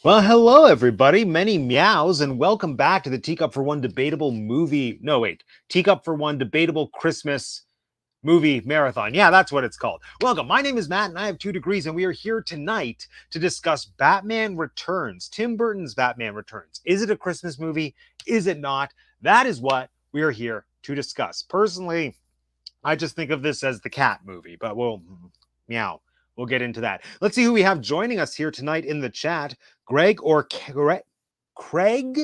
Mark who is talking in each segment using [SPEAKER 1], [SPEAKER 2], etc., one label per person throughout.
[SPEAKER 1] Well, hello, everybody. Many meows, and welcome back to the Teacup for One debatable movie. No, wait. Teacup for One debatable Christmas movie marathon. Yeah, that's what it's called. Welcome. My name is Matt, and I have 2 degrees, and we are here tonight to discuss Batman Returns, Tim Burton's Batman Returns. Is it a Christmas movie? Is it not? That is what we are here to discuss. Personally, I just think of this as the cat movie, but we'll meow. We'll get into that. Let's see who we have joining us here tonight in the chat. Greg or Craig?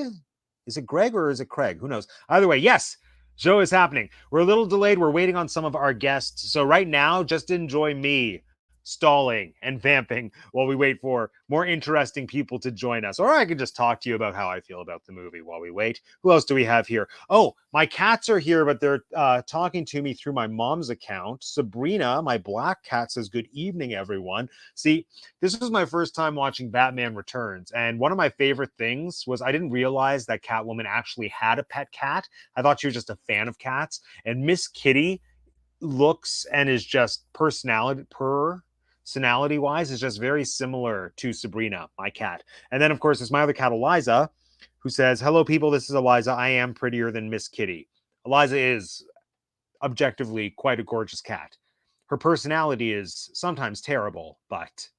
[SPEAKER 1] Is it Greg or is it Craig? Who knows? Either way, yes, show is happening. We're a little delayed. We're waiting on some of our guests. So right now, just enjoy me stalling and vamping while we wait for more interesting people to join us. Or I can just talk to you about how I feel about the movie while we wait. Who else do we have here? Oh, my cats are here, but they're talking to me through my mom's account. Sabrina, my black cat, says, "Good evening, everyone." See, this was my first time watching Batman Returns, and one of my favorite things was I didn't realize that Catwoman actually had a pet cat. I thought she was just a fan of cats. And Miss Kitty looks and is just personality wise is just very similar to Sabrina, my cat. And then of course there's my other cat Eliza, who says, "Hello people, this is Eliza. I am prettier than Miss Kitty." Eliza is objectively quite a gorgeous cat. Her personality is sometimes terrible, but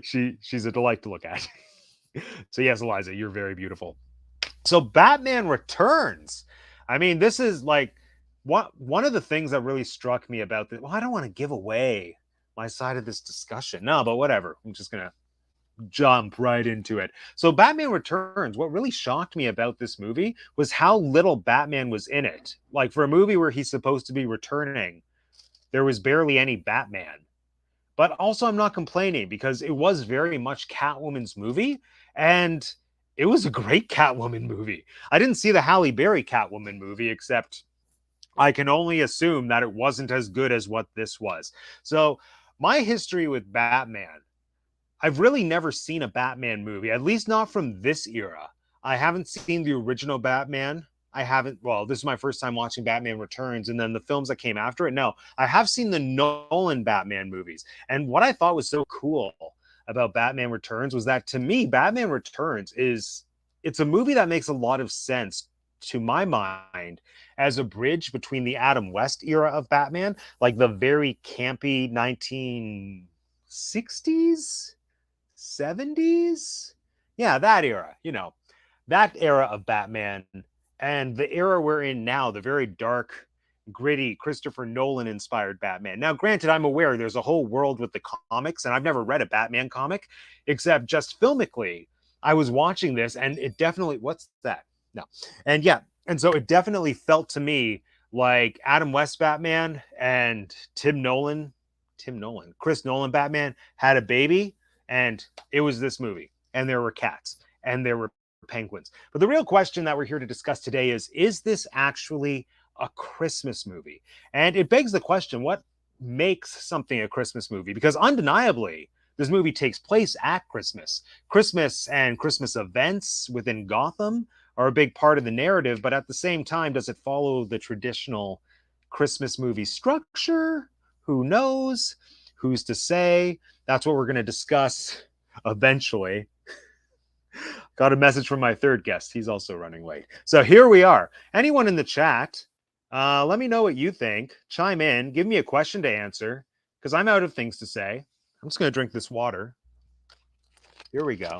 [SPEAKER 1] she's a delight to look at. So yes, Eliza, you're very beautiful. So Batman Returns. I mean, this is like one of the things that really struck me about this. Well, I don't want to give away my side of this discussion. No, but whatever. I'm just gonna jump right into it. So Batman Returns, what really shocked me about this movie was how little Batman was in it. Like for a movie where he's supposed to be returning, there was barely any Batman. But also I'm not complaining because it was very much Catwoman's movie, and it was a great Catwoman movie. I didn't see the Halle Berry Catwoman movie, except I can only assume that it wasn't as good as what this was. So my history with Batman, I've really never seen a Batman movie, at least not from this era. I haven't seen the original Batman. I haven't, well, this is my first time watching Batman Returns and then the films that came after it. No, I have seen the Nolan Batman movies. And what I thought was so cool about Batman Returns was that to me, Batman Returns it's a movie that makes a lot of sense to my mind as a bridge between the Adam West era of Batman, like the very campy 1960s 70s. Yeah, that era, that era of Batman, and the era we're in now, the very dark, gritty, Christopher Nolan inspired Batman. Now, granted, I'm aware there's a whole world with the comics, and I've never read a Batman comic, except just filmically. I was watching this, and it definitely, what's that? No. And yeah, and so it definitely felt to me like Adam West Batman and Chris Nolan Batman had a baby, and it was this movie, and there were cats, and there were penguins. But the real question that we're here to discuss today is this actually a Christmas movie? And it begs the question, what makes something a Christmas movie? Because undeniably, this movie takes place at Christmas. Christmas and Christmas events within Gotham are a big part of the narrative, but at the same time, does it follow the traditional Christmas movie structure? Who knows? Who's to say? That's what we're going to discuss eventually. Got a message from my third guest. He's also running late. So here we are. Anyone in the chat, let me know what you think. Chime in. Give me a question to answer because I'm out of things to say. I'm just going to drink this water. Here we go.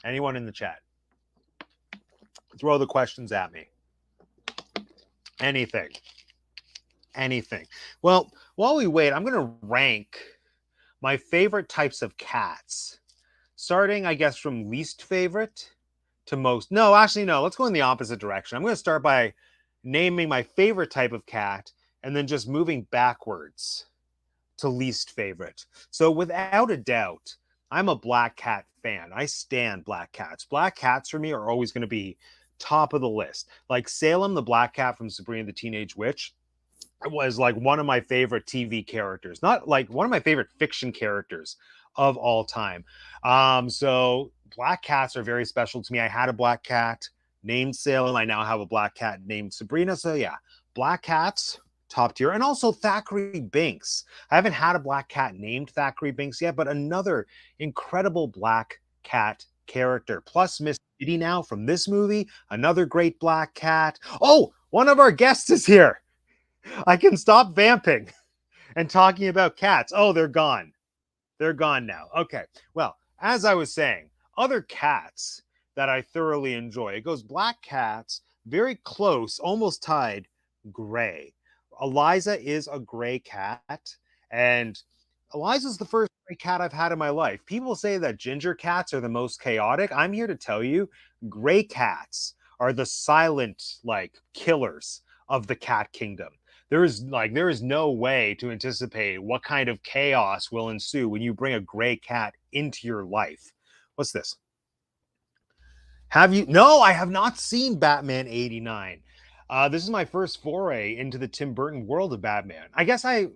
[SPEAKER 1] Anyone in the chat? Throw the questions at me. Anything. Well, while we wait, I'm going to rank my favorite types of cats, starting, I guess, from least favorite to most. No, actually, no. Let's go in the opposite direction. I'm going to start by naming my favorite type of cat and then just moving backwards to least favorite. So without a doubt, I'm a black cat fan. I stand black cats. Black cats for me are always going to be top of the list. Like Salem the black cat from Sabrina the Teenage Witch was like one of my favorite TV characters, not like one of my favorite fiction characters of all time. So black cats are very special to me. I had a black cat named Salem. I now have a black cat named Sabrina. So yeah, black cats top tier. And also Thackeray Binks. I haven't had a black cat named Thackeray Binks yet, but another incredible black cat character. Plus Miss Kitty now from this movie, another great black cat. Oh, one of our guests is here. I can stop vamping and talking about cats. Oh, they're gone. They're gone now. Okay. Well, as I was saying, other cats that I thoroughly enjoy. It goes black cats, very close, almost tied, gray. Eliza is a gray cat, and Eliza's the first gray cat I've had in my life. People say that ginger cats are the most chaotic. I'm here to tell you, gray cats are the silent, like, killers of the cat kingdom. There is no way to anticipate what kind of chaos will ensue when you bring a gray cat into your life. What's this? Have you? No, I have not seen Batman 89. This is my first foray into the Tim Burton world of Batman. I guess I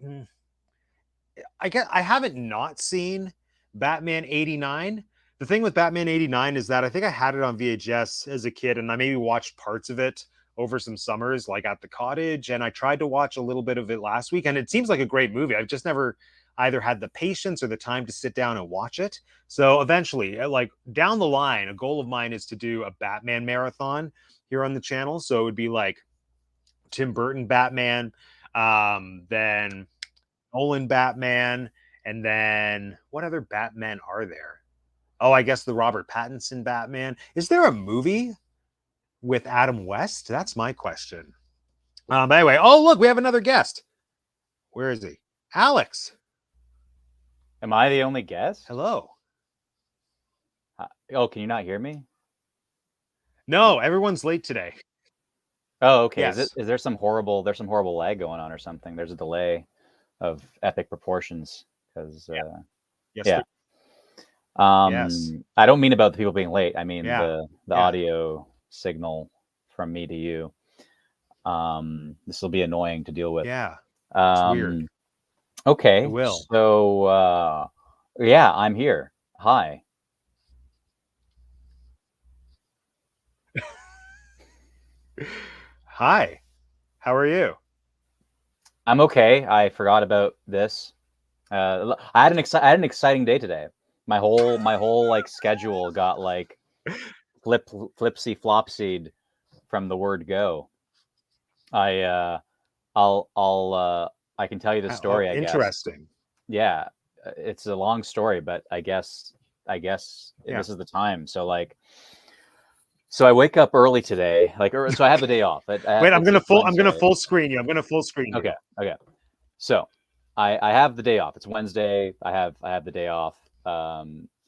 [SPEAKER 1] haven't not seen Batman 89. The thing with Batman 89 is that I think I had it on VHS as a kid, and I maybe watched parts of it over some summers, like at the cottage. And I tried to watch a little bit of it last week, and it seems like a great movie. I've just never either had the patience or the time to sit down and watch it. So eventually, like down the line, a goal of mine is to do a Batman marathon here on the channel. So it would be like Tim Burton Batman, then Nolan Batman, and then what other Batman are there? Oh, I guess the Robert Pattinson Batman. Is there a movie with Adam West? That's my question. But anyway, oh look, we have another guest. Where is he? Alex.
[SPEAKER 2] Am I the only guest?
[SPEAKER 1] Hello.
[SPEAKER 2] Oh, can you not hear me?
[SPEAKER 1] No, everyone's late today.
[SPEAKER 2] Oh, okay.
[SPEAKER 1] Yes.
[SPEAKER 2] Is there some horrible lag going on or something? There's a delay of epic proportions because
[SPEAKER 1] Yes.
[SPEAKER 2] yeah.
[SPEAKER 1] Yes.
[SPEAKER 2] I don't mean about the people being late. I mean
[SPEAKER 1] Yeah.
[SPEAKER 2] the audio signal from me to you. This will be annoying to deal with.
[SPEAKER 1] Yeah. It's weird.
[SPEAKER 2] Okay.
[SPEAKER 1] It will.
[SPEAKER 2] So yeah, I'm here. Hi.
[SPEAKER 1] Hi. How are you?
[SPEAKER 2] I'm okay. I forgot about this. I had an exciting day today. My whole like schedule got like flipsy flopsied from the word go. I can tell you the story. I guess.
[SPEAKER 1] Interesting.
[SPEAKER 2] Yeah, it's a long story, but I guess this is the time. So I wake up early today. So I have the day off.
[SPEAKER 1] Wait, I'm gonna full screen you.
[SPEAKER 2] Okay. So I have the day off. It's Wednesday. I have the day off.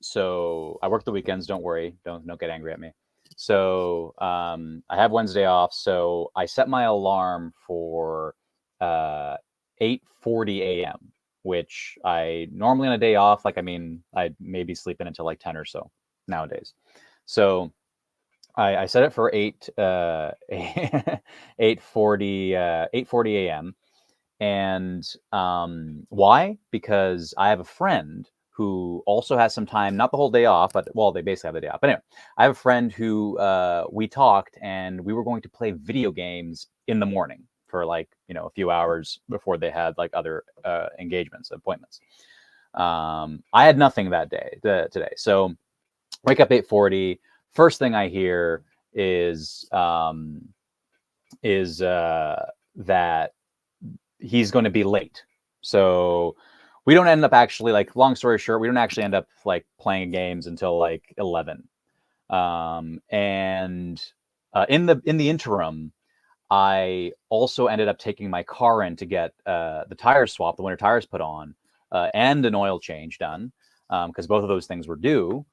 [SPEAKER 2] So I work the weekends. Don't worry. Don't get angry at me. So I have Wednesday off. So I set my alarm for 8:40 a.m., which I normally on a day off. I may be sleeping until like 10 or so nowadays. So I set it for 8:40 a.m. And why? Because I have a friend who also has some time, not the whole day off, but they basically have the day off. But anyway, I have a friend who we talked, and we were going to play video games in the morning for a few hours before they had like other engagements, appointments. I had nothing that day today, so wake up 8:40. First thing I hear is that he's going to be late. So we don't end up actually, long story short, we don't actually end up playing games until 11. And in the interim, I also ended up taking my car in to get the tires swapped, the winter tires put on, and an oil change done, because both of those things were due.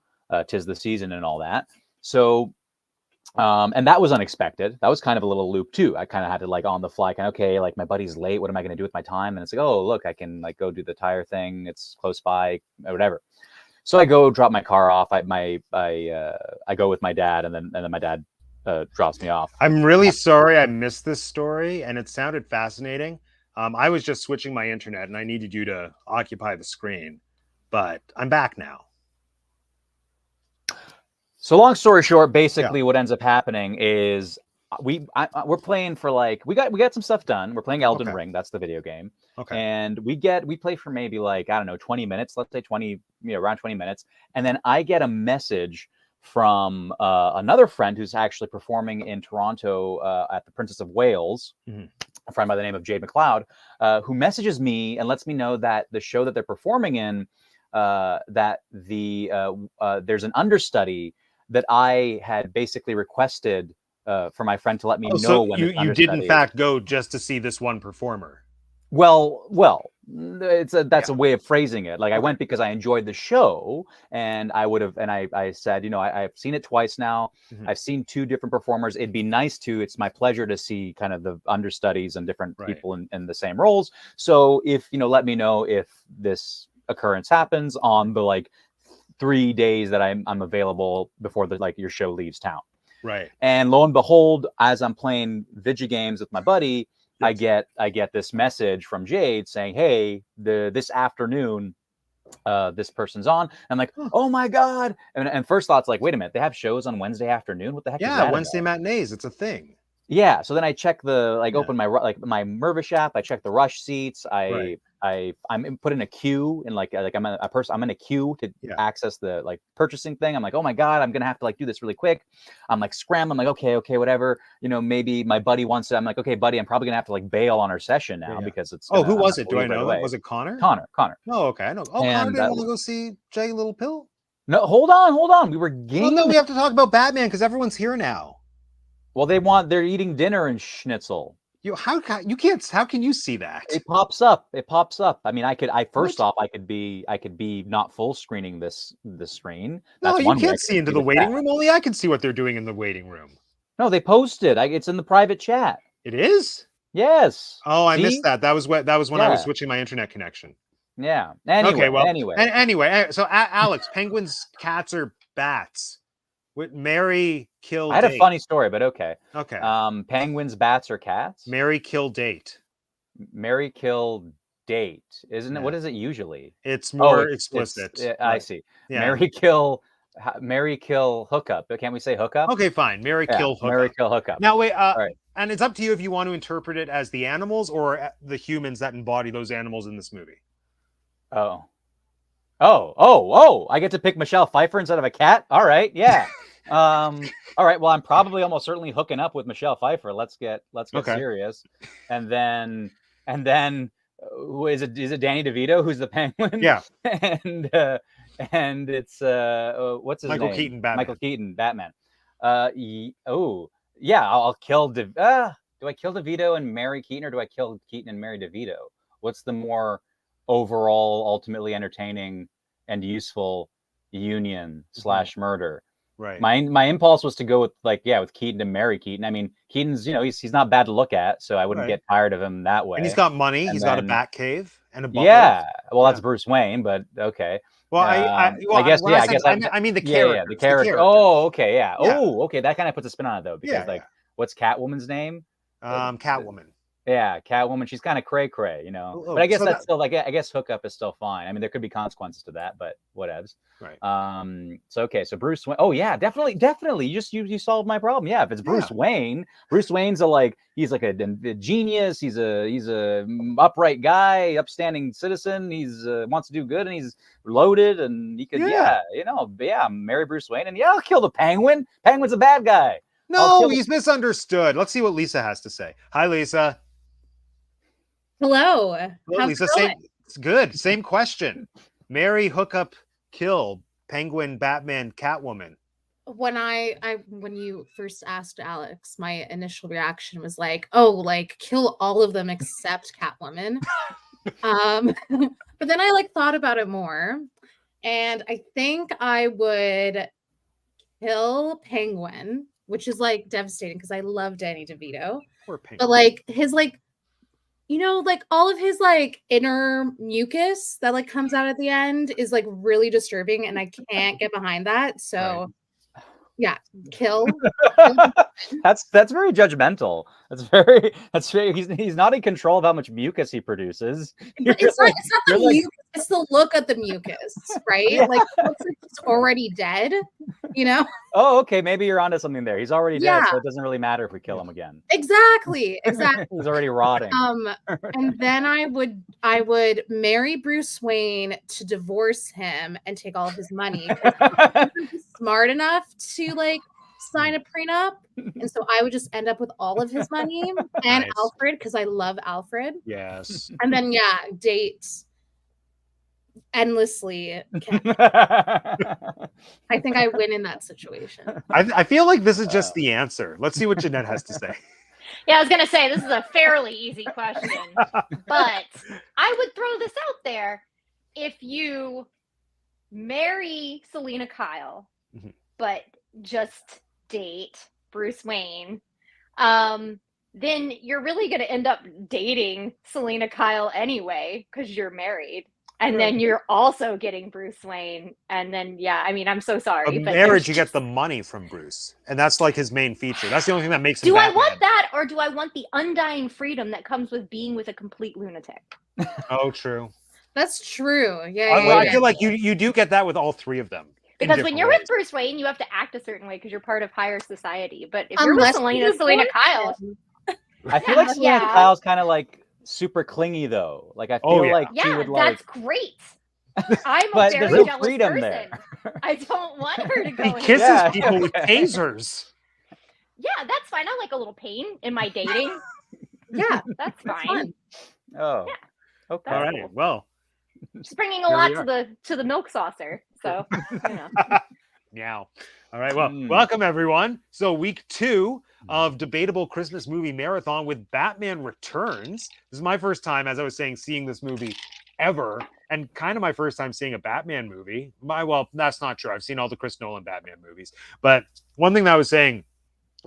[SPEAKER 2] 'Tis the season and all that. So and that was unexpected. That was kind of a little loop too. I kind of had to on the fly, okay, my buddy's late. What am I going to do with my time? And it's oh, look, I can go do the tire thing. It's close by, whatever. So I go drop my car off. I go with my dad, and then my dad drops me off.
[SPEAKER 1] I'm really sorry I missed this story, and it sounded fascinating. I was just switching my internet, and I needed you to occupy the screen, but I'm back now.
[SPEAKER 2] So long story short, basically what ends up happening is we're playing for like we got some stuff done. We're playing Elden
[SPEAKER 1] Okay.
[SPEAKER 2] Ring. That's the video game.
[SPEAKER 1] Okay.
[SPEAKER 2] And we play for maybe like, I don't know, 20 minutes. Let's say 20, around 20 minutes. And then I get a message from another friend who's actually performing in Toronto at the Princess of Wales.
[SPEAKER 1] Mm-hmm.
[SPEAKER 2] A friend by the name of Jade McLeod, who messages me and lets me know that the show that they're performing in, that there's an understudy that I had basically requested for my friend to let me know
[SPEAKER 1] so
[SPEAKER 2] when
[SPEAKER 1] you did in fact go just to see this one performer.
[SPEAKER 2] Well, that's a way of phrasing it. Like I went because I enjoyed the show, and I said, I've seen it twice now.
[SPEAKER 1] Mm-hmm.
[SPEAKER 2] I've seen 2 different performers. It'd be nice to. It's my pleasure to see kind of the understudies and different people in the same roles. So if let me know if this occurrence happens on the like 3 days that I'm available before your show leaves town.
[SPEAKER 1] Right.
[SPEAKER 2] And lo and behold, as I'm playing video games with my buddy, I get this message from Jade saying, "Hey, this afternoon, this person's on." And I'm like, "Oh my god!" And first thought's like, "Wait a minute, they have shows on Wednesday afternoon? What the heck is that?"
[SPEAKER 1] Yeah, Wednesday matinees. It's a thing.
[SPEAKER 2] Yeah. So then I check open my Mervish app. I check the rush seats. I'm put in a queue and I'm in a queue to access the purchasing thing. I'm like, oh my god, I'm gonna have to do this really quick. I'm like scrambling. I'm like, okay, whatever. Maybe my buddy wants it. I'm like, okay, buddy, I'm probably gonna have to bail on our session now because it's.
[SPEAKER 1] Who was it? Do I know it? Was it Connor?
[SPEAKER 2] Connor.
[SPEAKER 1] Oh, okay, I know. Oh, Connor didn't want to go see Jay Little Pill.
[SPEAKER 2] No, hold on. We were gaming.
[SPEAKER 1] Well, no, we have to talk about Batman because everyone's here now.
[SPEAKER 2] Well, they're eating dinner and schnitzel.
[SPEAKER 1] How can you see that?
[SPEAKER 2] It pops up. I mean, I could be not full screening the screen.
[SPEAKER 1] That's you can't see into the waiting room. Only I can see what they're doing in the waiting room.
[SPEAKER 2] No, they posted. It's in the private chat.
[SPEAKER 1] It is?
[SPEAKER 2] Yes.
[SPEAKER 1] Oh, I missed that. That was when I was switching my internet connection.
[SPEAKER 2] Yeah.
[SPEAKER 1] Anyway. So Alex, penguins, cats, or bats? With Mary, kill,
[SPEAKER 2] I had
[SPEAKER 1] date.
[SPEAKER 2] A funny story, but okay.
[SPEAKER 1] Okay.
[SPEAKER 2] Penguins, bats, or cats?
[SPEAKER 1] Mary, kill, date.
[SPEAKER 2] Mary, kill, date. Isn't it? What is it usually?
[SPEAKER 1] It's more explicit.
[SPEAKER 2] I see. Yeah. Mary, kill, hookup. Can't we say hookup?
[SPEAKER 1] Okay, fine. Mary, kill, hookup.
[SPEAKER 2] Mary, kill, hookup.
[SPEAKER 1] Now, wait. Right. And it's up to you if you want to interpret it as the animals or the humans that embody those animals in this movie.
[SPEAKER 2] Oh, I get to pick Michelle Pfeiffer instead of a cat? All right, yeah. All right, well, I'm probably almost certainly hooking up with Michelle Pfeiffer. Let's get serious. And then who is it? Is it Danny DeVito who's the penguin?
[SPEAKER 1] Yeah.
[SPEAKER 2] and it's what's his
[SPEAKER 1] Michael
[SPEAKER 2] name?
[SPEAKER 1] Keaton, Batman.
[SPEAKER 2] Michael Keaton, Batman. I'll kill do I kill DeVito and marry Keaton, or do I kill Keaton and marry DeVito? What's the more overall ultimately entertaining and useful union / murder?
[SPEAKER 1] Right.
[SPEAKER 2] My impulse was to go with Keaton and marry Keaton. I mean, Keaton's he's not bad to look at, so I wouldn't get tired of him that way.
[SPEAKER 1] And he's got money. He's got a bat cave and a butler.
[SPEAKER 2] Yeah. Well, that's Bruce Wayne, but okay.
[SPEAKER 1] Well, I mean the character.
[SPEAKER 2] Yeah, the character. Oh, okay, yeah.
[SPEAKER 1] Yeah.
[SPEAKER 2] Oh, okay. That kind of puts a spin on it though, because what's Catwoman's name?
[SPEAKER 1] Catwoman.
[SPEAKER 2] Yeah, Catwoman. She's kind of cray, but I guess that's still I guess hookup is still fine. I mean, there could be consequences to that, but whatevs.
[SPEAKER 1] Right.
[SPEAKER 2] So Bruce Wayne. Oh yeah, definitely. You solved my problem. Yeah, if it's Bruce Wayne, Bruce Wayne's he's like a genius. He's a upright guy, upstanding citizen. He's wants to do good, and he's loaded, and he could marry Bruce Wayne, and I'll kill the Penguin. Penguin's a bad guy.
[SPEAKER 1] No, he's misunderstood. Let's see what Lisa has to say. Hi, Lisa.
[SPEAKER 3] Hello.
[SPEAKER 1] How's Lisa. It's good. Same question. Marry, hookup, kill, Penguin, Batman, Catwoman.
[SPEAKER 3] When you first asked Alex, my initial reaction was kill all of them except Catwoman. But then I thought about it more, and I think I would kill Penguin, which is devastating because I love Danny DeVito.
[SPEAKER 1] Poor Penguin.
[SPEAKER 3] But his all of his inner mucus that comes out at the end is really disturbing, and I can't get behind that. So kill.
[SPEAKER 2] That's very judgmental. He's not in control of how much mucus he produces.
[SPEAKER 3] It's not the mucus, it's the look at the mucus, right? It's already dead. you know?
[SPEAKER 2] Oh, okay. Maybe you're onto something there. He's already dead,
[SPEAKER 3] Yeah.
[SPEAKER 2] so it doesn't really matter if we kill him again.
[SPEAKER 3] Exactly.
[SPEAKER 2] He's already rotting.
[SPEAKER 3] And then I would marry Bruce Wayne to divorce him and take all of his money. He's smart enough to like sign a prenup, and so I would just end up with all of his money and
[SPEAKER 1] Nice.
[SPEAKER 3] Alfred, because I love Alfred.
[SPEAKER 1] Yes.
[SPEAKER 3] And then date endlessly. I think I win in that situation.
[SPEAKER 1] I feel like this is just the answer. Let's see what Jeanette has to say.
[SPEAKER 4] Yeah, I was going to say, this is a fairly easy question, but I would throw this out there. If you marry Selena Kyle, but just date Bruce Wayne, then you're really going to end up dating Selena Kyle anyway, because you're married. And then you're also getting Bruce Wayne. And then, I mean, I'm so sorry.
[SPEAKER 1] But marriage, you get the money from Bruce. And that's like his main feature. That's the only thing that makes him
[SPEAKER 4] Do
[SPEAKER 1] Batman.
[SPEAKER 4] I want that, or do I want the undying freedom that comes with being with a complete lunatic?
[SPEAKER 1] Oh, true.
[SPEAKER 3] That's true.
[SPEAKER 1] I feel like you do get that with all three of them.
[SPEAKER 4] Because when you're with Bruce Wayne, you have to act a certain way because you're part of higher society. But if you're with Selena Kyle...
[SPEAKER 2] I feel like Selena Kyle's kind of like super clingy, though. Like, I feel like she would like...
[SPEAKER 4] that's great. I'm a very
[SPEAKER 2] no
[SPEAKER 4] jealous
[SPEAKER 2] freedom
[SPEAKER 4] person.
[SPEAKER 2] there.
[SPEAKER 4] I don't want her to go.
[SPEAKER 1] He kisses people with tasers.
[SPEAKER 4] Yeah, that's fine. I like a little pain in my dating.
[SPEAKER 3] Yeah,
[SPEAKER 4] that's fine.
[SPEAKER 2] Oh,
[SPEAKER 4] yeah.
[SPEAKER 2] Okay.
[SPEAKER 1] All right. Well,
[SPEAKER 4] she's bringing a lot to the milk saucer. So, you know.
[SPEAKER 1] Meow. All right. Well, welcome everyone. So week 2 of Debatable Christmas Movie Marathon with Batman Returns. This is my first time, as I was saying, seeing this movie ever, and kind of my first time seeing a Batman movie. Well, that's not true. I've seen all the Chris Nolan Batman movies. But one thing that I was saying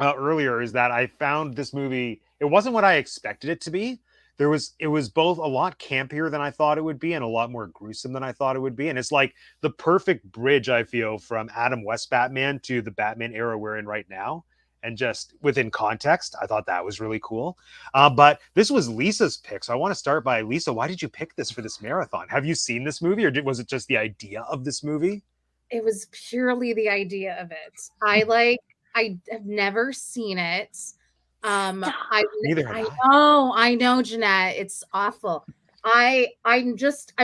[SPEAKER 1] earlier is that I found this movie, it wasn't what I expected it to be. It was both a lot campier than I thought it would be and a lot more gruesome than I thought it would be. And it's like the perfect bridge, I feel, from Adam West Batman to the Batman era we're in right now. And just within context, I thought that was really cool. But this was Lisa's pick. So I want to start by, Lisa, why did you pick this for this marathon? Have you seen this movie, or was it just the idea of this movie?
[SPEAKER 3] It was purely the idea of it. I have never seen it.
[SPEAKER 1] Neither have
[SPEAKER 3] I know, Jeanette. It's awful. I've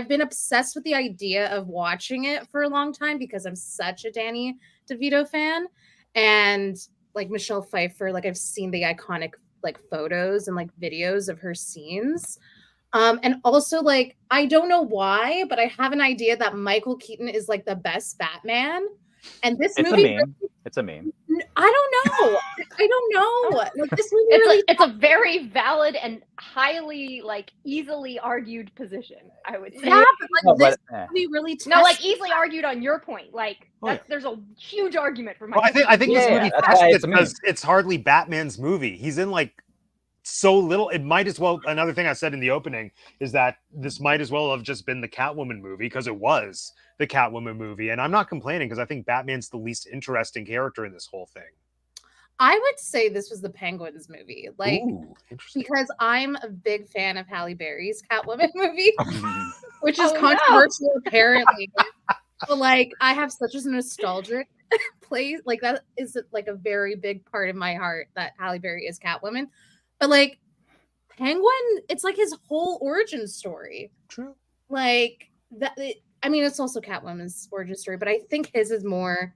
[SPEAKER 3] been obsessed with the idea of watching it for a long time because I'm such a Danny DeVito fan. And like Michelle Pfeiffer, like I've seen the iconic like photos and like videos of her scenes. And also like, I don't know why, but I have an idea that Michael Keaton is like the best Batman. And this movie,
[SPEAKER 2] it's a meme.
[SPEAKER 3] I don't know. Like this movie,
[SPEAKER 4] it's a very valid and highly like easily argued position. I would say.
[SPEAKER 3] Yeah, but like this movie really
[SPEAKER 4] like easily argued on your point. Like there's a huge argument for my.
[SPEAKER 1] Well, I think this movie tests it because it's hardly Batman's movie. He's in like so little. It might as well. Another thing I said in the opening is that this might as well have just been the Catwoman movie, because it was the Catwoman movie, and I'm not complaining because I think Batman's the least interesting character in this whole thing.
[SPEAKER 3] I would say this was the Penguins movie, like,
[SPEAKER 1] interesting.
[SPEAKER 3] Because I'm a big fan of Halle Berry's Catwoman movie, which is controversial apparently. But like, I have such a nostalgic place, like that is like a very big part of my heart that Halle Berry is Catwoman. But like, Penguin, it's like his whole origin story.
[SPEAKER 1] True.
[SPEAKER 3] Like that. I mean, it's also Catwoman's origin story, but I think his is more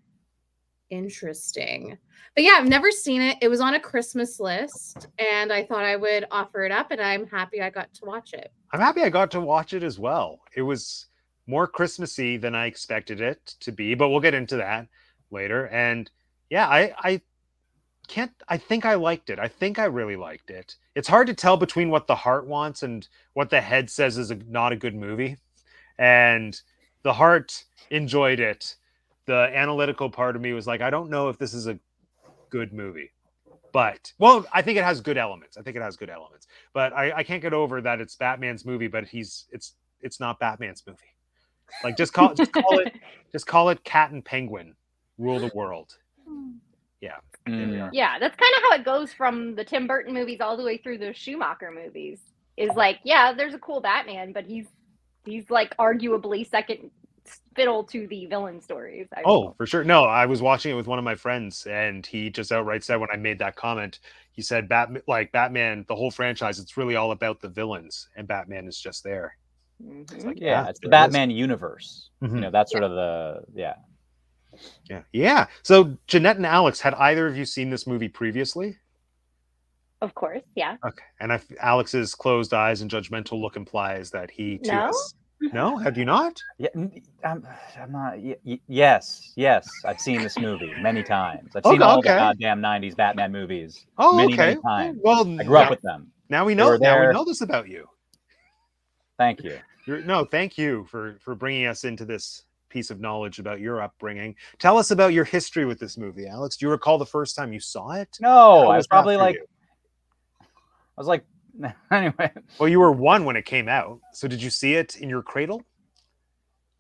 [SPEAKER 3] interesting. But yeah, I've never seen it. It was on a Christmas list, and I thought I would offer it up, and I'm happy I got to watch it.
[SPEAKER 1] I'm happy I got to watch it as well. It was more Christmassy than I expected it to be, but we'll get into that later. And yeah, I think I liked it. I think I really liked it. It's hard to tell between what the heart wants and what the head says is not a good movie. And the heart enjoyed it. The analytical part of me was like, I don't know if this is a good movie. But, well, I think it has good elements. But I can't get over that it's Batman's movie, but it's not Batman's movie. Like, just call it Cat and Penguin rule the world. Yeah.
[SPEAKER 4] Yeah, that's kind of how it goes from the Tim Burton movies all the way through the Schumacher movies. Is like, yeah, there's a cool Batman, but he's like arguably fiddle to the villain stories.
[SPEAKER 1] Oh, for sure. No, I was watching it with one of my friends, and he just outright said when I made that comment, he said, Batman, the whole franchise, it's really all about the villains, and Batman is just there. It's like,
[SPEAKER 2] Yeah, it's the
[SPEAKER 1] there it is.
[SPEAKER 2] Batman universe.
[SPEAKER 1] Mhm.
[SPEAKER 2] You know, that's sort of the
[SPEAKER 1] Yeah. So, Jeanette and Alex, had either of you seen this movie previously?
[SPEAKER 4] Of course, yeah.
[SPEAKER 1] Okay. And Alex's closed eyes and judgmental look implies that he too
[SPEAKER 4] No?
[SPEAKER 1] has. No? Have you not?
[SPEAKER 2] Yeah, I'm not. Yes, I've seen this movie many times. I've
[SPEAKER 1] Okay,
[SPEAKER 2] seen all
[SPEAKER 1] okay.
[SPEAKER 2] the goddamn '90s Batman movies
[SPEAKER 1] Oh,
[SPEAKER 2] many
[SPEAKER 1] okay.
[SPEAKER 2] times.
[SPEAKER 1] Well,
[SPEAKER 2] I grew up with them.
[SPEAKER 1] now we
[SPEAKER 2] They
[SPEAKER 1] know.
[SPEAKER 2] were
[SPEAKER 1] Now we
[SPEAKER 2] there.
[SPEAKER 1] know this about you.
[SPEAKER 2] Thank you.
[SPEAKER 1] Thank you for bringing us into this piece of knowledge about your upbringing. Tell us about your history with this movie, Alex. Do you recall the first time you saw it?
[SPEAKER 2] No,
[SPEAKER 1] How
[SPEAKER 2] I
[SPEAKER 1] was
[SPEAKER 2] was
[SPEAKER 1] that
[SPEAKER 2] probably
[SPEAKER 1] for
[SPEAKER 2] like,
[SPEAKER 1] you?
[SPEAKER 2] I was like, anyway.
[SPEAKER 1] Well, you were 1 when it came out. So did you see it in your cradle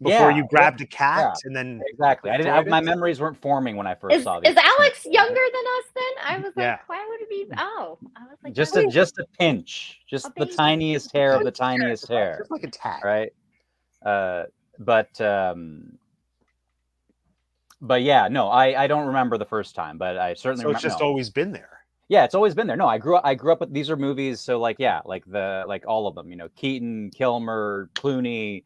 [SPEAKER 1] before
[SPEAKER 2] Yeah,
[SPEAKER 1] you grabbed a cat
[SPEAKER 2] yeah,
[SPEAKER 1] and then
[SPEAKER 2] exactly.
[SPEAKER 1] enjoyed
[SPEAKER 2] My
[SPEAKER 1] it?
[SPEAKER 2] memories weren't forming when I first
[SPEAKER 4] Is
[SPEAKER 2] saw these.
[SPEAKER 4] Alex younger than us then? I was
[SPEAKER 1] Yeah.
[SPEAKER 4] like, why would it be? Oh, I was like,
[SPEAKER 2] just
[SPEAKER 4] why
[SPEAKER 2] a
[SPEAKER 4] would-
[SPEAKER 2] just a pinch, just
[SPEAKER 4] A
[SPEAKER 2] the
[SPEAKER 4] baby.
[SPEAKER 2] tiniest hair of the tiniest hair,
[SPEAKER 1] Just like a tat.
[SPEAKER 2] right? But yeah, no, I don't remember the first time, but I certainly
[SPEAKER 1] So it's
[SPEAKER 2] remember.
[SPEAKER 1] just
[SPEAKER 2] No.
[SPEAKER 1] always been there.
[SPEAKER 2] Yeah, it's always been there. No, I grew up with these are movies, so like like all of them, you know, Keaton, Kilmer, Clooney.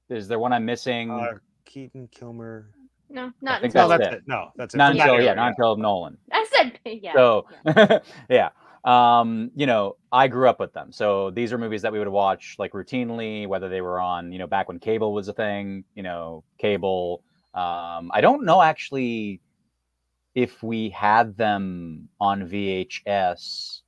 [SPEAKER 2] Is there one I'm missing?
[SPEAKER 1] Keaton, Kilmer.
[SPEAKER 4] No,
[SPEAKER 2] I
[SPEAKER 4] not
[SPEAKER 2] think
[SPEAKER 4] until.
[SPEAKER 2] that's it.
[SPEAKER 1] No, that's it.
[SPEAKER 2] Not
[SPEAKER 1] From that
[SPEAKER 2] until
[SPEAKER 1] era,
[SPEAKER 2] not until Nolan.
[SPEAKER 4] I said, yeah.
[SPEAKER 2] So
[SPEAKER 4] yeah.
[SPEAKER 2] yeah. You know, I grew up with them. So these are movies that we would watch like routinely, whether they were on, you know, back when cable was a thing, you know, cable. I don't know actually if we had them on VHS.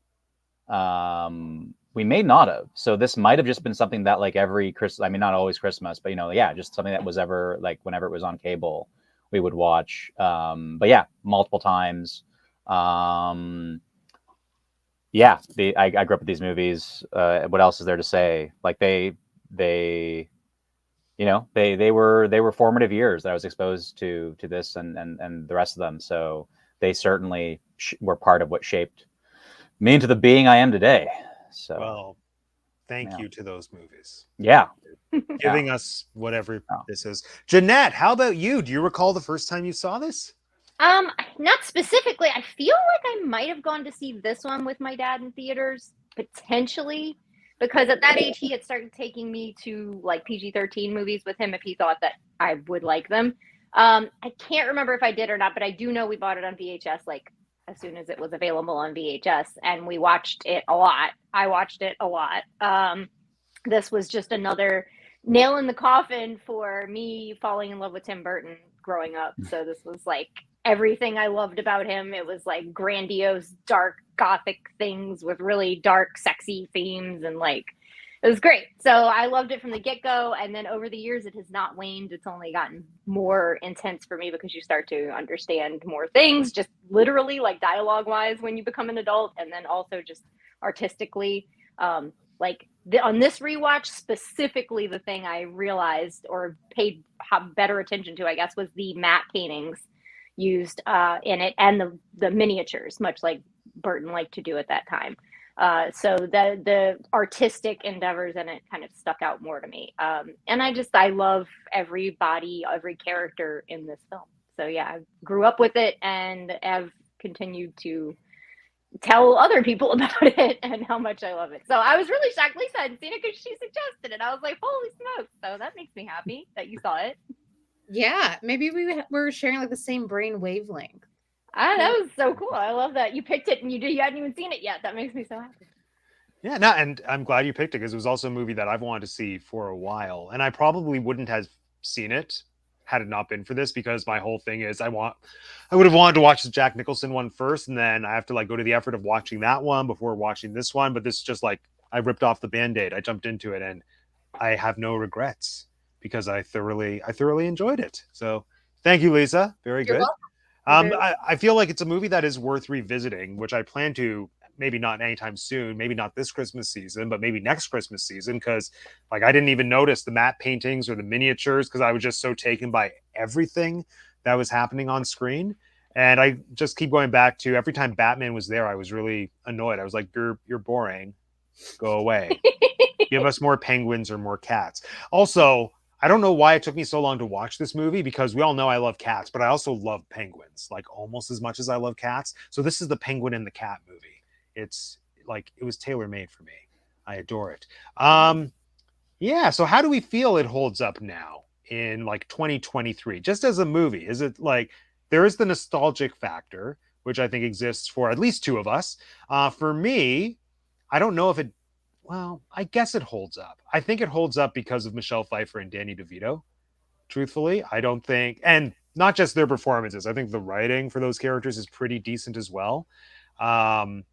[SPEAKER 2] We may not have. So this might have just been something that like every Christmas, I mean, not always Christmas, but you know, yeah, just something that was ever like whenever it was on cable, we would watch. But yeah, multiple times. Yeah, I grew up with these movies. What else is there to say? Like they you know, they were formative years that I was exposed to this and the rest of them. So they certainly were part of what shaped me into the being I am today. So
[SPEAKER 1] well, thank you to those movies.
[SPEAKER 2] Yeah.
[SPEAKER 1] Giving us whatever this is. Jeanette, how about you? Do you recall the first time you saw this?
[SPEAKER 4] Not specifically. I feel like I might have gone to see this one with my dad in theaters, potentially, because at that age he had started taking me to like PG-13 movies with him if he thought that I would like them. I can't remember if I did or not, but I do know we bought it on VHS like as soon as it was available on VHS, and we watched it a lot. I watched it a lot. This was just another nail in the coffin for me falling in love with Tim Burton growing up. So this was like everything I loved about him. It was like grandiose, dark, gothic things with really dark, sexy themes, and like it was great. So I loved it from the get-go, and then over the years it has not waned. It's only gotten more intense for me because you start to understand more things, just literally like dialogue-wise when you become an adult, and then also just artistically. Like on this rewatch specifically, the thing I realized or paid better attention to, I guess, was the matte paintings used in it and the miniatures, much like Burton liked to do at that time. So the artistic endeavors in it kind of stuck out more to me. And I love everybody, every character in this film. So yeah, I grew up with it and have continued to tell other people about it and how much I love it. So I was really shocked. Lisa hadn't seen it because she suggested it. I was like, holy smokes. So that makes me happy that you saw it.
[SPEAKER 3] Yeah, maybe we were sharing like the same brain wavelength.
[SPEAKER 4] That was so cool. I love that you picked it and you hadn't even seen it yet. That makes me so happy.
[SPEAKER 1] Yeah, no, and I'm glad you picked it because it was also a movie that I've wanted to see for a while, and I probably wouldn't have seen it had it not been for this, because my whole thing is I would have wanted to watch the Jack Nicholson one first, and then I have to like go to the effort of watching that one before watching this one. But this is just like I ripped off the Band-Aid. I jumped into it, and I have no regrets because I thoroughly enjoyed it. So thank you, Lisa. Very
[SPEAKER 3] You're
[SPEAKER 1] good.
[SPEAKER 3] welcome.
[SPEAKER 1] I feel like it's a movie that is worth revisiting, which I plan to. Maybe not anytime soon, maybe not this Christmas season, but maybe next Christmas season, because like I didn't even notice the matte paintings or the miniatures because I was just so taken by everything that was happening on screen. And I just keep going back to every time Batman was there, I was really annoyed. I was like, you're boring. Go away. Give us more penguins or more cats. Also, I don't know why it took me so long to watch this movie because we all know I love cats, but I also love penguins like almost as much as I love cats. So this is the penguin and the cat movie. It's like it was tailor made for me. I adore it. Yeah. So how do we feel it holds up now in like 2023, just as a movie? Is it like there is the nostalgic factor, which I think exists for at least two of us. For me, I don't know if it. Well, I guess it holds up. I think it holds up because of Michelle Pfeiffer and Danny DeVito. Truthfully, I don't think, and not just their performances. I think the writing for those characters is pretty decent as well. Um,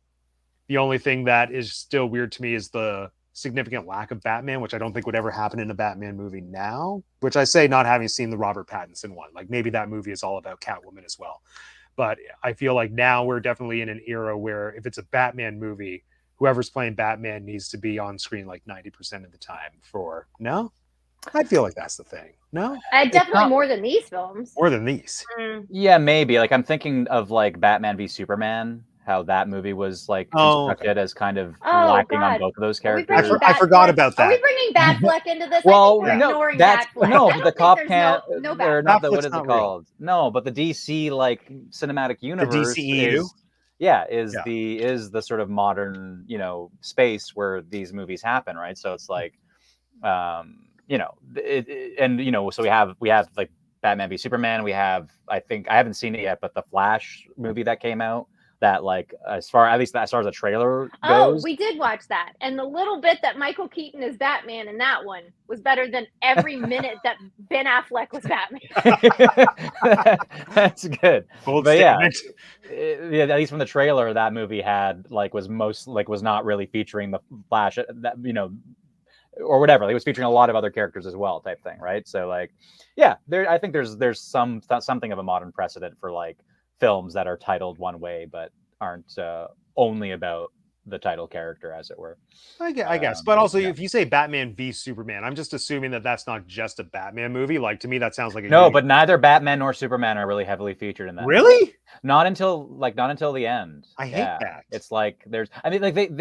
[SPEAKER 1] the only thing that is still weird to me is the significant lack of Batman, which I don't think would ever happen in a Batman movie now. Which I say not having seen the Robert Pattinson one. Like maybe that movie is all about Catwoman as well. But I feel like now we're definitely in an era where if it's a Batman movie, whoever's playing Batman needs to be on screen like 90% of the time for no? I feel like that's the thing. No?
[SPEAKER 4] Definitely more than these films.
[SPEAKER 1] More than these.
[SPEAKER 2] Yeah, maybe. Like I'm thinking of like Batman v Superman, how that movie was like constructed as kind of lacking on both of those characters.
[SPEAKER 1] I forgot about that.
[SPEAKER 4] Are we bringing Batfleck into this?
[SPEAKER 2] Well,
[SPEAKER 4] I think we're ignoring Batfleck.
[SPEAKER 2] No, but the cop can't.
[SPEAKER 4] No
[SPEAKER 2] they're
[SPEAKER 4] Batfleck.
[SPEAKER 2] not the, what is it called? No, but the DC like cinematic universe
[SPEAKER 1] the DCEU?
[SPEAKER 2] is the sort of modern, space where these movies happen, right? So it's like so we have like Batman v Superman. We have, I think I haven't seen it yet, but the Flash movie that came out that like as far as the trailer goes.
[SPEAKER 4] Oh, we did watch that. And the little bit that Michael Keaton is Batman in that one was better than every minute that Ben Affleck was Batman.
[SPEAKER 2] That's good.
[SPEAKER 1] Bold
[SPEAKER 2] but
[SPEAKER 1] statement.
[SPEAKER 2] yeah, at least from the trailer, that movie had was not really featuring the Flash that or whatever. It was featuring a lot of other characters as well, type thing, right? So like, yeah, I think there's something of a modern precedent for like films that are titled one way but aren't only about the title character, as it were.
[SPEAKER 1] I guess. But also, if you say Batman v Superman, I'm just assuming that that's not just a Batman movie. Like to me, that sounds like
[SPEAKER 2] but neither Batman nor Superman are really heavily featured in that.
[SPEAKER 1] Really?
[SPEAKER 2] Movie. Not until the end.
[SPEAKER 1] I hate that.
[SPEAKER 2] It's like they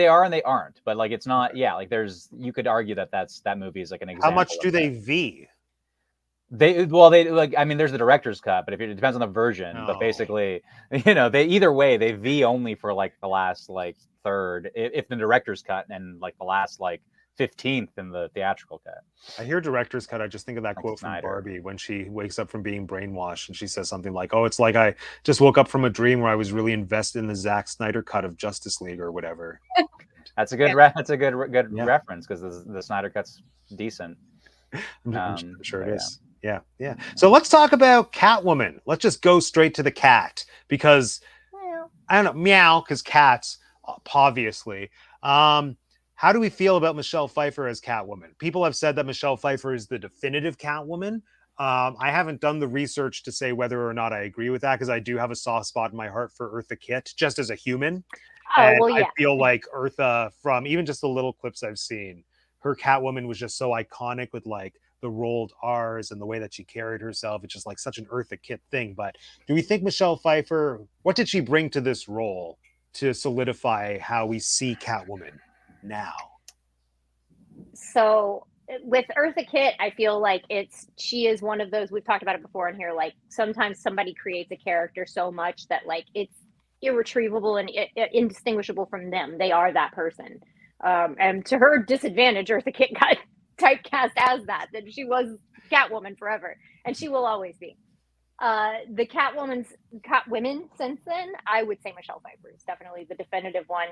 [SPEAKER 2] are and they aren't, but like it's not. Yeah, like you could argue that movie is like an example.
[SPEAKER 1] How much do they V?
[SPEAKER 2] They like, I mean, there's the director's cut, but it depends on the version.
[SPEAKER 1] Oh.
[SPEAKER 2] But basically, they either way they V only for like the last like third, if the director's cut, and like the last like 15th in the theatrical cut.
[SPEAKER 1] I hear director's cut. I just think of that quote from Barbie when she wakes up from being brainwashed and she says something like, "Oh, it's like I just woke up from a dream where I was really invested in the Zack Snyder cut of Justice League or whatever."
[SPEAKER 2] That's a good that's a good reference because the Snyder cut's decent.
[SPEAKER 1] I'm sure it is. Yeah. So let's talk about Catwoman. Let's just go straight to the cat because I don't know, meow, because cats, obviously. How do we feel about Michelle Pfeiffer as Catwoman? People have said that Michelle Pfeiffer is the definitive Catwoman. I haven't done the research to say whether or not I agree with that because I do have a soft spot in my heart for Eartha Kitt, just as a human. I feel like Eartha, from even just the little clips I've seen, her Catwoman was just so iconic with like the rolled R's and the way that she carried herself. It's just like such an Eartha Kitt thing. But do we think Michelle Pfeiffer, what did she bring to this role to solidify how we see Catwoman now?
[SPEAKER 4] So with Eartha Kitt, I feel like she is one of those, we've talked about it before in here, like sometimes somebody creates a character so much that like it's irretrievable and indistinguishable from them. They are that person. And to her disadvantage, Eartha Kitt got typecast as that she was Catwoman forever, and she will always be. The Catwomen since then, I would say Michelle Pfeiffer is definitely the definitive one.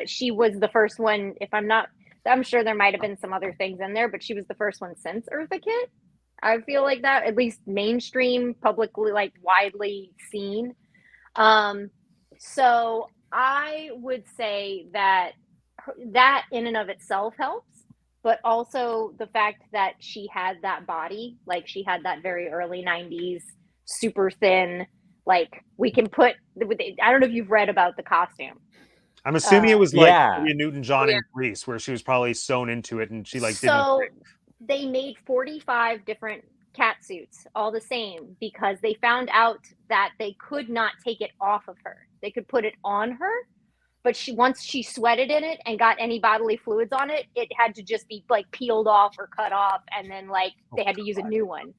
[SPEAKER 4] She was the first one, I'm sure there might have been some other things in there, but she was the first one since Eartha Kitt. I feel like that, at least mainstream, publicly, like widely seen. So I would say that in and of itself helps. But also the fact that she had that body, like she had that very early 90s, super thin, like we can put, I don't know if you've read about the costume.
[SPEAKER 1] I'm assuming it was like Olivia Newton-John in Grease, where she was probably sewn into it and she like didn't.
[SPEAKER 4] So they made 45 different cat suits, all the same, because they found out that they could not take it off of her. They could put it on her, but once she sweated in it and got any bodily fluids on it, it had to just be like peeled off or cut off, and then like they had to use a new one.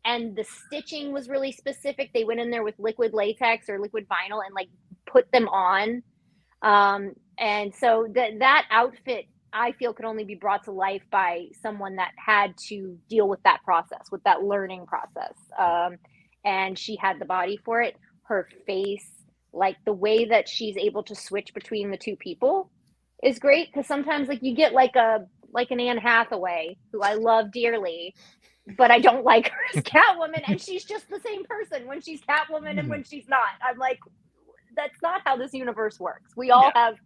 [SPEAKER 4] And the stitching was really specific. They went in there with liquid latex or liquid vinyl and like put them on. And so that outfit, I feel, could only be brought to life by someone that had to deal with that process, with that learning process. And she had the body for it. Her face, like the way that she's able to switch between the two people is great, because sometimes like you get like an Anne Hathaway, who I love dearly, but I don't like her as Catwoman, and she's just the same person when she's Catwoman and when she's not. I'm like, that's not how this universe works. We all have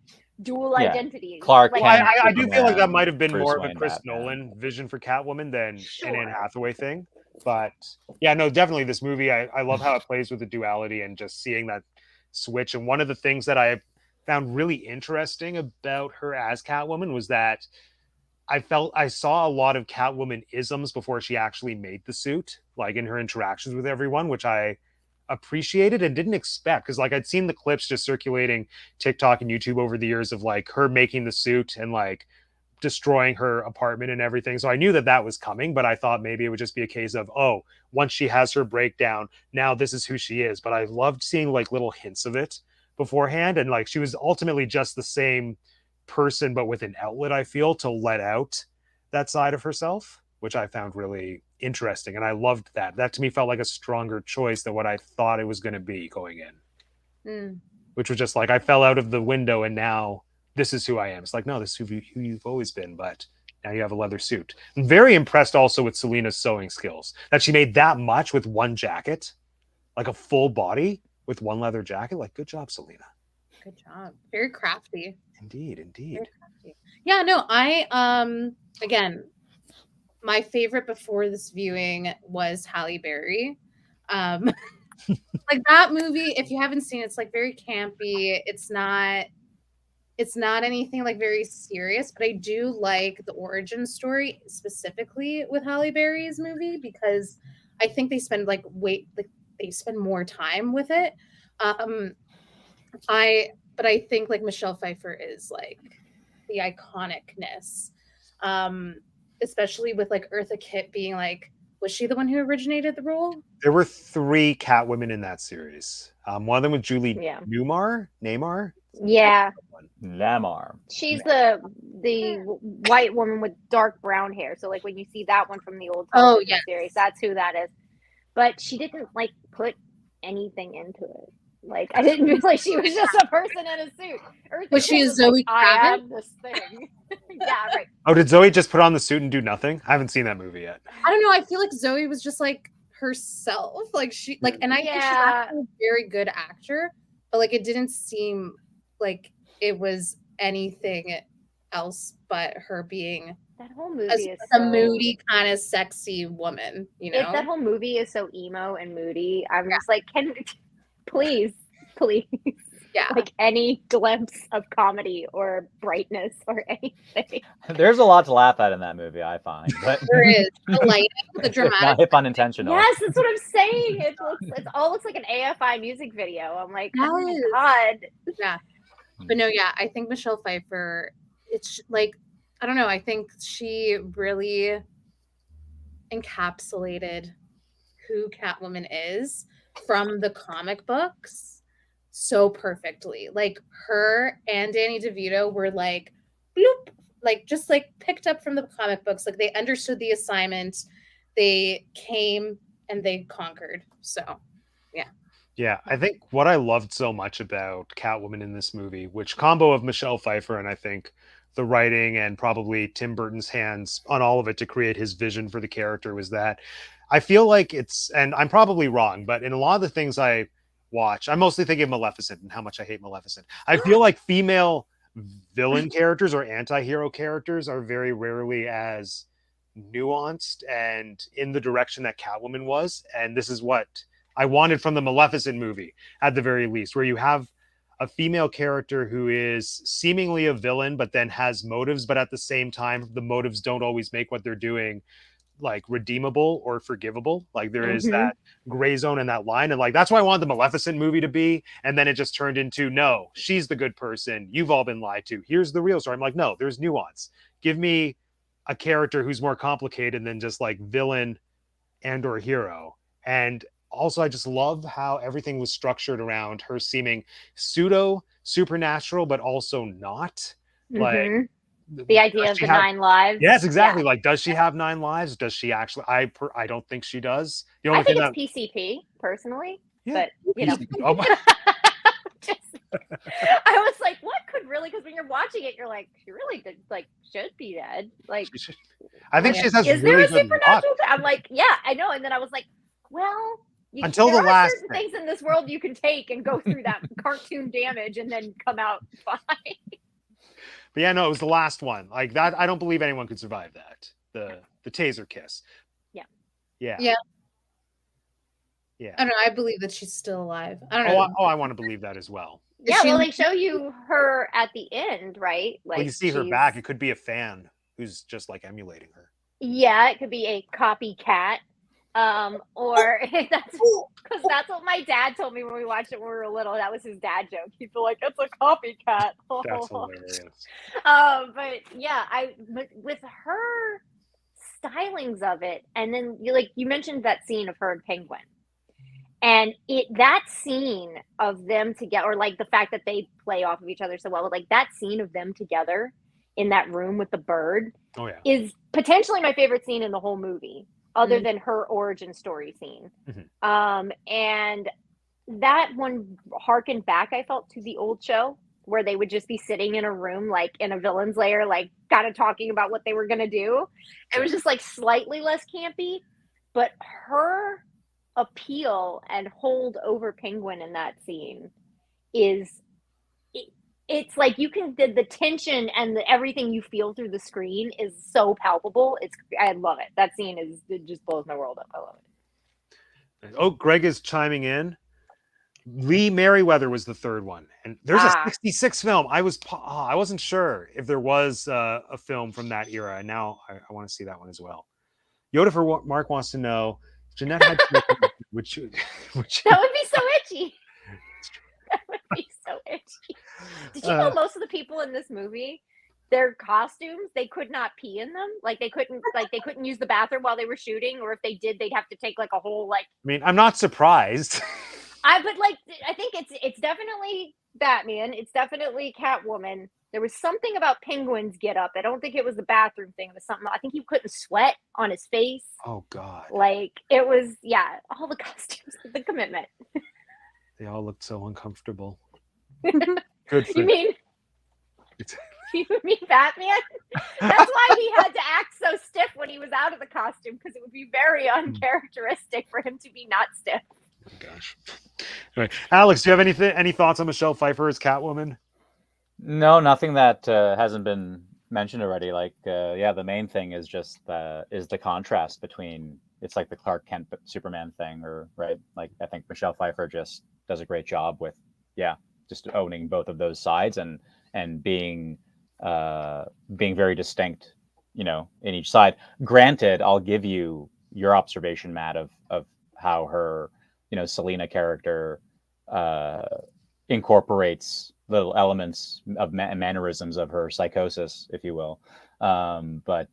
[SPEAKER 4] dual identities.
[SPEAKER 2] Clark
[SPEAKER 4] like,
[SPEAKER 2] Kent,
[SPEAKER 1] I do feel like that
[SPEAKER 2] Superman,
[SPEAKER 1] might have been
[SPEAKER 2] Bruce
[SPEAKER 1] more of a
[SPEAKER 2] Wayne,
[SPEAKER 1] Chris
[SPEAKER 2] Batman.
[SPEAKER 1] Nolan vision for Catwoman than an Anne
[SPEAKER 4] Sure.
[SPEAKER 1] Hathaway thing. But yeah, no, definitely this movie, I love how it plays with the duality and just seeing that switch. And one of the things that I found really interesting about her as Catwoman was that I saw a lot of Catwoman isms before she actually made the suit, like in her interactions with everyone, which I appreciated and didn't expect, because like I'd seen the clips just circulating TikTok and YouTube over the years of like her making the suit and like destroying her apartment and everything. So I knew that that was coming, but I thought maybe it would just be a case of, oh, once she has her breakdown, now this is who she is. But I loved seeing like little hints of it beforehand, and like she was ultimately just the same person but with an outlet, I feel, to let out that side of herself, which I found really interesting. And I loved that. That to me felt like a stronger choice than what I thought it was going to be going in. Which was just like, I fell out of the window and now this is who I am. It's like, no, this is who you've always been, but now you have a leather suit. I'm very impressed also with Selena's sewing skills, that she made that much with one jacket, like a full body with one leather jacket. Like, good job, Selena.
[SPEAKER 3] Good job. Very crafty.
[SPEAKER 1] Indeed.
[SPEAKER 3] Very crafty. Yeah, no, I again, my favorite before this viewing was Halle Berry. Like that movie, if you haven't seen it, it's like very campy. It's not anything like very serious, but I do like the origin story specifically with Halle Berry's movie, because I think they spend they spend more time with it. But I think like Michelle Pfeiffer is like the iconicness, especially with like Eartha Kitt being like, was she the one who originated the role?
[SPEAKER 1] There were 3 Catwomen in that series. One of them was Julie Newmar.
[SPEAKER 4] Yeah.
[SPEAKER 2] Lamar.
[SPEAKER 4] She's the white woman with dark brown hair. So like when you see that one from the old series, that's who that is. But she didn't like put anything into it. Like I didn't realize she was just a person in a suit.
[SPEAKER 3] Was she a Zoe
[SPEAKER 4] like, I am this thing. Yeah, right.
[SPEAKER 1] Oh, did Zoe just put on the suit and do nothing? I haven't seen that movie yet.
[SPEAKER 3] I don't know. I feel like Zoe was just like herself. Like she like, and I think she's actually a very good actor, but like it didn't seem like it was anything else but her being
[SPEAKER 4] that whole movie is
[SPEAKER 3] a moody kind of sexy woman, you know.
[SPEAKER 4] That whole movie is so emo and moody. I'm just like, please, yeah, like any glimpse of comedy or brightness or anything.
[SPEAKER 2] There's a lot to laugh at in that movie, I find. But
[SPEAKER 3] there is the lighting, the dramatic.
[SPEAKER 2] Not hip unintentional.
[SPEAKER 4] Yes, that's what I'm saying. It all looks like an AFI music video. I'm like, oh my god.
[SPEAKER 3] Yeah. But no, yeah, I think Michelle Pfeiffer, it's like, I don't know, I think she really encapsulated who Catwoman is from the comic books so perfectly. Like her and Danny DeVito were like, bloop, like just like picked up from the comic books. Like they understood the assignment, they came and they conquered. So, yeah.
[SPEAKER 1] Yeah, I think what I loved so much about Catwoman in this movie, which combo of Michelle Pfeiffer and I think the writing and probably Tim Burton's hands on all of it to create his vision for the character, was that I feel like it's, and I'm probably wrong, but in a lot of the things I watch, I'm mostly thinking of Maleficent and how much I hate Maleficent. I feel like female villain characters or anti-hero characters are very rarely as nuanced and in the direction that Catwoman was. And this is what I wanted from the Maleficent movie, at the very least, where you have a female character who is seemingly a villain, but then has motives, but at the same time, the motives don't always make what they're doing like redeemable or forgivable. Like there is
[SPEAKER 4] Mhm.
[SPEAKER 1] that gray zone and that line, and like that's why I wanted the Maleficent movie to be. And then it just turned into, no, she's the good person. You've all been lied to. Here's the real story. I'm like, no, there's nuance. Give me a character who's more complicated than just like villain and or hero. And also, I just love how everything was structured around her seeming pseudo supernatural, but also not. Like,
[SPEAKER 4] Mhm. The idea
[SPEAKER 1] does
[SPEAKER 4] of
[SPEAKER 1] she
[SPEAKER 4] the
[SPEAKER 1] have?
[SPEAKER 4] 9 lives.
[SPEAKER 1] Yes, exactly.
[SPEAKER 4] Yeah.
[SPEAKER 1] Like, does she have 9 lives? Does she actually? I don't think she does. The
[SPEAKER 4] I
[SPEAKER 1] only thing
[SPEAKER 4] think
[SPEAKER 1] that,
[SPEAKER 4] it's PCP personally,
[SPEAKER 1] yeah,
[SPEAKER 4] but you know.
[SPEAKER 1] oh my,
[SPEAKER 4] Just, I was like, what could really? Because when you're watching it, you're like, she really did, like, should be dead. Like,
[SPEAKER 1] she should- I think
[SPEAKER 3] Yeah.
[SPEAKER 1] she has
[SPEAKER 4] is there
[SPEAKER 1] really
[SPEAKER 4] a
[SPEAKER 1] good luck
[SPEAKER 4] supernatural? I'm like, yeah, I know. And then I was like, well,
[SPEAKER 1] until
[SPEAKER 4] there
[SPEAKER 1] the
[SPEAKER 4] are
[SPEAKER 1] last
[SPEAKER 4] certain
[SPEAKER 1] thing.
[SPEAKER 4] things in this world you can take and go through that cartoon damage and then come out fine.
[SPEAKER 1] But yeah, no, it was the last one. Like that, I don't believe anyone could survive that. The taser kiss.
[SPEAKER 4] Yeah.
[SPEAKER 1] Yeah.
[SPEAKER 3] Yeah.
[SPEAKER 1] Yeah.
[SPEAKER 3] I don't know. I believe that she's still alive. I don't
[SPEAKER 1] Oh,
[SPEAKER 3] know.
[SPEAKER 1] I want to believe that as well.
[SPEAKER 3] Is
[SPEAKER 4] Yeah,
[SPEAKER 3] she-
[SPEAKER 4] well, they show you her at the end, right? Like,
[SPEAKER 1] Well, you see her
[SPEAKER 4] she's-
[SPEAKER 1] back. It could be a fan who's just like emulating her.
[SPEAKER 4] Yeah, it could be a copycat. Or that's because that's what my dad told me when we watched it when we were little. That was his dad joke. He'd be like, "It's a copycat."
[SPEAKER 1] That's hilarious.
[SPEAKER 4] But yeah, with her stylings of it, and then you mentioned that scene of her and Penguin, and that scene of them together, or like the fact that they play off of each other so well, like that scene of them together in that room with the bird
[SPEAKER 1] Oh yeah.
[SPEAKER 4] is potentially my favorite scene in the whole movie, other
[SPEAKER 3] Mhm.
[SPEAKER 4] than her origin story scene.
[SPEAKER 1] Mhm.
[SPEAKER 4] And that one harkened back, I felt, to the old show where they would just be sitting in a room, like in a villain's lair, like kind of talking about what they were going to do. It was just like slightly less campy, but her appeal and hold over Penguin in that scene is it's like you can the tension and everything you feel through the screen is so palpable. I love it. That scene it just blows my world up. I love it.
[SPEAKER 1] Oh, Greg is chiming in. Lee Merriweather was the third one, and there's a '66 film. I wasn't sure if there was a film from that era, and now I want to see that one as well. Yoda for Mark wants to know, Jeanette had which
[SPEAKER 4] That would be so itchy. That would be so itchy. Did you know most of the people in this movie, their costumes, they could not pee in them? Like they couldn't use the bathroom while they were shooting, or if they did, they'd have to take like a whole like.
[SPEAKER 1] I mean, I'm not surprised.
[SPEAKER 4] I think it's definitely Batman. It's definitely Catwoman. There was something about Penguin's get up. I don't think it was the bathroom thing. It was something. I think he couldn't sweat on his face.
[SPEAKER 1] Oh God.
[SPEAKER 4] Like it was, yeah, all the costumes, the commitment.
[SPEAKER 1] They all looked so uncomfortable. Good for
[SPEAKER 4] You mean Batman? That's why he had to act so stiff when he was out of the costume, because it would be very uncharacteristic for him to be not stiff.
[SPEAKER 1] Oh my gosh. Anyway, Alex, do you have any thoughts on Michelle Pfeiffer as Catwoman?
[SPEAKER 2] No, nothing that hasn't been mentioned already. Like, yeah, the main thing is just is the contrast between it's like the Clark Kent Superman thing, or right? Like, I think Michelle Pfeiffer just does a great job with, yeah, just owning both of those sides and being very distinct, you know, in each side. Granted, I'll give you your observation, Matt, of how her, you know, Selena character incorporates little elements of mannerisms of her psychosis, if you will. But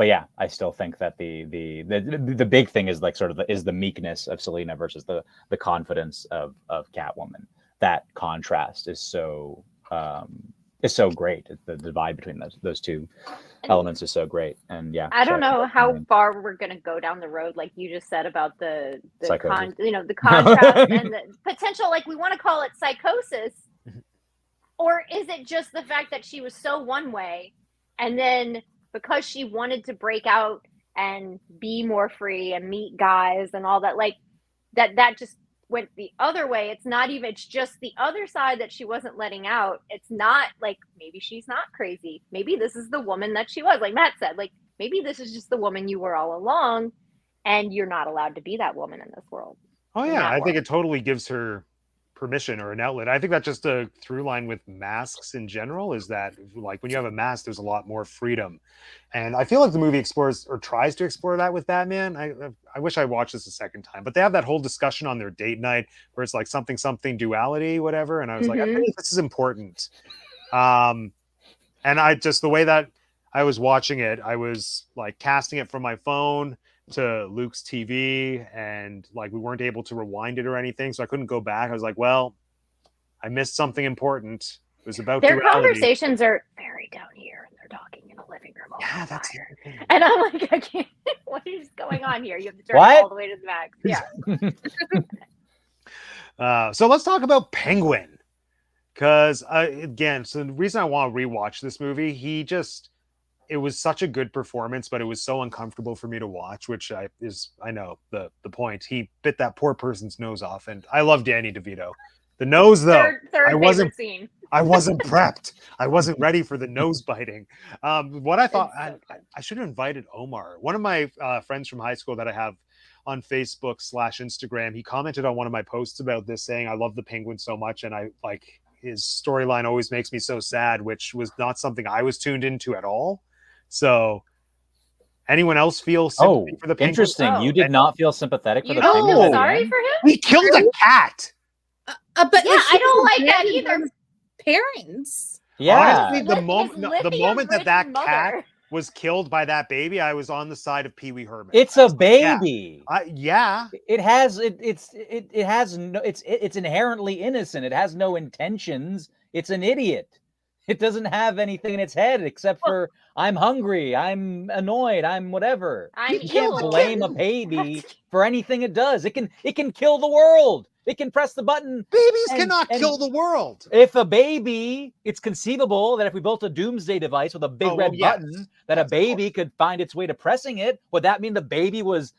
[SPEAKER 2] yeah, I still think that the big thing is like sort of the meekness of Selena versus the confidence of Catwoman. That contrast is so great. The divide between those two elements is so great. And yeah,
[SPEAKER 4] I don't know how far we're gonna go down the road, like you just said about the contrast and the potential. Like we want to call it psychosis, or is it just the fact that she was so one way, and then because she wanted to break out and be more free and meet guys and all that, like that just went the other way. It's just the other side that she wasn't letting out. It's not like maybe she's not crazy. Maybe this is the woman that she was. Like Matt said, like maybe this is just the woman you were all along, and you're not allowed to be that woman in this world.
[SPEAKER 1] Oh yeah, I think it totally gives her permission or an outlet. I think that's just a through line with masks in general, is that like when you have a mask, there's a lot more freedom. And I feel like the movie explores or tries to explore that with Batman. I wish I watched this a second time, but they have that whole discussion on their date night where it's like something duality, whatever. And I was like, I
[SPEAKER 3] Mhm.
[SPEAKER 1] think this is important. And I just, the way that I was watching it, I was like casting it from my phone to Luke's TV, and like we weren't able to rewind it or anything, so I couldn't go back. I was like, well, I missed something important. It was about
[SPEAKER 4] Their
[SPEAKER 1] duality.
[SPEAKER 4] conversations are very down here, and they're talking in a living room.
[SPEAKER 1] Yeah, that's
[SPEAKER 4] fire.
[SPEAKER 1] the thing.
[SPEAKER 4] And I'm like, I can't. What is going on here? You have to turn
[SPEAKER 2] What?
[SPEAKER 4] it all the way to the max. Yeah.
[SPEAKER 1] So let's talk about Penguin, because again, so the reason I want to rewatch this movie, it was such a good performance, but it was so uncomfortable for me to watch, which I know the point. He bit that poor person's nose off, and I love Danny DeVito. The nose, though,
[SPEAKER 4] Third
[SPEAKER 1] I wasn't
[SPEAKER 4] favorite scene.
[SPEAKER 1] I wasn't prepped. I wasn't ready for the nose biting. What I thought, I should have invited Omar, one of my friends from high school that I have on Facebook/Instagram. He commented on one of my posts about this, saying, I love the Penguin so much, and I like his storyline always makes me so sad, which was not something I was tuned into at all. So anyone else feel sympathy for the Penguin?
[SPEAKER 2] Interesting. You did not feel sympathetic for
[SPEAKER 4] You
[SPEAKER 2] the
[SPEAKER 4] don't
[SPEAKER 2] Penguin?
[SPEAKER 4] feel
[SPEAKER 2] at the
[SPEAKER 4] sorry
[SPEAKER 2] end?
[SPEAKER 4] for him?
[SPEAKER 1] He killed a cat.
[SPEAKER 3] But
[SPEAKER 4] Yeah,
[SPEAKER 3] like,
[SPEAKER 4] I don't like that either.
[SPEAKER 3] Parents.
[SPEAKER 2] Yeah.
[SPEAKER 1] Honestly, the moment that cat
[SPEAKER 4] mother.
[SPEAKER 1] was killed by that baby, I was on the side of Pee Wee Herman.
[SPEAKER 2] It's a baby.
[SPEAKER 1] Yeah.
[SPEAKER 2] It has it's inherently innocent. It has no intentions. It's an idiot. It doesn't have anything in its head except for I'm hungry, I'm annoyed, I'm whatever.
[SPEAKER 4] I'm
[SPEAKER 2] You can't
[SPEAKER 4] evil.
[SPEAKER 2] blame a baby for anything it does. It can kill the world. It can press the button.
[SPEAKER 1] Babies
[SPEAKER 2] And-
[SPEAKER 1] cannot
[SPEAKER 2] and-
[SPEAKER 1] kill the world.
[SPEAKER 2] If a baby, it's conceivable that if we built a doomsday device with a big red button, that a baby could find its way to pressing it, would that mean the baby was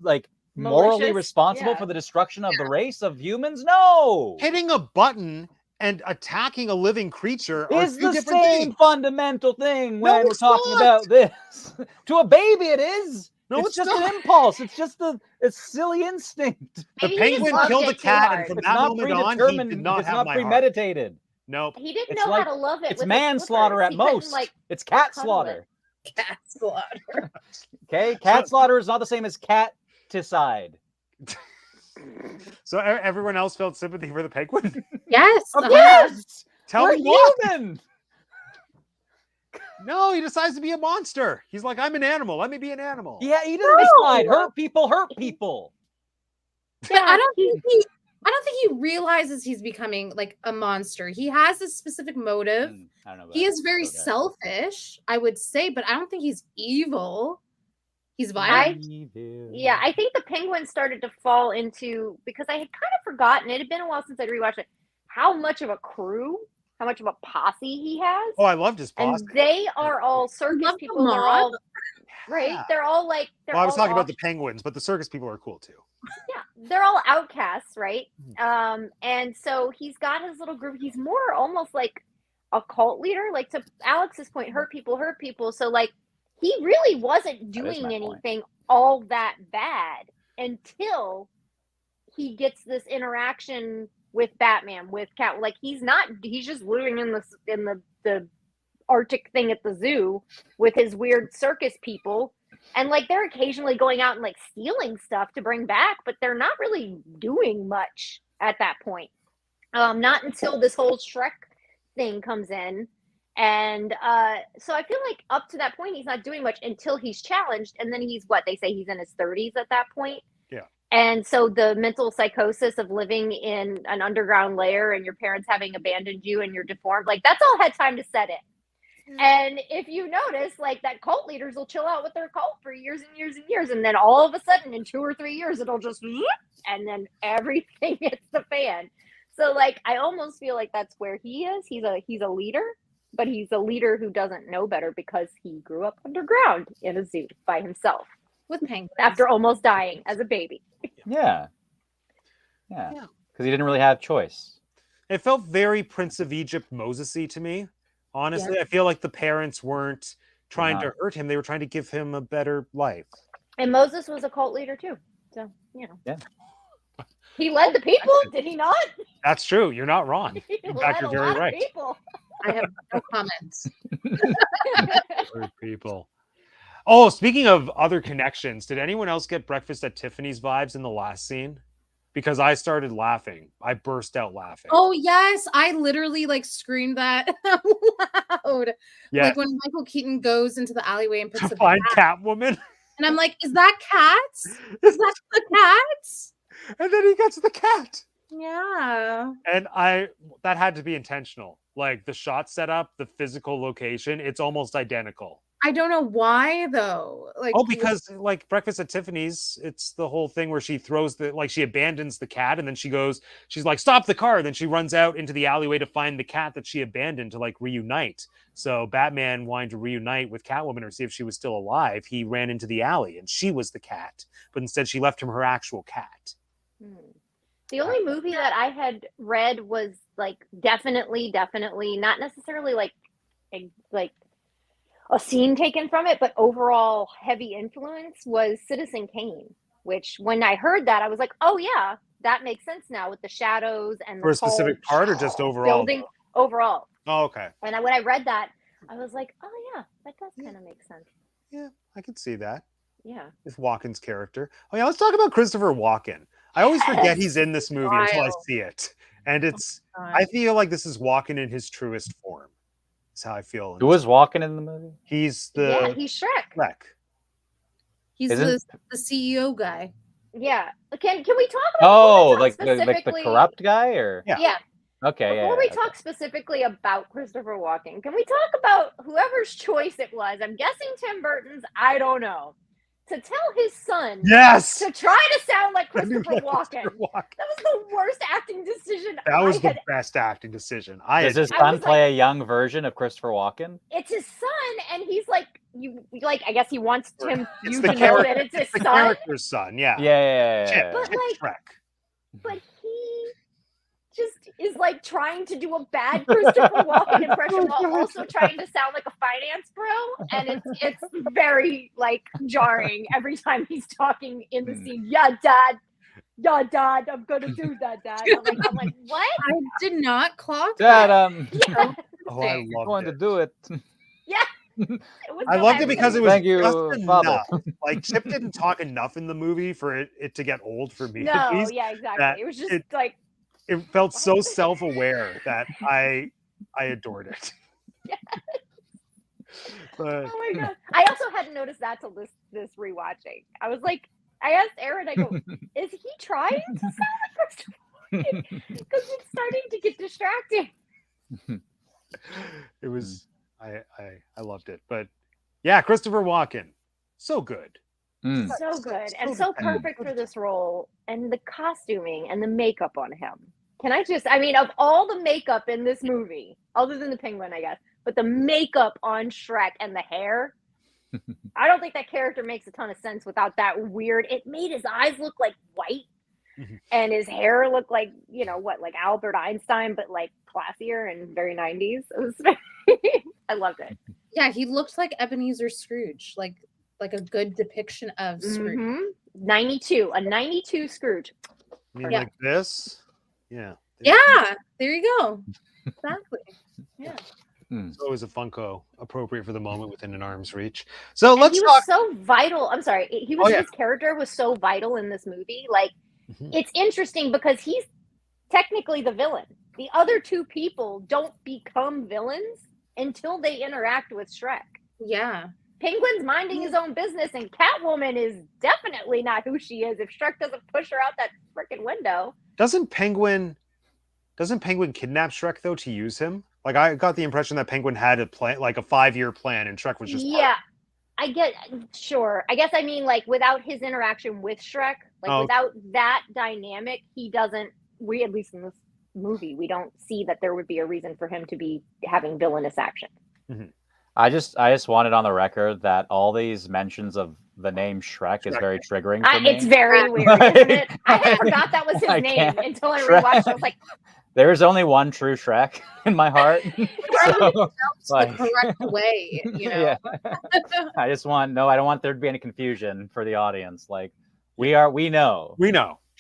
[SPEAKER 2] like morally
[SPEAKER 4] Malicious?
[SPEAKER 2] responsible
[SPEAKER 4] Yeah.
[SPEAKER 2] for the destruction of the race of humans? No.
[SPEAKER 1] Hitting a button and attacking a living creature are
[SPEAKER 2] Is
[SPEAKER 1] two
[SPEAKER 2] the
[SPEAKER 1] different
[SPEAKER 2] same
[SPEAKER 1] things.
[SPEAKER 2] fundamental thing
[SPEAKER 1] No,
[SPEAKER 2] when we're
[SPEAKER 1] it's
[SPEAKER 2] talking
[SPEAKER 1] not.
[SPEAKER 2] about this. To a baby, it is.
[SPEAKER 1] No,
[SPEAKER 2] it's
[SPEAKER 1] it's
[SPEAKER 2] just
[SPEAKER 1] not.
[SPEAKER 2] an impulse. It's just a silly instinct.
[SPEAKER 1] The
[SPEAKER 4] Maybe he just
[SPEAKER 1] Penguin
[SPEAKER 4] loved
[SPEAKER 1] killed
[SPEAKER 4] it
[SPEAKER 1] a
[SPEAKER 4] too
[SPEAKER 1] cat, and
[SPEAKER 4] hard.
[SPEAKER 1] from
[SPEAKER 2] It's
[SPEAKER 1] that
[SPEAKER 2] not
[SPEAKER 1] moment on, he
[SPEAKER 2] predetermined.
[SPEAKER 1] did not
[SPEAKER 2] It's
[SPEAKER 1] have
[SPEAKER 2] not
[SPEAKER 1] my heart.
[SPEAKER 2] premeditated.
[SPEAKER 1] Nope.
[SPEAKER 4] He didn't
[SPEAKER 2] It's
[SPEAKER 4] know
[SPEAKER 2] like-
[SPEAKER 4] how to love it.
[SPEAKER 2] It's
[SPEAKER 4] with his
[SPEAKER 2] manslaughter
[SPEAKER 4] flippers.
[SPEAKER 2] at
[SPEAKER 4] He couldn't,
[SPEAKER 2] most.
[SPEAKER 4] like,
[SPEAKER 2] It's cat
[SPEAKER 4] cuddle
[SPEAKER 2] slaughter.
[SPEAKER 3] Cat slaughter.
[SPEAKER 2] Okay, cat slaughter is not the same as cat-ticide.
[SPEAKER 1] So everyone else felt sympathy for the Penguin?
[SPEAKER 3] Yes.
[SPEAKER 2] Of
[SPEAKER 3] uh-huh.
[SPEAKER 2] course,
[SPEAKER 1] Tell
[SPEAKER 2] we're
[SPEAKER 1] me what?
[SPEAKER 2] human.
[SPEAKER 1] No, he decides to be a monster. He's like, I'm an animal. Let me be an animal.
[SPEAKER 2] Yeah, he doesn't decide. Hurt people.
[SPEAKER 3] But I don't think he realizes he's becoming like a monster. He has a specific motive.
[SPEAKER 2] I don't know.
[SPEAKER 3] He is very
[SPEAKER 2] Okay.
[SPEAKER 3] selfish, I would say, but I don't think he's evil. He's
[SPEAKER 4] I
[SPEAKER 3] violent.
[SPEAKER 4] Yeah, I think the Penguin started to fall into, because I had kind of forgotten, it had been a while since I'd rewatched it, how much of a crew, how much of a posse he has.
[SPEAKER 1] Oh, I loved his boss.
[SPEAKER 4] And they are all circus
[SPEAKER 3] Love the
[SPEAKER 4] people. They're
[SPEAKER 3] mob.
[SPEAKER 4] all right.
[SPEAKER 1] Yeah.
[SPEAKER 4] They're all like. They're
[SPEAKER 1] Well, I was
[SPEAKER 4] all
[SPEAKER 1] talking about
[SPEAKER 4] off-
[SPEAKER 1] the penguins, but the circus people are cool too.
[SPEAKER 4] Yeah, they're all outcasts, right? And so he's got his little group. He's more almost like a cult leader. Like, to Alex's point, hurt people. So like, he really wasn't
[SPEAKER 2] That is
[SPEAKER 4] doing
[SPEAKER 2] my point.
[SPEAKER 4] anything all that bad until he gets this interaction with Batman, with Cat. Like, he's just living in the Arctic thing at the zoo with his weird circus people. And like, they're occasionally going out and like stealing stuff to bring back, but they're not really doing much at that point. Not until this whole Shrek thing comes in. And so I feel like up to that point, he's not doing much until he's challenged. And then he's, what they say, he's in his 30s at that point.
[SPEAKER 1] Yeah.
[SPEAKER 4] And so the mental psychosis of living in an underground lair and your parents having abandoned you and you're deformed, like, that's all had time to set in. And if you notice, like, that cult leaders will chill out with their cult for years and years and years. And then all of a sudden, in 2 or 3 years, it'll just, and then everything hits the fan. So like, I almost feel like that's where he is. He's a leader, but he's a leader who doesn't know better because he grew up underground in a zoo by himself
[SPEAKER 3] With penguins.
[SPEAKER 4] after almost dying as a baby.
[SPEAKER 2] Yeah. Because he didn't really have choice.
[SPEAKER 1] It felt very Prince of Egypt Moses-y to me. Honestly, I feel like the parents weren't trying to hurt him. They were trying to give him a better life.
[SPEAKER 4] And Moses was a cult leader too. So, you know.
[SPEAKER 2] Yeah.
[SPEAKER 4] He led the people, did he not?
[SPEAKER 1] That's true. You're not wrong.
[SPEAKER 4] He
[SPEAKER 1] In
[SPEAKER 4] led
[SPEAKER 1] fact,
[SPEAKER 4] a
[SPEAKER 1] you're very
[SPEAKER 4] lot
[SPEAKER 1] right.
[SPEAKER 4] of people.
[SPEAKER 3] I have no comments.
[SPEAKER 1] Other people. Oh, speaking of other connections, did anyone else get Breakfast at Tiffany's vibes in the last scene? Because I started laughing. I burst out laughing.
[SPEAKER 3] Oh yes, I literally like screamed that out loud.
[SPEAKER 1] Yeah.
[SPEAKER 3] Like when Michael Keaton goes into the alleyway and picks
[SPEAKER 1] To
[SPEAKER 3] up the
[SPEAKER 1] find
[SPEAKER 3] cat,
[SPEAKER 1] Catwoman.
[SPEAKER 3] and I'm like, is that cats? Is that the cats?
[SPEAKER 1] And then he gets the cat.
[SPEAKER 3] Yeah.
[SPEAKER 1] And that had to be intentional. Like the shot setup, the physical location, it's almost identical.
[SPEAKER 3] I don't know why though. Like,
[SPEAKER 1] Oh, because like Breakfast at Tiffany's, it's the whole thing where she throws she abandons the cat and then she's like, stop the car. Then she runs out into the alleyway to find the cat that she abandoned to like reunite. So Batman wanting to reunite with Catwoman or see if she was still alive, he ran into the alley and she was the cat, but instead she left him her actual cat.
[SPEAKER 4] The only movie that I had read was like definitely not necessarily like a scene taken from it, but overall heavy influence was Citizen Kane, which when I heard that, I was like, oh yeah, that makes sense now with the shadows and
[SPEAKER 1] For a
[SPEAKER 4] the tall
[SPEAKER 1] specific part or just overall?
[SPEAKER 4] building overall.
[SPEAKER 1] Oh, okay.
[SPEAKER 4] And when I read that, I was like, oh yeah, that does kind of make sense.
[SPEAKER 1] Yeah, I could see that.
[SPEAKER 4] Yeah.
[SPEAKER 1] With Walken's character. Oh yeah, let's talk about Christopher Walken. I always forget he's in this movie until I see it. And I feel like this is Walken in his truest form. That's how I feel.
[SPEAKER 2] Who was Walken in the movie?
[SPEAKER 1] He's
[SPEAKER 4] he's Shrek.
[SPEAKER 1] Shrek.
[SPEAKER 3] he's the CEO guy.
[SPEAKER 4] Yeah. Can we talk about
[SPEAKER 2] like the corrupt guy or
[SPEAKER 4] Yeah.
[SPEAKER 2] Okay.
[SPEAKER 4] Before we talk specifically about Christopher Walken, can we talk about whoever's choice it was? I'm guessing Tim Burton's, I don't know. To tell his son
[SPEAKER 1] Yes.
[SPEAKER 4] to try to sound like Christopher Walken. That was the worst acting decision.
[SPEAKER 1] That was the best acting decision.
[SPEAKER 2] Does his son play a young version of Christopher Walken?
[SPEAKER 4] It's his son, and he's like, I guess he wants you to know that it's his
[SPEAKER 1] the
[SPEAKER 4] son.
[SPEAKER 1] character's son, yeah.
[SPEAKER 2] Yeah.
[SPEAKER 4] But but he just is like trying to do a bad Christopher Walken impression while also trying to sound like a finance bro, and it's very like jarring every time he's talking in the scene. Yeah, dad, I'm gonna do that, dad. I'm like, what?
[SPEAKER 3] I did not clock
[SPEAKER 2] Dad,
[SPEAKER 4] Yeah.
[SPEAKER 1] Oh, I love
[SPEAKER 2] going to do it.
[SPEAKER 4] Yeah.
[SPEAKER 1] I loved it because it was
[SPEAKER 2] Thank you,
[SPEAKER 1] just
[SPEAKER 2] Father.
[SPEAKER 1] enough. Like Chip didn't talk enough in the movie for it to get old for me. At
[SPEAKER 4] No,
[SPEAKER 1] least,
[SPEAKER 4] yeah, exactly. It was just like
[SPEAKER 1] it felt so self-aware that I adored it.
[SPEAKER 4] Yes.
[SPEAKER 1] But,
[SPEAKER 4] oh my god! I also hadn't noticed that till this rewatching. I was like, I asked Aaron, I go, is he trying to sound like Christopher Walken? Because it's starting to get distracting.
[SPEAKER 1] it was I loved it. But yeah, Christopher Walken, so good.
[SPEAKER 4] So good and so perfect for this role, and the costuming and the makeup on him. Of all the makeup in this movie, other than the penguin, I guess, but the makeup on Shrek and the hair, I don't think that character makes a ton of sense without that weird. It made his eyes look like white, and his hair looked like like Albert Einstein, but like classier and very 90s. It was I loved it.
[SPEAKER 3] Yeah, he looked like Ebenezer Scrooge, like a good depiction of Scrooge.
[SPEAKER 4] 92, a 92 Scrooge.
[SPEAKER 1] I mean, like this? Yeah.
[SPEAKER 3] Yeah, there you go. Exactly. Yeah.
[SPEAKER 1] It's always a Funko appropriate for the moment within an arm's reach. So let's
[SPEAKER 4] he
[SPEAKER 1] talk.
[SPEAKER 4] was so vital. I'm sorry. His character was so vital in this movie. Like, it's interesting because he's technically the villain. The other two people don't become villains until they interact with Shrek.
[SPEAKER 3] Yeah.
[SPEAKER 4] Penguin's minding his own business, and Catwoman is definitely not who she is if Shrek doesn't push her out that freaking window.
[SPEAKER 1] Doesn't Penguin kidnap Shrek though to use him? Like I got the impression that Penguin had a plan, like a 5-year plan, and Shrek was just
[SPEAKER 4] I guess I mean like without his interaction with Shrek, without that dynamic, he doesn't. At least in this movie, we don't see that there would be a reason for him to be having villainous action.
[SPEAKER 2] I just wanted on the record that all these mentions of the name Shrek is very triggering for me.
[SPEAKER 4] It's very weird, isn't it? I had forgot that was his name until I rewatched it. I was like,
[SPEAKER 2] there is only one true Shrek in my heart.
[SPEAKER 3] The correct way,
[SPEAKER 2] Yeah. I don't want there to be any confusion for the audience. Like we know.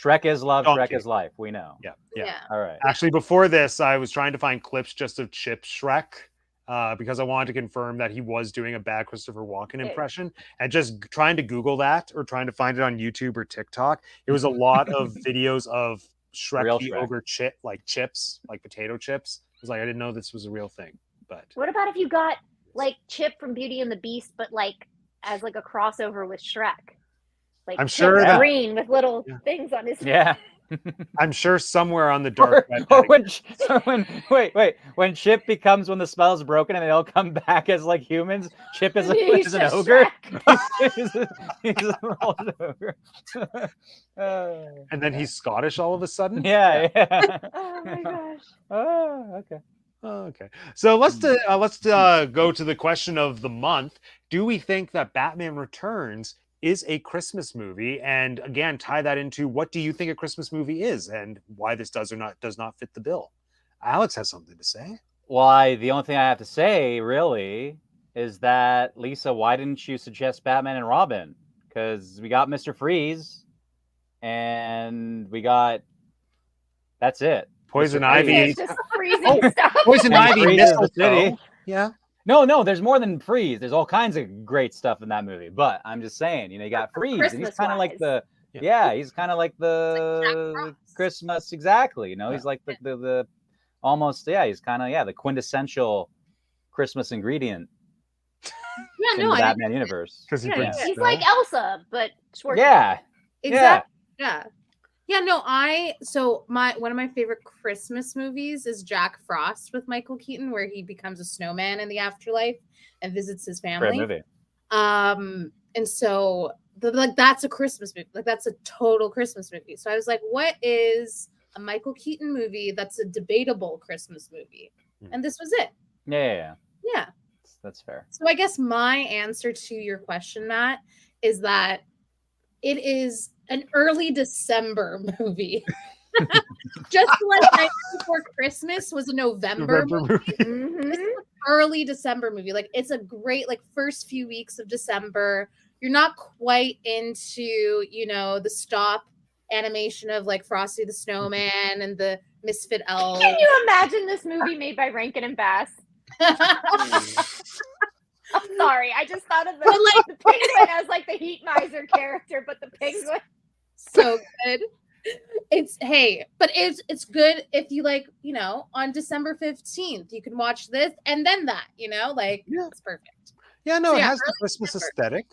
[SPEAKER 2] Shrek is love.
[SPEAKER 1] Donkey.
[SPEAKER 2] Shrek is life. We know.
[SPEAKER 1] Yeah.
[SPEAKER 2] All right.
[SPEAKER 1] Actually, before this, I was trying to find clips just of Chip's Shrek because I wanted to confirm that he was doing a bad Christopher Walken impression. And just trying to Google that or trying to find it on YouTube or TikTok, it was a lot of videos of Shrek
[SPEAKER 2] Real
[SPEAKER 1] the
[SPEAKER 2] Shrek.
[SPEAKER 1] Ogre chips, like potato chips. I was like, I didn't know this was a real thing. But
[SPEAKER 4] What about if you got like Chip from Beauty and the Beast, but like as like a crossover with Shrek? Like
[SPEAKER 1] I'm
[SPEAKER 4] Chip
[SPEAKER 1] sure that-
[SPEAKER 4] green with little
[SPEAKER 1] Yeah.
[SPEAKER 4] things on his
[SPEAKER 2] Yeah.
[SPEAKER 1] I'm sure somewhere on the dark web,
[SPEAKER 2] Or when Chip becomes when the spell is broken and they all come back as like humans, Chip is,
[SPEAKER 4] He's
[SPEAKER 2] is an
[SPEAKER 4] just
[SPEAKER 2] ogre.
[SPEAKER 4] Shrek.
[SPEAKER 2] He's an old ogre.
[SPEAKER 1] and then he's Scottish all of a sudden.
[SPEAKER 2] Yeah.
[SPEAKER 4] Oh my gosh.
[SPEAKER 2] Oh, okay.
[SPEAKER 1] Oh, okay. So let's go to the question of the month. Do we think that Batman Returns is a Christmas movie? And again, tie that into what do you think a Christmas movie is and why this does not fit the bill. Alex has something to say.
[SPEAKER 2] Well, the only thing I have to say really is that, Lisa, why didn't you suggest Batman and Robin? Because we got Mr. Freeze and we got that's it.
[SPEAKER 1] Poison
[SPEAKER 2] Mr.
[SPEAKER 1] Ivy.
[SPEAKER 4] It's just freezing stuff.
[SPEAKER 1] Poison
[SPEAKER 2] And
[SPEAKER 1] Ivy,
[SPEAKER 2] Freeze is the
[SPEAKER 1] mistletoe.
[SPEAKER 2] city.
[SPEAKER 1] Yeah.
[SPEAKER 2] No, there's more than Freeze. There's all kinds of great stuff in that movie. But I'm just saying, you got Freeze, and he's kind of like the he's kind of like the Christmas exactly. He's like the almost he's kind of the quintessential Christmas ingredient in the Batman universe.
[SPEAKER 1] Because
[SPEAKER 4] he's like Elsa, but Schwarzenegger.
[SPEAKER 2] Yeah,
[SPEAKER 3] Exactly. Yeah, no, one of my favorite Christmas movies is Jack Frost with Michael Keaton, where he becomes a snowman in the afterlife and visits his family.
[SPEAKER 2] Great movie.
[SPEAKER 3] And so that's a Christmas movie. Like that's a total Christmas movie. So I was like, what is a Michael Keaton movie that's a debatable Christmas movie? And this was it.
[SPEAKER 2] Yeah. That's fair.
[SPEAKER 3] So I guess my answer to your question, Matt, is that it is an early December movie. Just like Night Before Christmas was a November movie.
[SPEAKER 4] Mm-hmm.
[SPEAKER 3] This is an early December movie. Like it's a great first few weeks of December. You're not quite into, the stop animation of like Frosty the Snowman and the Misfit Elves.
[SPEAKER 4] Can you imagine this movie made by Rankin and Bass? I'm sorry, I just thought of the penguin as like the heat miser character, but the penguin.
[SPEAKER 3] So good. It's it's good if you on December 15th you can watch this and then that, it's perfect.
[SPEAKER 1] Yeah, no,
[SPEAKER 3] So,
[SPEAKER 1] it has the Christmas aesthetic.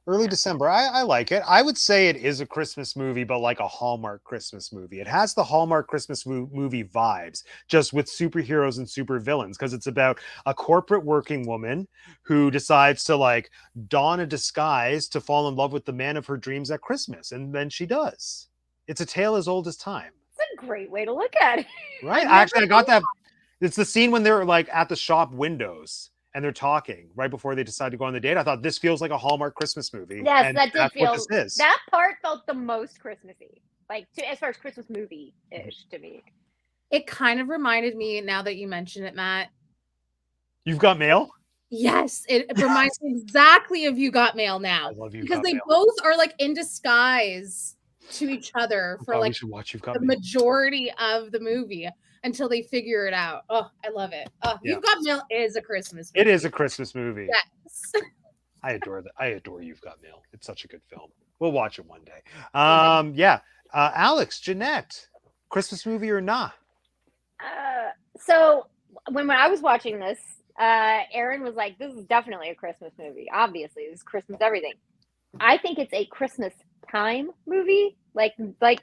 [SPEAKER 1] Early December. I like it. I would say it is a Christmas movie, but like a Hallmark Christmas movie. It has the Hallmark Christmas movie vibes, just with superheroes and supervillains, because it's about a corporate working woman who decides to don a disguise to fall in love with the man of her dreams at Christmas. And then she does. It's a tale as old as time.
[SPEAKER 4] It's a great way to look at it.
[SPEAKER 1] Right? Actually, I got that. It's the scene when they're at the shop windows and they're talking right before they decide to go on the date. I thought this feels like a Hallmark Christmas movie.
[SPEAKER 4] Yes,
[SPEAKER 1] and
[SPEAKER 4] that did
[SPEAKER 1] that's
[SPEAKER 4] feel.
[SPEAKER 1] what this is.
[SPEAKER 4] That part felt the most Christmassy, as far as Christmas movie-ish to me.
[SPEAKER 3] It kind of reminded me, now that you mention it, Matt.
[SPEAKER 1] You've Got Mail?
[SPEAKER 3] Yes, it reminds me exactly of You Got Mail now.
[SPEAKER 1] I love You
[SPEAKER 3] because
[SPEAKER 1] Got
[SPEAKER 3] they
[SPEAKER 1] Mail.
[SPEAKER 3] both are in disguise to each other for
[SPEAKER 1] we should watch You've Got
[SPEAKER 3] the
[SPEAKER 1] Mail.
[SPEAKER 3] majority of the movie until they figure it out. Oh, I love it. Oh,
[SPEAKER 1] Yeah.
[SPEAKER 3] You've Got Mail is a Christmas movie.
[SPEAKER 1] It is a Christmas movie.
[SPEAKER 3] Yes.
[SPEAKER 1] I adore that. I adore You've Got Mail. It's such a good film. We'll watch it one day. Alex, Jeanette, Christmas movie or not?
[SPEAKER 4] So when I was watching this, Aaron was like, "This is definitely a Christmas movie. Obviously, this is Christmas everything." I think it's a Christmas time movie, like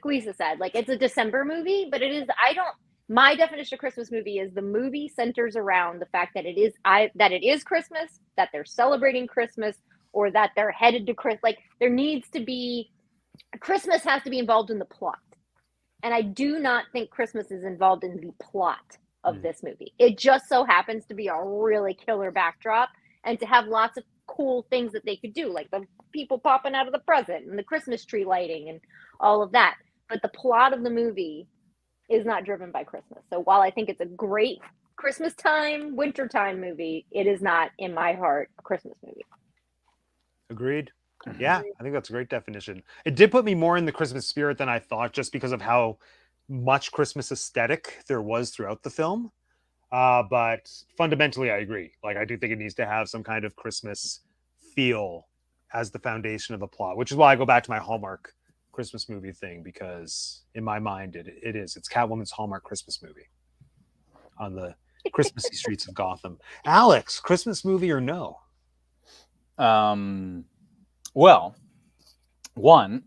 [SPEAKER 4] Lisa said. It's a December movie, but it is. My definition of Christmas movie is the movie centers around the fact that it is Christmas, that they're celebrating Christmas, or that they're headed to Christmas. There needs to be Christmas has to be involved in the plot, and I do not think Christmas is involved in the plot of this movie. It just so happens to be a really killer backdrop, and to have lots of cool things that they could do, like the people popping out of the present and the Christmas tree lighting and all of that. But the plot of the movie is not driven by Christmas. So while I think it's a great Christmas time, wintertime movie, it is not, in my heart, a Christmas movie.
[SPEAKER 1] Agreed. Yeah, I think that's a great definition. It did put me more in the Christmas spirit than I thought, just because of how much Christmas aesthetic there was throughout the film. But fundamentally, I agree. Like, I do think it needs to have some kind of Christmas feel as the foundation of the plot, which is why I go back to my Hallmark Christmas movie thing, because in my mind, it is. It's Catwoman's Hallmark Christmas movie on the Christmassy streets of Gotham. Alex, Christmas movie or no?
[SPEAKER 2] Well, one,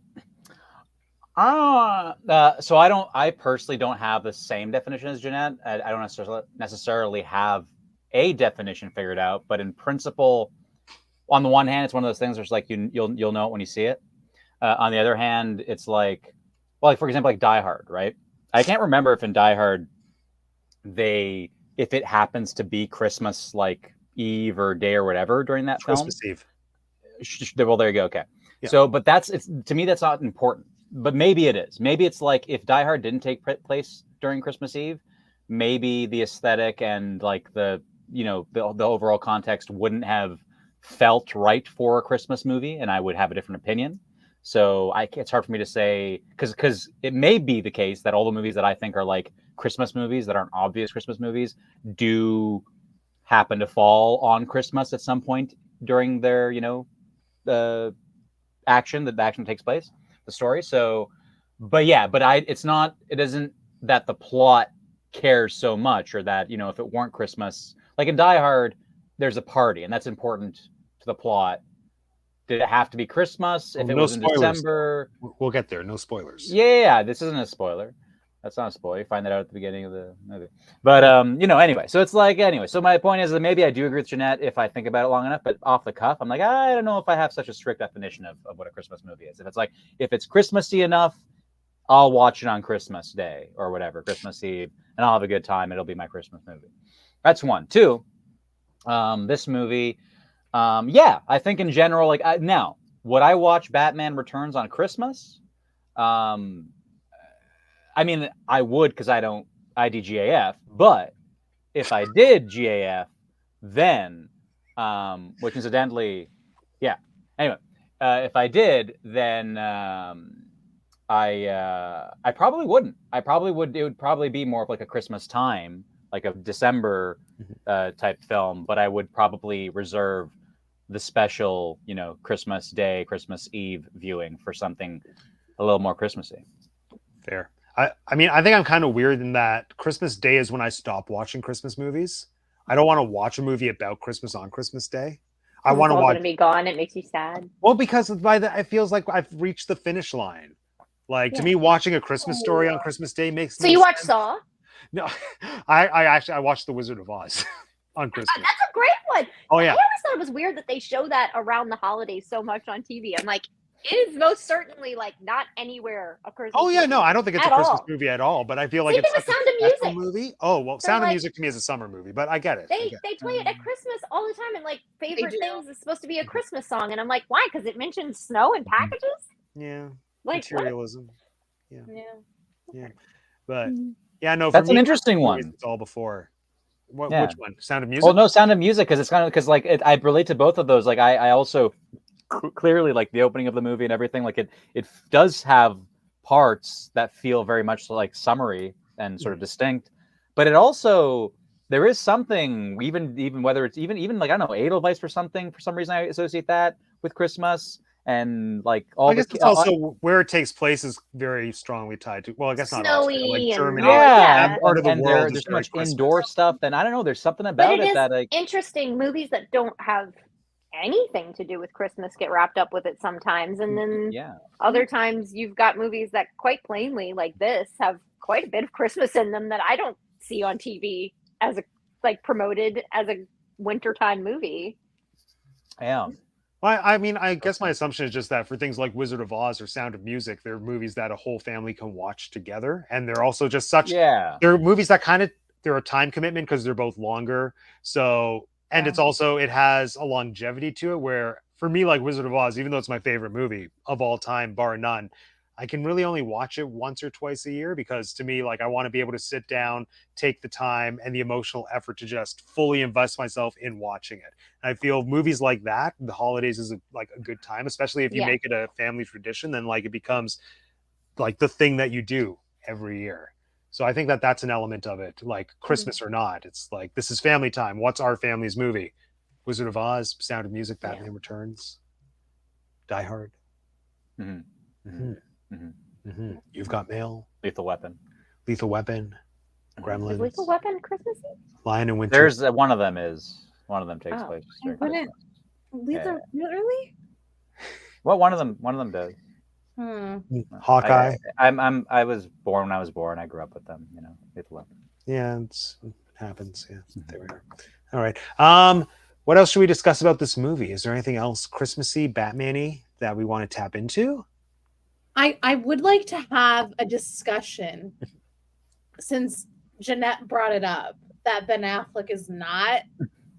[SPEAKER 2] so I personally don't have the same definition as Jeanette. I don't necessarily have a definition figured out, but in principle, on the one hand, it's one of those things where it's like you'll know it when you see it. On the other hand, it's like, well, like for example, like Die Hard, right? I can't remember if in Die Hard if it happens to be Christmas like Eve or day or whatever during that
[SPEAKER 1] Christmas
[SPEAKER 2] film.
[SPEAKER 1] Eve.
[SPEAKER 2] Well, there you go. Okay.
[SPEAKER 1] Yeah.
[SPEAKER 2] So, but to me, that's not important. But maybe it is. Maybe it's like if Die Hard didn't take place during Christmas Eve, maybe the aesthetic and like the overall context wouldn't have felt right for a Christmas movie, and I would have a different opinion. So it's hard for me to say, because it may be the case that all the movies that I think are like Christmas movies that aren't obvious Christmas movies do happen to fall on Christmas at some point during their the action takes place, the story. So, but it isn't that the plot cares so much, or that if it weren't Christmas, like in Die Hard, there's a party and that's important to the plot. Did it have to be Christmas? If it was in December,
[SPEAKER 1] we'll get there. No spoilers.
[SPEAKER 2] Yeah, this isn't a spoiler. That's not a spoiler. You find that out at the beginning of the movie. But anyway. So it's like So my point is that maybe I do agree with Jeanette if I think about it long enough. But off the cuff, I'm like, I don't know if I have such a strict definition of what a Christmas movie is. If it's Christmassy enough, I'll watch it on Christmas Day or whatever, Christmas Eve, and I'll have a good time. It'll be my Christmas movie. That's one. Two, this movie. I think in general, now, would I watch Batman Returns on Christmas? I mean, I would, because I don't IDGAF, but if I did GAF, then, which incidentally, yeah. Anyway, if I did, then I probably wouldn't. It would probably be more of like a Christmas time, like a December type film, but I would probably reserve the special, Christmas Day, Christmas Eve viewing for something a little more Christmassy.
[SPEAKER 1] Fair. I mean, I think I'm kind of weird in that Christmas Day is when I stop watching Christmas movies. I don't want to watch a movie about Christmas on Christmas Day. I want to watch.
[SPEAKER 4] It's all gonna be gone. It makes you sad.
[SPEAKER 1] Well, because it feels like I've reached the finish line. To me, watching a Christmas story on Christmas Day makes.
[SPEAKER 4] So you watch Saw?
[SPEAKER 1] No, I watched The Wizard of Oz on Christmas.
[SPEAKER 4] That's a great one.
[SPEAKER 1] Oh yeah.
[SPEAKER 4] I always thought it was weird that they show that around the holidays so much on TV. I'm like, it is most certainly not anywhere a Christmas.
[SPEAKER 1] Oh yeah,
[SPEAKER 4] movie
[SPEAKER 1] no, I don't think it's a Christmas movie at all. But I feel like
[SPEAKER 4] it's
[SPEAKER 1] like
[SPEAKER 4] Sound of Music
[SPEAKER 1] movie. Oh well, Sound of Music to me is a summer movie, but I get it.
[SPEAKER 4] They play it at Christmas all the time, and favorite things is supposed to be a Christmas song, and I'm like, why? Because it mentions snow and packages.
[SPEAKER 1] Yeah, materialism.
[SPEAKER 4] What?
[SPEAKER 1] Yeah. But yeah, no,
[SPEAKER 2] that's an interesting one.
[SPEAKER 1] It's all before. Which one? Sound of Music?
[SPEAKER 2] Well, no, Sound of Music, because it's kind of I relate to both of those. I also clearly like the opening of the movie and everything. It does have parts that feel very much like summery and sort of distinct, but it also there is something even whether it's even I don't know, Edelweiss or something. For some reason, I associate that with Christmas. And all
[SPEAKER 1] I guess it's also where it takes place is very strongly tied to. Well, I guess not
[SPEAKER 4] snowy
[SPEAKER 1] Austria, Germany.
[SPEAKER 2] Yeah,
[SPEAKER 1] part of the world.
[SPEAKER 2] There's so much indoor stuff, and I don't know. There's something about it that
[SPEAKER 4] interesting. Movies that don't have anything to do with Christmas get wrapped up with it sometimes, and then other times you've got movies that quite plainly, like this, have quite a bit of Christmas in them that I don't see on TV as promoted as a wintertime movie.
[SPEAKER 2] Yeah.
[SPEAKER 1] I mean, I guess my assumption is just that for things like Wizard of Oz or Sound of Music, they're movies that a whole family can watch together. And they're also just they're movies that they're a time commitment because they're both longer. So, and it's also, it has a longevity to it where for me, like Wizard of Oz, even though it's my favorite movie of all time, bar none, I can really only watch it once or twice a year because to me, like I want to be able to sit down, take the time and the emotional effort to just fully invest myself in watching it. And I feel movies like that, the holidays is like a good time, especially if you make it a family tradition, then like it becomes like the thing that you do every year. So I think that that's an element of it, like Christmas or not. It's like, this is family time. What's our family's movie? Wizard of Oz, Sound of Music, Batman Returns, Die Hard. You've Got Mail,
[SPEAKER 2] Lethal Weapon,
[SPEAKER 1] Gremlins.
[SPEAKER 4] Is Lethal Weapon Christmassy?
[SPEAKER 1] Lion in Winter.
[SPEAKER 2] There's one of them takes place.
[SPEAKER 3] Lethal really?
[SPEAKER 2] Well, one of them does.
[SPEAKER 1] Hawkeye.
[SPEAKER 2] I was born when I was born. I grew up with them. Lethal Weapon.
[SPEAKER 1] Yeah, it happens. Yeah, there we are. All right. What else should we discuss about this movie? Is there anything else Christmassy, Batman-y that we want to tap into?
[SPEAKER 3] I would like to have a discussion, since Jeanette brought it up, that Ben Affleck is not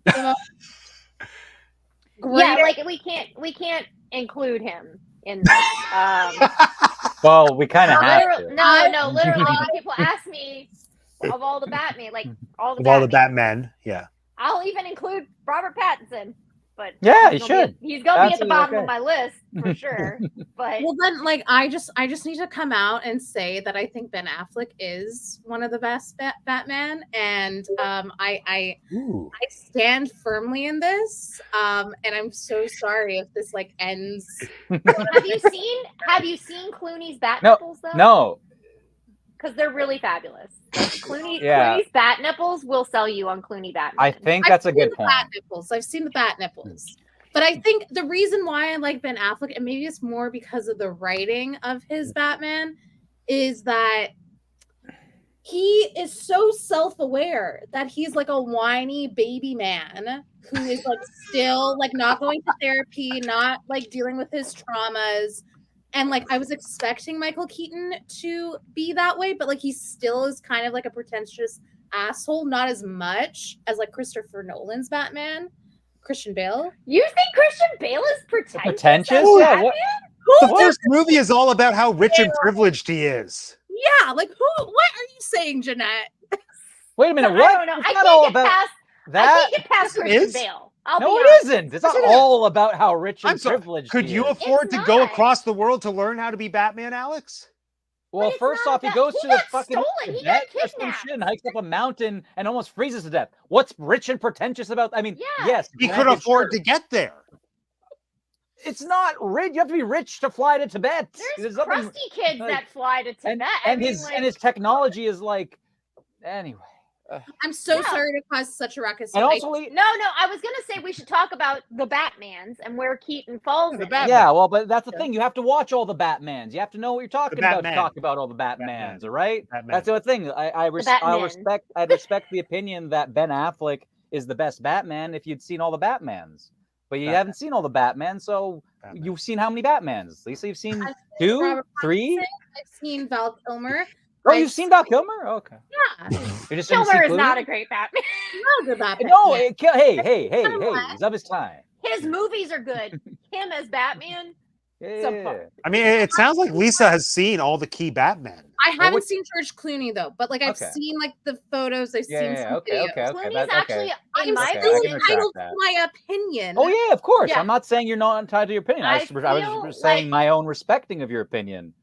[SPEAKER 3] the most
[SPEAKER 4] Yeah, like we can't include him in this.
[SPEAKER 2] Well, we kind of have to.
[SPEAKER 4] No, literally. When people ask me of all the Batman, like all the
[SPEAKER 1] Batmen, yeah.
[SPEAKER 4] I'll even include Robert Pattinson. But
[SPEAKER 2] yeah, he should.
[SPEAKER 4] He's gonna be at the bottom of my list for sure. But
[SPEAKER 3] well, then, like, I just need to come out and say that I think Ben Affleck is one of the best Batman, and I stand firmly in this. And I'm so sorry if this like ends.
[SPEAKER 4] Have you seen Clooney's bat nipples though?
[SPEAKER 2] No.
[SPEAKER 4] Because they're really fabulous. Clooney's bat nipples will sell you on Clooney Batman.
[SPEAKER 2] I think that's a good point.
[SPEAKER 3] I've seen the bat nipples. But I think the reason why I like Ben Affleck, and maybe it's more because of the writing of his Batman, is that he is so self-aware that he's like a whiny baby man who is like still like not going to therapy, not like dealing with his traumas. And like I was expecting Michael Keaton to be that way, but like he still is kind of like a pretentious asshole, not as much as like Christopher Nolan's Batman, Christian Bale.
[SPEAKER 4] You think Christian Bale is pretentious?
[SPEAKER 2] Yeah.
[SPEAKER 1] The first movie is all about how rich and privileged he is.
[SPEAKER 3] Yeah, like what are you saying, Jeanette?
[SPEAKER 2] Wait a minute, what?
[SPEAKER 4] I don't know. I can't get past Christian Bale.
[SPEAKER 2] No, it isn't. It's not all about how rich and privileged.
[SPEAKER 1] Could you afford to go across the world to learn how to be Batman, Alex?
[SPEAKER 2] Well, first off, he goes to the fucking
[SPEAKER 4] Tibet or some
[SPEAKER 2] shit and hikes up a mountain and almost freezes to death. What's rich and pretentious about? I mean, yes,
[SPEAKER 1] he could afford to get there.
[SPEAKER 2] It's not rich. You have to be rich to fly to Tibet.
[SPEAKER 4] There's crusty kids that fly to Tibet,
[SPEAKER 2] and his technology is like anyway.
[SPEAKER 3] I'm so sorry to cause such a ruckus.
[SPEAKER 2] And also,
[SPEAKER 4] no, I was gonna say we should talk about the Batmans and where Keaton falls in.
[SPEAKER 2] Yeah, well, but that's the thing. You have to watch all the Batmans. You have to know what you're talking about to talk about all the Batmans. All right, that's the other thing. I respect the opinion that Ben Affleck is the best Batman if you'd seen all the Batmans, but you haven't seen all the Batmans. So you've seen how many Batmans? Lisa, you've seen 2, 3.
[SPEAKER 3] I've seen Val Kilmer.
[SPEAKER 2] Oh, you've seen Val Kilmer? Okay.
[SPEAKER 3] Yeah.
[SPEAKER 4] Kilmer is not a great Batman.
[SPEAKER 3] Not a good Batman.
[SPEAKER 2] No, hey, he's of his time.
[SPEAKER 4] His movies are good. Him as Batman.
[SPEAKER 2] Yeah.
[SPEAKER 1] I mean, it sounds like Lisa has seen all the key Batmen.
[SPEAKER 3] I haven't seen George Clooney though, but like I've seen like the photos. I've seen some videos.
[SPEAKER 4] Clooney's actually,
[SPEAKER 3] I'm still entitled to my opinion.
[SPEAKER 2] Oh yeah, of course. Yeah. I'm not saying you're not entitled to your opinion. I was saying my own respecting of your opinion.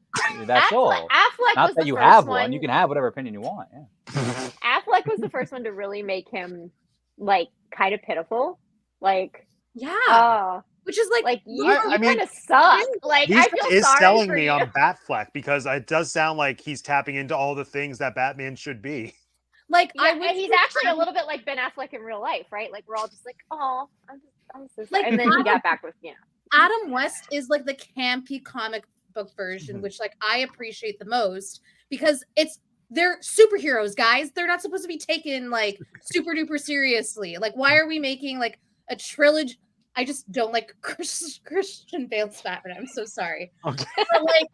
[SPEAKER 2] That's all.
[SPEAKER 4] Affleck
[SPEAKER 2] not
[SPEAKER 4] was
[SPEAKER 2] that you have one. You can have whatever opinion you want. Yeah.
[SPEAKER 4] Affleck was the first one to really make him like kind of pitiful. Like which is like you kind of suck. Like
[SPEAKER 1] Lisa
[SPEAKER 4] I feel
[SPEAKER 1] is
[SPEAKER 4] sorry
[SPEAKER 1] selling
[SPEAKER 4] for
[SPEAKER 1] me
[SPEAKER 4] you.
[SPEAKER 1] on Batfleck because it does sound like he's tapping into all the things that Batman should be.
[SPEAKER 3] Like
[SPEAKER 4] he's actually a little bit like Ben Affleck in real life, right? Like we're all just like, oh, I'm so sorry. And then he got back with
[SPEAKER 3] Adam West is like the campy comic book version, which like I appreciate the most because they're superheroes, guys. They're not supposed to be taken like super duper seriously. Like, why are we making like a trilogy? I just don't like Christian Bale's Batman. I'm so sorry.
[SPEAKER 1] Okay.
[SPEAKER 3] But like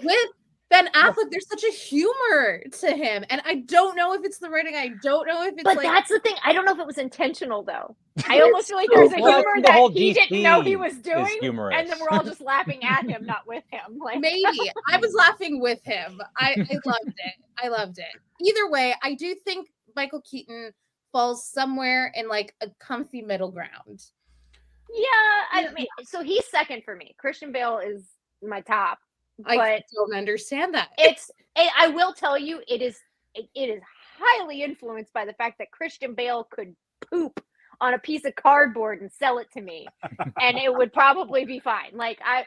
[SPEAKER 3] with Ben Affleck, there's such a humor to him, and I don't know if it's the writing. I don't know if it's
[SPEAKER 4] But
[SPEAKER 3] like
[SPEAKER 4] that's the thing. I don't know if it was intentional though. I almost feel like there's a
[SPEAKER 2] Well, I
[SPEAKER 4] humor
[SPEAKER 2] think the
[SPEAKER 4] that
[SPEAKER 2] whole
[SPEAKER 4] he didn't know he was
[SPEAKER 2] DC is
[SPEAKER 4] doing,
[SPEAKER 2] humorous.
[SPEAKER 4] and then we're all just laughing at him, not with him. Like
[SPEAKER 3] maybe I was laughing with him. I loved it. I loved it. Either way, I do think Michael Keaton falls somewhere in like a comfy middle ground.
[SPEAKER 4] yeah, I mean, so he's second for me. Christian Bale is my top,
[SPEAKER 3] I
[SPEAKER 4] but
[SPEAKER 3] don't understand that.
[SPEAKER 4] I will tell you, it is highly influenced by the fact that Christian Bale could poop on a piece of cardboard and sell it to me, and it would probably be fine. Like I'll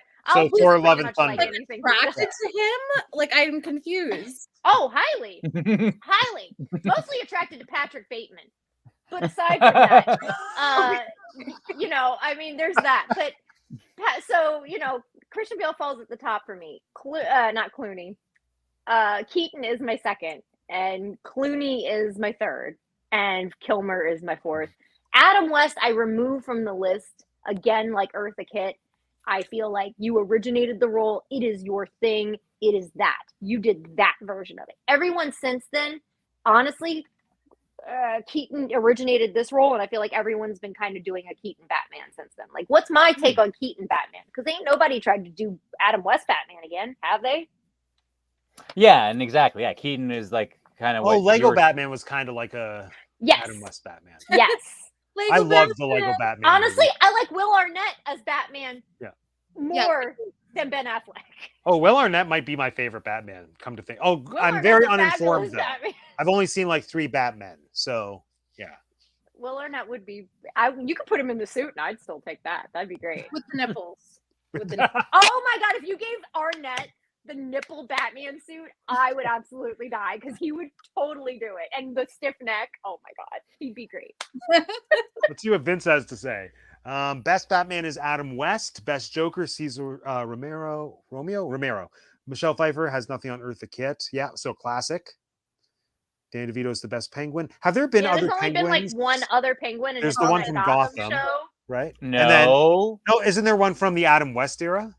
[SPEAKER 1] So Thor:
[SPEAKER 4] pretty
[SPEAKER 1] Love and
[SPEAKER 4] much
[SPEAKER 1] Thunder.
[SPEAKER 4] like anything he
[SPEAKER 3] Attracted
[SPEAKER 4] does.
[SPEAKER 3] to him? Like I'm confused.
[SPEAKER 4] Oh, highly, highly, mostly attracted to Patrick Bateman. But aside from that, you know, I mean, there's that. But so you know, Christian Bale falls at the top for me. Not Clooney. Keaton is my second, and Clooney is my third, and Kilmer is my fourth. Adam West, I remove from the list again, like Eartha Kitt. I feel like you originated the role. It is your thing. It is that. You did that version of it. Everyone since then, honestly, Keaton originated this role, and I feel like everyone's been kind of doing a Keaton Batman since then. Like, what's my take on Keaton Batman? Because ain't nobody tried to do Adam West Batman again, have they?
[SPEAKER 2] Yeah, and exactly. Yeah, Keaton is like kind of what
[SPEAKER 1] Lego Batman was kind of like a
[SPEAKER 4] Yes.
[SPEAKER 1] Adam West Batman.
[SPEAKER 4] Yes.
[SPEAKER 3] Lego
[SPEAKER 1] I love
[SPEAKER 3] Batman.
[SPEAKER 1] the Lego Batman.
[SPEAKER 4] Honestly,
[SPEAKER 1] movie.
[SPEAKER 4] I like Will Arnett as Batman
[SPEAKER 1] Yeah.
[SPEAKER 4] more than Ben Affleck.
[SPEAKER 1] Oh, Will Arnett might be my favorite Batman. Come to think,
[SPEAKER 4] Will
[SPEAKER 1] I'm
[SPEAKER 4] Arnett's
[SPEAKER 1] very
[SPEAKER 4] a
[SPEAKER 1] uninformed
[SPEAKER 4] fabulous
[SPEAKER 1] though.
[SPEAKER 4] Batman.
[SPEAKER 1] I've only seen like 3 Batmen, so yeah.
[SPEAKER 4] Will Arnett would be. You could put him in the suit, and I'd still take that. That'd be great.
[SPEAKER 3] with the nipples. With the nipples.
[SPEAKER 4] Oh my god! If you gave Arnett the nipple Batman suit, I would absolutely die because he would totally do it. And the stiff neck. Oh my god, he'd be great.
[SPEAKER 1] Let's see what Vince has to say. Best Batman is Adam West. Best Joker, Cesar Romero. Michelle Pfeiffer has nothing on Eartha Kitt. Yeah, so classic. Danny DeVito is the best Penguin. Have there been other
[SPEAKER 4] there's only
[SPEAKER 1] Penguins?
[SPEAKER 4] been like one other Penguin, and
[SPEAKER 1] There's
[SPEAKER 4] it's
[SPEAKER 1] the
[SPEAKER 4] on
[SPEAKER 1] one
[SPEAKER 4] that
[SPEAKER 1] from
[SPEAKER 4] Gotham
[SPEAKER 1] Gotham.
[SPEAKER 4] show.
[SPEAKER 1] Right?
[SPEAKER 2] No,
[SPEAKER 1] And then, no, isn't there one from the Adam West era?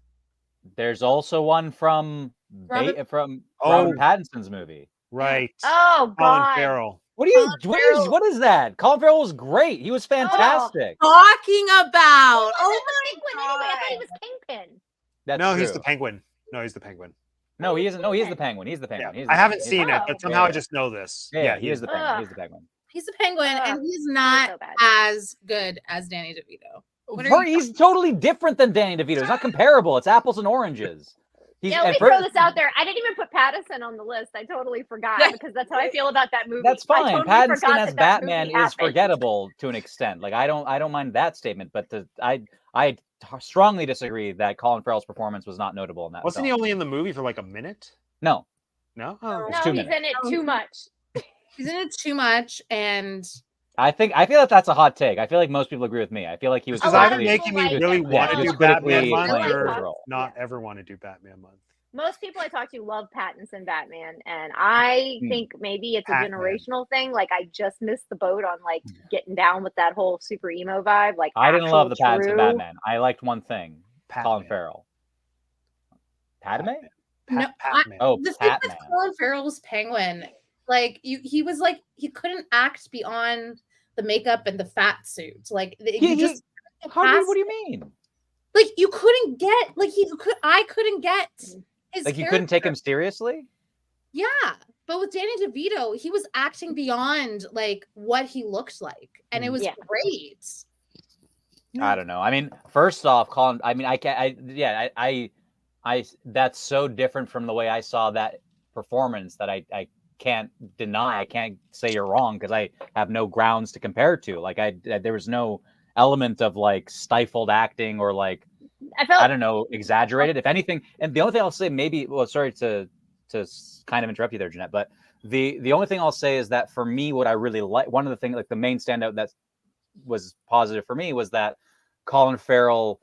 [SPEAKER 2] there's also one from
[SPEAKER 3] Robert-
[SPEAKER 2] Robert Pattinson's movie.
[SPEAKER 1] Right.
[SPEAKER 4] Oh
[SPEAKER 1] Colin
[SPEAKER 4] god.
[SPEAKER 1] Farrell.
[SPEAKER 2] What is that? Colin Farrell was great. He was fantastic.
[SPEAKER 3] Talking about.
[SPEAKER 4] Oh
[SPEAKER 3] Oh
[SPEAKER 4] Penguin anyway. I thought he was Kingpin.
[SPEAKER 2] That's
[SPEAKER 1] No, he's
[SPEAKER 2] true.
[SPEAKER 1] the Penguin. No, he's the Penguin.
[SPEAKER 2] No, he isn't. No, he's the Penguin. He's the Penguin.
[SPEAKER 1] Yeah.
[SPEAKER 2] He's the
[SPEAKER 1] I haven't
[SPEAKER 2] Penguin.
[SPEAKER 1] seen it,
[SPEAKER 4] Oh.
[SPEAKER 1] but somehow I
[SPEAKER 2] Yeah.
[SPEAKER 1] just know this.
[SPEAKER 2] Yeah, he is the Penguin.
[SPEAKER 4] Ugh.
[SPEAKER 2] He's the Penguin.
[SPEAKER 3] he's a penguin, and he's not
[SPEAKER 4] so bad.
[SPEAKER 3] as good as Danny DeVito. What are you
[SPEAKER 2] He's totally different than Danny DeVito. It's not comparable. It's apples and oranges.
[SPEAKER 4] Yeah, let me throw this out there. I didn't even put Pattinson on the list. I totally forgot because that's how I feel about that movie.
[SPEAKER 2] That's
[SPEAKER 4] I
[SPEAKER 2] fine.
[SPEAKER 4] totally
[SPEAKER 2] Pattinson
[SPEAKER 4] forgot
[SPEAKER 2] as
[SPEAKER 4] that
[SPEAKER 2] Batman
[SPEAKER 4] movie
[SPEAKER 2] is
[SPEAKER 4] happened.
[SPEAKER 2] forgettable to an extent. Like I don't mind that statement, but I strongly disagree that Colin Farrell's performance was not notable in that.
[SPEAKER 1] Wasn't he
[SPEAKER 2] film.
[SPEAKER 1] only in the movie for like a minute?
[SPEAKER 2] No.
[SPEAKER 1] No? Oh,
[SPEAKER 2] It's
[SPEAKER 4] No,
[SPEAKER 2] 2
[SPEAKER 4] he's
[SPEAKER 2] minutes.
[SPEAKER 4] in it too much.
[SPEAKER 3] He's in it too much, and
[SPEAKER 2] I feel like that's a hot take. I feel like most people agree with me. I feel like he was
[SPEAKER 1] Because
[SPEAKER 4] A lot
[SPEAKER 1] either
[SPEAKER 4] of
[SPEAKER 1] making
[SPEAKER 4] people
[SPEAKER 1] me
[SPEAKER 4] like
[SPEAKER 1] really
[SPEAKER 4] him.
[SPEAKER 1] want to
[SPEAKER 2] Yeah,
[SPEAKER 1] do
[SPEAKER 2] just critically
[SPEAKER 1] Batman month
[SPEAKER 2] playing
[SPEAKER 1] or
[SPEAKER 2] his role.
[SPEAKER 1] not ever want to do Batman month.
[SPEAKER 4] Most people I talk to love Pattinson Batman, and I think maybe it's a
[SPEAKER 1] Batman.
[SPEAKER 4] generational thing. Like I just missed the boat on like getting down with that whole super emo vibe. Like
[SPEAKER 2] I didn't love the
[SPEAKER 4] actual
[SPEAKER 2] Pattinson
[SPEAKER 4] true-
[SPEAKER 2] Batman. I liked one thing. Colin
[SPEAKER 1] Patman.
[SPEAKER 2] Farrell. Padme?
[SPEAKER 3] No,
[SPEAKER 1] Patman.
[SPEAKER 2] Oh,
[SPEAKER 3] the thing
[SPEAKER 2] Batman.
[SPEAKER 3] with Colin Farrell's Penguin, like he was like he couldn't act beyond the makeup and the fat suit. Like you just
[SPEAKER 2] What do you mean?
[SPEAKER 3] like you couldn't get like I couldn't get his
[SPEAKER 2] Like you couldn't take him seriously?
[SPEAKER 3] Yeah, but with Danny DeVito, he was acting beyond like what he looked like, and it was
[SPEAKER 4] Yeah.
[SPEAKER 3] great.
[SPEAKER 2] I don't know. I mean, first off, Colin. I mean, I that's so different from the way I saw that performance that I can't deny. I can't say you're wrong because I have no grounds to compare to. Like there was no element of like stifled acting or like I don't know, exaggerated. If anything, and the only thing I'll say, maybe, well, sorry to kind of interrupt you there, Jeanette, but the only thing I'll say is that for me, what I really like, one of the things, like the main standout that was positive for me was that Colin Farrell,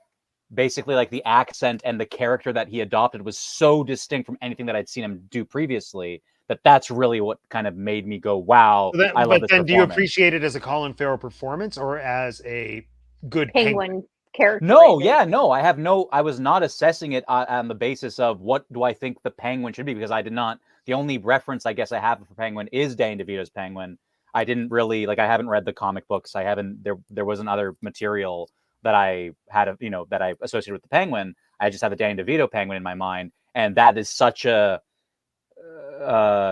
[SPEAKER 2] basically like the accent and the character that he adopted was so distinct from anything that I'd seen him do previously that's really what kind of made me go, wow, I love this
[SPEAKER 1] But then do you
[SPEAKER 2] performance.
[SPEAKER 1] appreciate it as a Colin Farrell performance or as a good
[SPEAKER 4] Penguin characterization.
[SPEAKER 2] I have no. I was not assessing it on the basis of what do I think the Penguin should be, because I did not. The only reference I guess I have for Penguin is Danny DeVito's Penguin. I didn't really I haven't read the comic books. I haven't. There wasn't other material that I had that I associated with the Penguin. I just have the Danny DeVito Penguin in my mind, and that is such a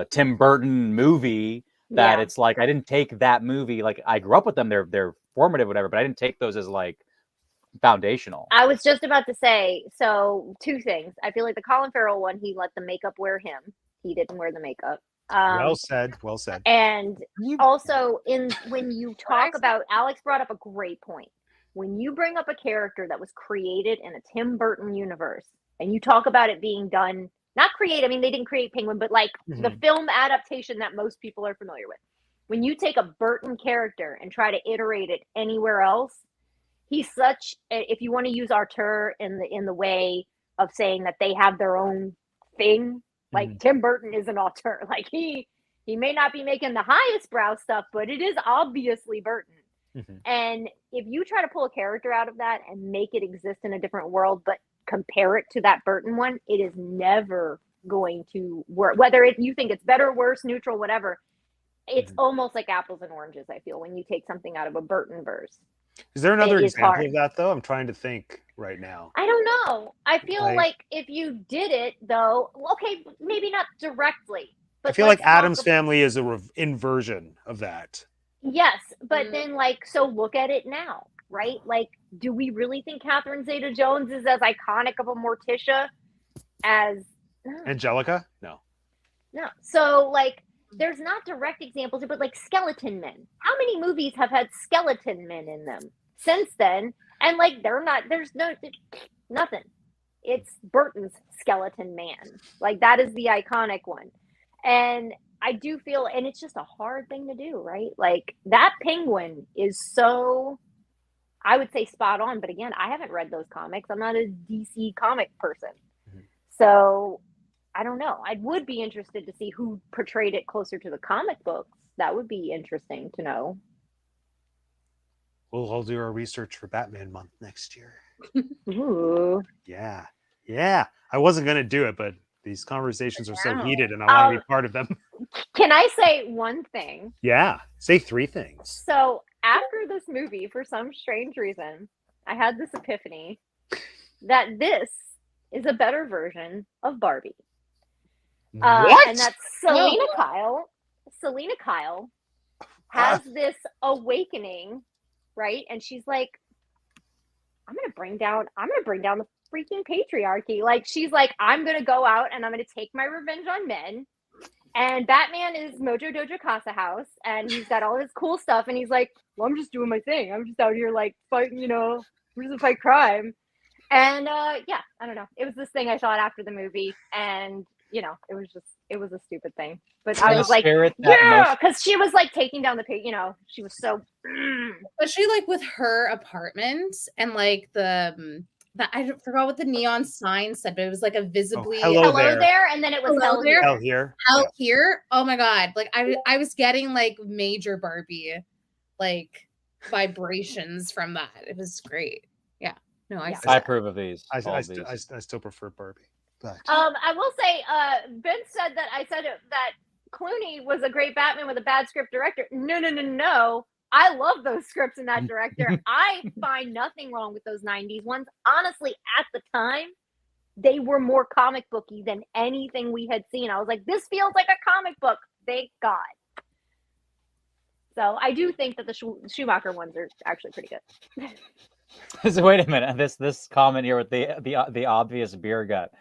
[SPEAKER 2] Tim Burton movie that it's like I didn't take that movie. Like I grew up with them. They're formative, whatever, but I didn't take those as like foundational.
[SPEAKER 4] I was just about to say, so two things. I feel like the Colin Farrell one, he let the makeup wear him. He didn't wear the makeup.
[SPEAKER 1] Well said.
[SPEAKER 4] And also, when you talk about, Alex brought up a great point. When you bring up a character that was created in a Tim Burton universe, and you talk about it being done, not create, I mean, they didn't create Penguin, but like the film adaptation that most people are familiar with. When you take a Burton character and try to iterate it anywhere else, he's such, if you want to use auteur in the way of saying that they have their own thing, like Tim Burton is an auteur. Like he may not be making the highest brow stuff, but it is obviously Burton. And if you try to pull a character out of that and make it exist in a different world, but compare it to that Burton one, it is never going to work. Whether you think it's better, worse, neutral, whatever, it's almost like apples and oranges, I feel, when you take something out of a Burton verse.
[SPEAKER 1] Is there another example of that, though? I'm trying to think right now.
[SPEAKER 4] I don't know. I feel like if you did it, though, okay, maybe not directly. But
[SPEAKER 1] I feel like Addams Family is a inversion of that.
[SPEAKER 4] Yes, but then, like, so look at it now, right? Like, do we really think Catherine Zeta-Jones is as iconic of a Morticia as
[SPEAKER 1] Angelica? No.
[SPEAKER 4] So, like, there's not direct examples, but like skeleton men. How many movies have had skeleton men in them since then? And like, there's nothing. It's Burton's skeleton man. Like, that is the iconic one. And I do feel, and it's just a hard thing to do, right? Like, that Penguin is so, I would say, spot on. But again, I haven't read those comics. I'm not a DC comic person. So I don't know. I would be interested to see who portrayed it closer to the comic books. That would be interesting to know.
[SPEAKER 1] We'll all do our research for Batman month next year.
[SPEAKER 4] Ooh.
[SPEAKER 1] Yeah. I wasn't going to do it, but these conversations are so heated and I want to be part of them.
[SPEAKER 4] Can I say one thing?
[SPEAKER 1] Yeah. Say three things.
[SPEAKER 4] So after this movie, for some strange reason, I had this epiphany that this is a better version of Barbie.
[SPEAKER 1] What?
[SPEAKER 4] And that's Selena Kyle. Selena Kyle has this awakening, right? And she's like, I'm gonna bring down the freaking patriarchy. Like, she's like, I'm gonna go out and I'm gonna take my revenge on men. And Batman is Mojo Dojo Casa House, and he's got all his cool stuff, and he's like, well, I'm just doing my thing. I'm just out here like fighting, we're just gonna fight crime. And I don't know. It was this thing I thought after the movie, and it was a stupid thing. But I was like, yeah, because she was like taking down the she was so.
[SPEAKER 3] Especially like with her apartment and like the I forgot what the neon sign said, but it was like a visibly
[SPEAKER 1] hello
[SPEAKER 4] there, and then it was hell here.
[SPEAKER 3] Hell here. Oh my god! Like I was getting like major Barbie, like vibrations from that. It was great. Yeah. No, I
[SPEAKER 2] approve of these.
[SPEAKER 1] I still prefer Barbie. But.
[SPEAKER 4] I will say, Ben said that I said that Clooney was a great Batman with a bad script director. No. I love those scripts and that director. I find nothing wrong with those 90s ones. Honestly, at the time, they were more comic booky than anything we had seen. I was like, this feels like a comic book. Thank God. So I do think that the Schumacher ones are actually pretty good.
[SPEAKER 2] So wait a minute. This comment here with the obvious beer gut.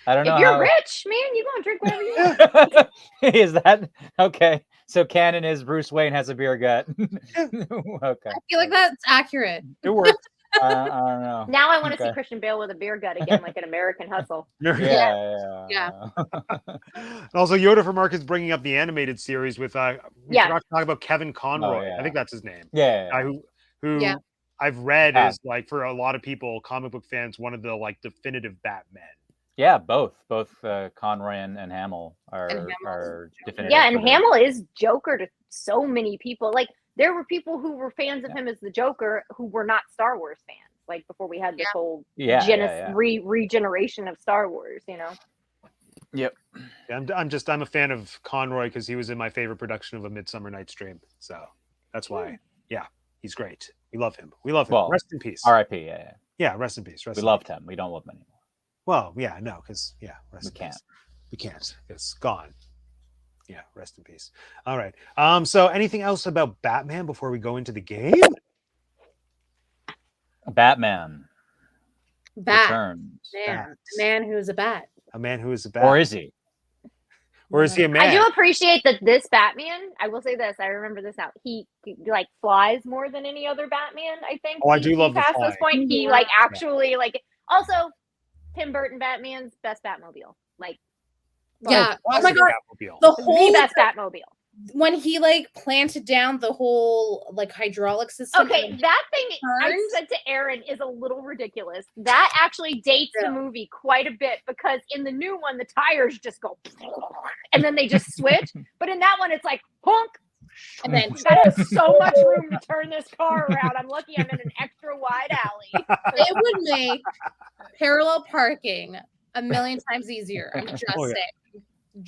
[SPEAKER 2] I don't know.
[SPEAKER 4] If you're rich, man, you go and drink whatever you want.
[SPEAKER 2] Is that okay? So canon is Bruce Wayne has a beer gut. Okay.
[SPEAKER 3] I feel like that's accurate.
[SPEAKER 1] It works.
[SPEAKER 2] I don't know.
[SPEAKER 4] Now I want to see Christian Bale with a beer gut again, like an American Hustle.
[SPEAKER 3] Yeah.
[SPEAKER 1] Also, Yoda for Mark is bringing up the animated series with forgot to talk about Kevin Conroy. I think that's his name. Who I've read is like, for a lot of people, comic book fans, one of the like definitive Batmen.
[SPEAKER 2] Yeah, both Conroy and Hamill are definitive.
[SPEAKER 4] Yeah, and Hamill is Joker to so many people. Like, there were people who were fans of him as the Joker who were not Star Wars fans. Like before we had this whole regeneration of Star Wars, you know.
[SPEAKER 2] Yep.
[SPEAKER 1] Yeah, I'm a fan of Conroy because he was in my favorite production of A Midsummer Night's Dream. So that's why. Yeah, he's great. We love him. We love him.
[SPEAKER 2] Well,
[SPEAKER 1] rest in peace.
[SPEAKER 2] R.I.P. Yeah.
[SPEAKER 1] Yeah, rest in peace.
[SPEAKER 2] We loved him. We don't love him anymore.
[SPEAKER 1] Well, yeah, no, because rest
[SPEAKER 2] We
[SPEAKER 1] in
[SPEAKER 2] can't.
[SPEAKER 1] peace. We can't. It's gone. Yeah, rest in peace. All right. So anything else about Batman before we go into the game?
[SPEAKER 2] Batman
[SPEAKER 3] Bat.
[SPEAKER 2] returns.
[SPEAKER 3] Man. A man who's a bat.
[SPEAKER 1] A man who is a bat.
[SPEAKER 2] Or is he?
[SPEAKER 1] Or is he a man?
[SPEAKER 4] I do appreciate that this Batman, I will say this, I remember this now. He like flies more than any other Batman, I think.
[SPEAKER 1] Oh, I do love the
[SPEAKER 4] past
[SPEAKER 1] flying.
[SPEAKER 4] this point. He like actually like also Tim Burton Batman's best Batmobile. Like
[SPEAKER 3] Yeah. Oh my
[SPEAKER 1] Classic
[SPEAKER 3] god.
[SPEAKER 1] Batmobile.
[SPEAKER 3] The whole
[SPEAKER 4] the best Batmobile.
[SPEAKER 3] when he like planted down the whole like hydraulic system.
[SPEAKER 4] Okay, that thing I
[SPEAKER 3] turns.
[SPEAKER 4] said to Aaron is a little ridiculous. That actually dates the movie quite a bit because in the new one the tires just go and then they just switch. But in that one it's like honk.
[SPEAKER 3] And then
[SPEAKER 4] That has so much room to turn this car around. I'm lucky I'm in an extra wide alley.
[SPEAKER 3] it would make parallel parking a million times easier. I'm just
[SPEAKER 1] Oh, yeah.
[SPEAKER 3] saying.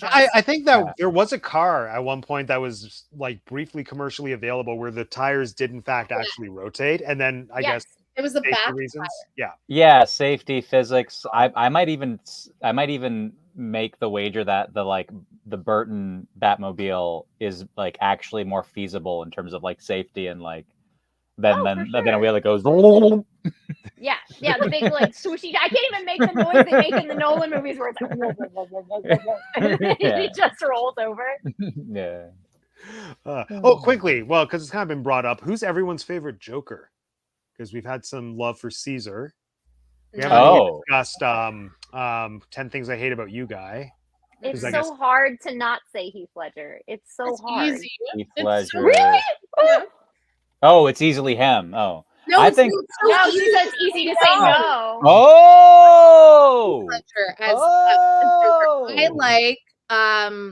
[SPEAKER 1] I think that there was a car at one point that was like briefly commercially available where the tires did in fact actually rotate, and then I guess
[SPEAKER 3] it was the
[SPEAKER 1] safety
[SPEAKER 3] back
[SPEAKER 1] reasons. Yeah.
[SPEAKER 2] Yeah, safety, physics. I might even make the wager that the Burton Batmobile is like actually more feasible in terms of like safety and like than a wheel that goes.
[SPEAKER 4] Yeah, the big like swooshy. I can't even make the noise they make in the Nolan movies where it's like whoa, whoa, whoa, whoa, whoa, whoa. And he just rolls over.
[SPEAKER 2] Yeah.
[SPEAKER 1] Quickly, well, because it's kind of been brought up. Who's everyone's favorite Joker? Because we've had some love for Caesar. We haven't really discussed 10 Things I Hate About You, Guy.
[SPEAKER 4] It's so hard to not say Heath Ledger. It's so hard.
[SPEAKER 3] Easy.
[SPEAKER 2] Heath Ledger.
[SPEAKER 4] Really?
[SPEAKER 2] Oh, it's easily him. Oh.
[SPEAKER 3] No,
[SPEAKER 2] I think.
[SPEAKER 4] No, she says it's easy to say no.
[SPEAKER 2] Oh.
[SPEAKER 3] I like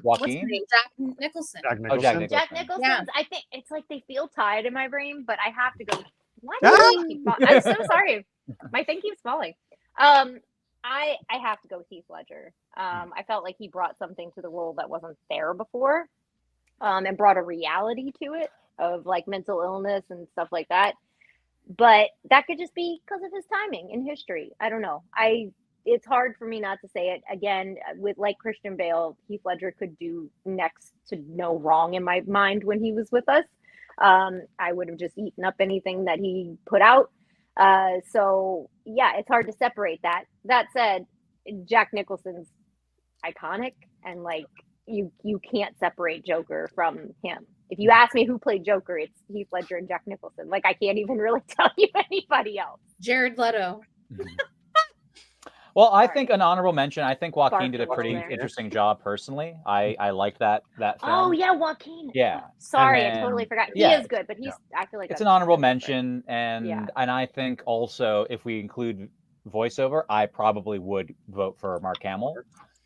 [SPEAKER 3] what's his
[SPEAKER 2] Joaquin?
[SPEAKER 3] name? Jack Nicholson.
[SPEAKER 1] Jack Nicholson.
[SPEAKER 2] Jack Nicholson.
[SPEAKER 4] Jack Nicholson's.
[SPEAKER 3] Yeah.
[SPEAKER 4] I think it's like they feel tied in my brain, but I have to go. Why
[SPEAKER 1] Ah!
[SPEAKER 4] do I keep falling? I'm so sorry. My thing keeps falling. I have to go with Heath Ledger. I felt like he brought something to the role that wasn't there before, and brought a reality to it of like mental illness and stuff like that. But that could just be because of his timing in history. I don't know. It's hard for me not to say it again. With like Christian Bale, Heath Ledger could do next to no wrong in my mind when he was with us. I would have just eaten up anything that he put out. So yeah, it's hard to separate that. That said, Jack Nicholson's iconic, and like you can't separate Joker from him. If you ask me who played Joker, it's Heath Ledger and Jack Nicholson. Like I can't even really tell you anybody else.
[SPEAKER 3] Jared Leto.
[SPEAKER 2] Well, I think an honorable mention. I think Joaquin did a
[SPEAKER 4] Barker
[SPEAKER 2] pretty
[SPEAKER 4] there.
[SPEAKER 2] interesting job personally. I like that film.
[SPEAKER 4] Oh yeah, Joaquin.
[SPEAKER 2] Yeah.
[SPEAKER 4] Sorry,
[SPEAKER 2] And
[SPEAKER 4] I totally forgot. He
[SPEAKER 2] yeah,
[SPEAKER 4] is good, but he's. I feel like
[SPEAKER 2] it's
[SPEAKER 4] that's
[SPEAKER 2] an honorable
[SPEAKER 4] different.
[SPEAKER 2] mention, and I think also if we include voiceover, I probably would vote for Mark Hamill.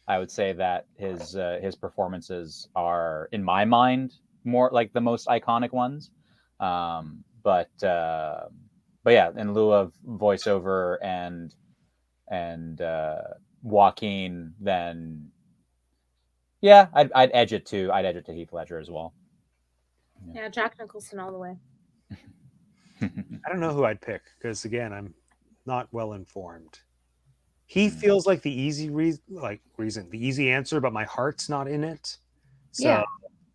[SPEAKER 2] I would say that his performances are, in my mind, more like the most iconic ones. But yeah, in lieu of voiceover and Joaquin, then yeah, I'd edge it to Heath Ledger as well.
[SPEAKER 3] Yeah, Jack Nicholson all the way.
[SPEAKER 1] I don't know who I'd pick because again, I'm not well informed. He feels like the easy reason, the easy answer, but my heart's not in it. So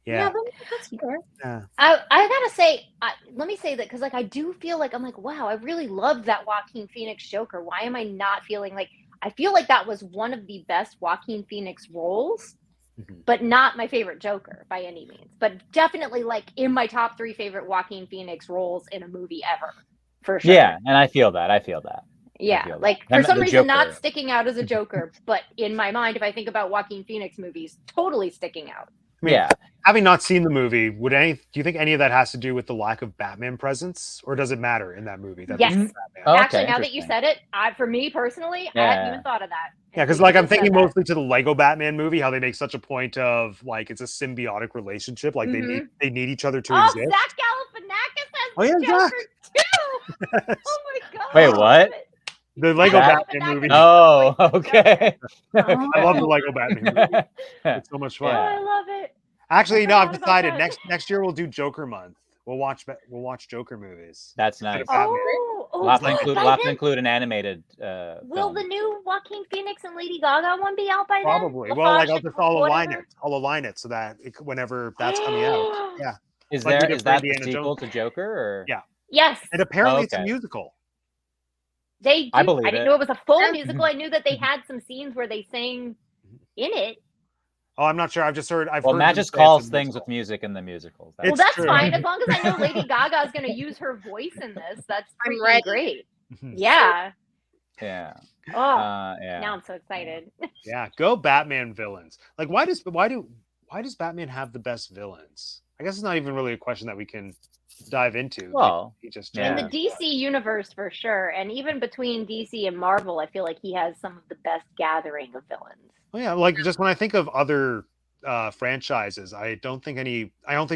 [SPEAKER 1] yeah.
[SPEAKER 3] That's fair.
[SPEAKER 1] Yeah.
[SPEAKER 4] I gotta say, let me say that because like I do feel like I'm like, wow, I really loved that Joaquin Phoenix Joker. Why am I not feeling like I feel like that was one of the best Joaquin Phoenix roles, but not my favorite Joker by any means. But definitely like in my top 3 favorite Joaquin Phoenix roles in a movie ever, for sure.
[SPEAKER 2] Yeah, and I feel that.
[SPEAKER 4] Yeah, like for some reason not sticking out as a Joker, but in my mind, if I think about Joaquin Phoenix movies, totally sticking out.
[SPEAKER 1] I mean,
[SPEAKER 2] yeah.
[SPEAKER 1] having not seen the movie, do you think any of that has to do with the lack of Batman presence, or does it matter in that movie that
[SPEAKER 4] Yes.
[SPEAKER 1] there's no Batman?
[SPEAKER 2] Oh,
[SPEAKER 4] Actually,
[SPEAKER 2] okay,
[SPEAKER 4] now that you
[SPEAKER 2] interesting.
[SPEAKER 4] said it, for me personally, I hadn't even thought of that.
[SPEAKER 1] Yeah, because
[SPEAKER 4] until
[SPEAKER 1] like
[SPEAKER 4] you
[SPEAKER 1] I'm
[SPEAKER 4] just said
[SPEAKER 1] thinking
[SPEAKER 4] that.
[SPEAKER 1] mostly to the Lego Batman movie, how they make such a point of like it's a symbiotic relationship, like
[SPEAKER 4] Mhm.
[SPEAKER 1] they need each other to
[SPEAKER 4] Oh,
[SPEAKER 1] exist.
[SPEAKER 4] Zach Galifianakis has
[SPEAKER 1] Oh, yeah,
[SPEAKER 4] the Joker
[SPEAKER 1] Zach.
[SPEAKER 4] too. Oh my god!
[SPEAKER 2] Wait,
[SPEAKER 4] I love
[SPEAKER 2] what?
[SPEAKER 4] it.
[SPEAKER 1] The Lego
[SPEAKER 2] Zach-
[SPEAKER 1] Batman movie.
[SPEAKER 2] Oh, okay.
[SPEAKER 3] Oh.
[SPEAKER 1] I love the Lego Batman movie. It's so much fun.
[SPEAKER 4] Oh,
[SPEAKER 2] Yeah.
[SPEAKER 4] I love it.
[SPEAKER 1] Actually,
[SPEAKER 4] I
[SPEAKER 1] no, I've
[SPEAKER 4] forgot about
[SPEAKER 1] decided
[SPEAKER 4] that.
[SPEAKER 1] next year we'll do Joker month. We'll watch Joker movies.
[SPEAKER 2] That's
[SPEAKER 1] Instead
[SPEAKER 2] nice.
[SPEAKER 1] of Batman.
[SPEAKER 4] Oh,
[SPEAKER 2] We'll have to
[SPEAKER 1] like-
[SPEAKER 2] include,
[SPEAKER 4] by
[SPEAKER 2] we'll have to
[SPEAKER 4] then,
[SPEAKER 2] include an animated
[SPEAKER 4] will
[SPEAKER 2] film.
[SPEAKER 4] the new Joaquin Phoenix and Lady Gaga one be out by then?
[SPEAKER 1] Probably. Well, like I'll align it. I'll align it so that whenever that's coming out. Yeah.
[SPEAKER 2] Is
[SPEAKER 1] like we
[SPEAKER 2] there
[SPEAKER 1] did
[SPEAKER 2] is
[SPEAKER 1] for
[SPEAKER 2] that the
[SPEAKER 1] Indiana
[SPEAKER 2] sequel
[SPEAKER 1] Jones.
[SPEAKER 2] to Joker? Or?
[SPEAKER 1] Yeah.
[SPEAKER 4] Yes.
[SPEAKER 1] And apparently
[SPEAKER 2] Oh,
[SPEAKER 1] it's a
[SPEAKER 2] okay.
[SPEAKER 1] musical.
[SPEAKER 4] They do.
[SPEAKER 2] I believe
[SPEAKER 4] didn't
[SPEAKER 2] it.
[SPEAKER 4] know it was a full musical. I knew that they had some scenes where they sang in it.
[SPEAKER 1] Oh, I'm not sure. I've heard.
[SPEAKER 2] Well,
[SPEAKER 1] them
[SPEAKER 2] Matt just
[SPEAKER 1] say it's a
[SPEAKER 2] calls things
[SPEAKER 1] musical.
[SPEAKER 2] with music in the musicals.
[SPEAKER 4] Well,
[SPEAKER 1] It's
[SPEAKER 4] that's
[SPEAKER 1] true.
[SPEAKER 4] fine as long as I know Lady Gaga is going to use her voice in this. That's
[SPEAKER 3] I'm
[SPEAKER 4] freaking
[SPEAKER 3] ready.
[SPEAKER 4] great.
[SPEAKER 1] Mhm.
[SPEAKER 4] Yeah.
[SPEAKER 2] Yeah.
[SPEAKER 4] Oh,
[SPEAKER 2] Yeah.
[SPEAKER 4] now I'm so excited.
[SPEAKER 1] Yeah, go Batman villains. Like, why does Batman have the best villains? I guess it's not even really a question that we can dive into.
[SPEAKER 2] Well,
[SPEAKER 1] he just
[SPEAKER 2] yeah.
[SPEAKER 4] In the DC universe, for sure, and even between DC and Marvel, I feel like he has some of the best gathering of villains.
[SPEAKER 1] Oh yeah, like just when I think of other franchises, I don't think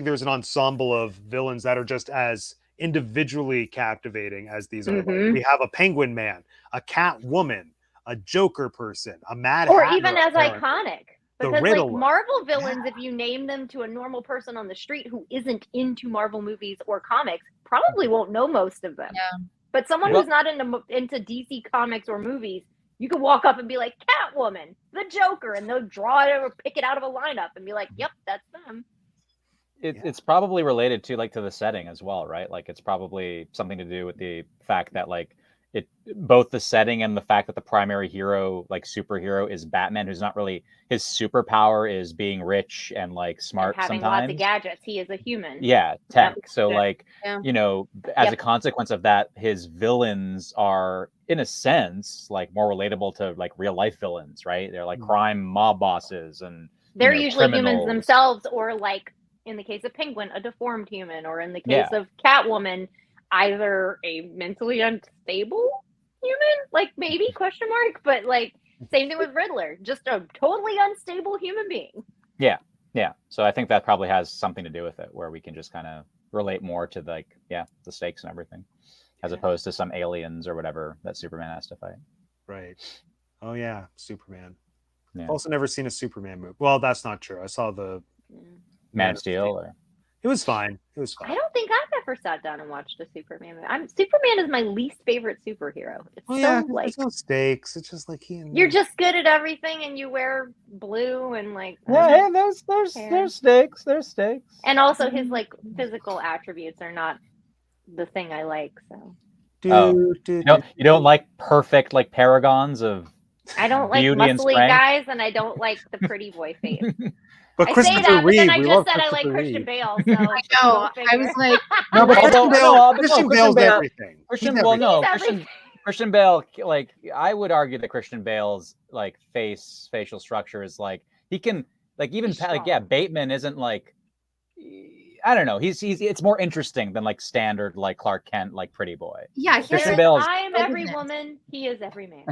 [SPEAKER 1] there's an ensemble of villains that are just as individually captivating as these are. Like,
[SPEAKER 4] Mhm.
[SPEAKER 1] we have a Penguin Man, a Catwoman, a Joker person, a Mad
[SPEAKER 4] Or
[SPEAKER 1] Hatter,
[SPEAKER 4] even as
[SPEAKER 1] apparently.
[SPEAKER 4] iconic.
[SPEAKER 1] The
[SPEAKER 4] Because like
[SPEAKER 1] Riddler.
[SPEAKER 4] Marvel villains, if you name them to a normal person on the street who isn't into Marvel movies or comics, probably won't know most of them.
[SPEAKER 3] Yeah.
[SPEAKER 4] But someone
[SPEAKER 2] Well-
[SPEAKER 4] who's not into DC comics or movies, you could walk up and be like, Catwoman, the Joker, and they'll draw it or pick it out of a lineup and be like, yep, that's them.
[SPEAKER 2] It's probably related to the setting as well, right? Like it's probably something to do with the fact that both the setting and the fact that the primary hero, superhero, is Batman, who's not really, his superpower is being rich and smart
[SPEAKER 4] And having
[SPEAKER 2] sometimes.
[SPEAKER 4] lots of gadgets. He is a human.
[SPEAKER 2] Yeah, tech.
[SPEAKER 4] Yep.
[SPEAKER 2] So
[SPEAKER 3] Yeah.
[SPEAKER 2] as
[SPEAKER 4] Yep.
[SPEAKER 2] a consequence of that, his villains are in a sense more relatable to real life villains, right? They're crime mob bosses, and
[SPEAKER 4] They're usually humans
[SPEAKER 2] criminals.
[SPEAKER 4] themselves, or in the case of Penguin, a deformed human, or in the case of Catwoman, either a mentally unstable human, maybe ? But same thing with Riddler, just a totally unstable human being.
[SPEAKER 2] Yeah. So I think that probably has something to do with it, where we can just kind of relate more to the stakes and everything, as opposed to some aliens or whatever that Superman has to fight.
[SPEAKER 1] Right. Oh yeah, Superman.
[SPEAKER 2] Yeah.
[SPEAKER 1] I've also never seen a Superman movie. Well, that's not true. I saw the
[SPEAKER 2] Man of Steel. Or...
[SPEAKER 1] It was fine. It was fine.
[SPEAKER 4] I don't think I've ever sat down and watched a Superman movie. Superman is my least favorite superhero. It's
[SPEAKER 1] there's no stakes. It's just
[SPEAKER 4] you're just good at everything, and you wear blue and
[SPEAKER 2] there's stakes. There's stakes.
[SPEAKER 4] and also his physical attributes are not the thing I like. So
[SPEAKER 2] You don't like perfect perfagons of.
[SPEAKER 4] I don't like
[SPEAKER 2] Beauty and
[SPEAKER 4] muscly
[SPEAKER 2] strength.
[SPEAKER 4] guys, and I don't like the pretty boy face.
[SPEAKER 1] But
[SPEAKER 4] I say
[SPEAKER 1] Christopher
[SPEAKER 4] that, but
[SPEAKER 1] Reeve,
[SPEAKER 4] then I
[SPEAKER 1] we
[SPEAKER 4] just
[SPEAKER 1] love
[SPEAKER 4] said I like
[SPEAKER 1] Christopher
[SPEAKER 4] Christian
[SPEAKER 1] Reeve.
[SPEAKER 4] Bale. So
[SPEAKER 3] I know. I was like,
[SPEAKER 1] No, but
[SPEAKER 2] Although-
[SPEAKER 1] Christian
[SPEAKER 2] Christian
[SPEAKER 1] Bale's
[SPEAKER 2] Bale-
[SPEAKER 1] everything.
[SPEAKER 2] Christian,
[SPEAKER 1] He's
[SPEAKER 2] well,
[SPEAKER 1] everything.
[SPEAKER 2] no,
[SPEAKER 4] He's
[SPEAKER 2] Christian Bale. I would argue that Christian Bale's facial structure is he can even
[SPEAKER 4] He's strong.
[SPEAKER 2] Bateman isn't I don't know. He's it's more interesting than standard Clark Kent pretty boy.
[SPEAKER 3] yeah, he
[SPEAKER 2] Christian
[SPEAKER 3] has,
[SPEAKER 2] Bale's-
[SPEAKER 4] I am every
[SPEAKER 3] Goodness.
[SPEAKER 4] woman. He is every man.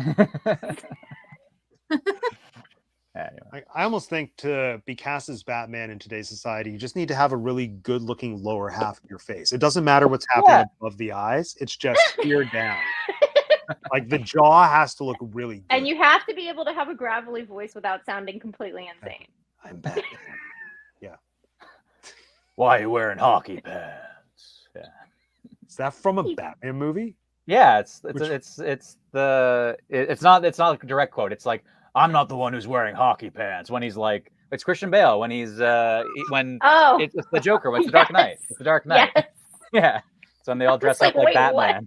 [SPEAKER 2] Anyway.
[SPEAKER 1] I almost think to be cast as Batman in today's society, you just need to have a really good-looking lower half of your face. It doesn't matter what's happening above the eyes; it's just here down. The jaw has to look really good.
[SPEAKER 4] And you have to be able to have a gravelly voice without sounding completely insane.
[SPEAKER 1] I'm Batman.
[SPEAKER 2] Why are you wearing hockey pants? Yeah.
[SPEAKER 1] Is that from a Batman movie?
[SPEAKER 2] Yeah, it's not a direct quote. It's I'm not the one who's wearing hockey pants, when he's it's Christian Bale when he's
[SPEAKER 4] Oh,
[SPEAKER 2] it's the Joker, when it's the Dark Knight. It's the Dark Knight.
[SPEAKER 4] yes.
[SPEAKER 2] Yeah. So when they all dress up like
[SPEAKER 4] wait,
[SPEAKER 2] Batman.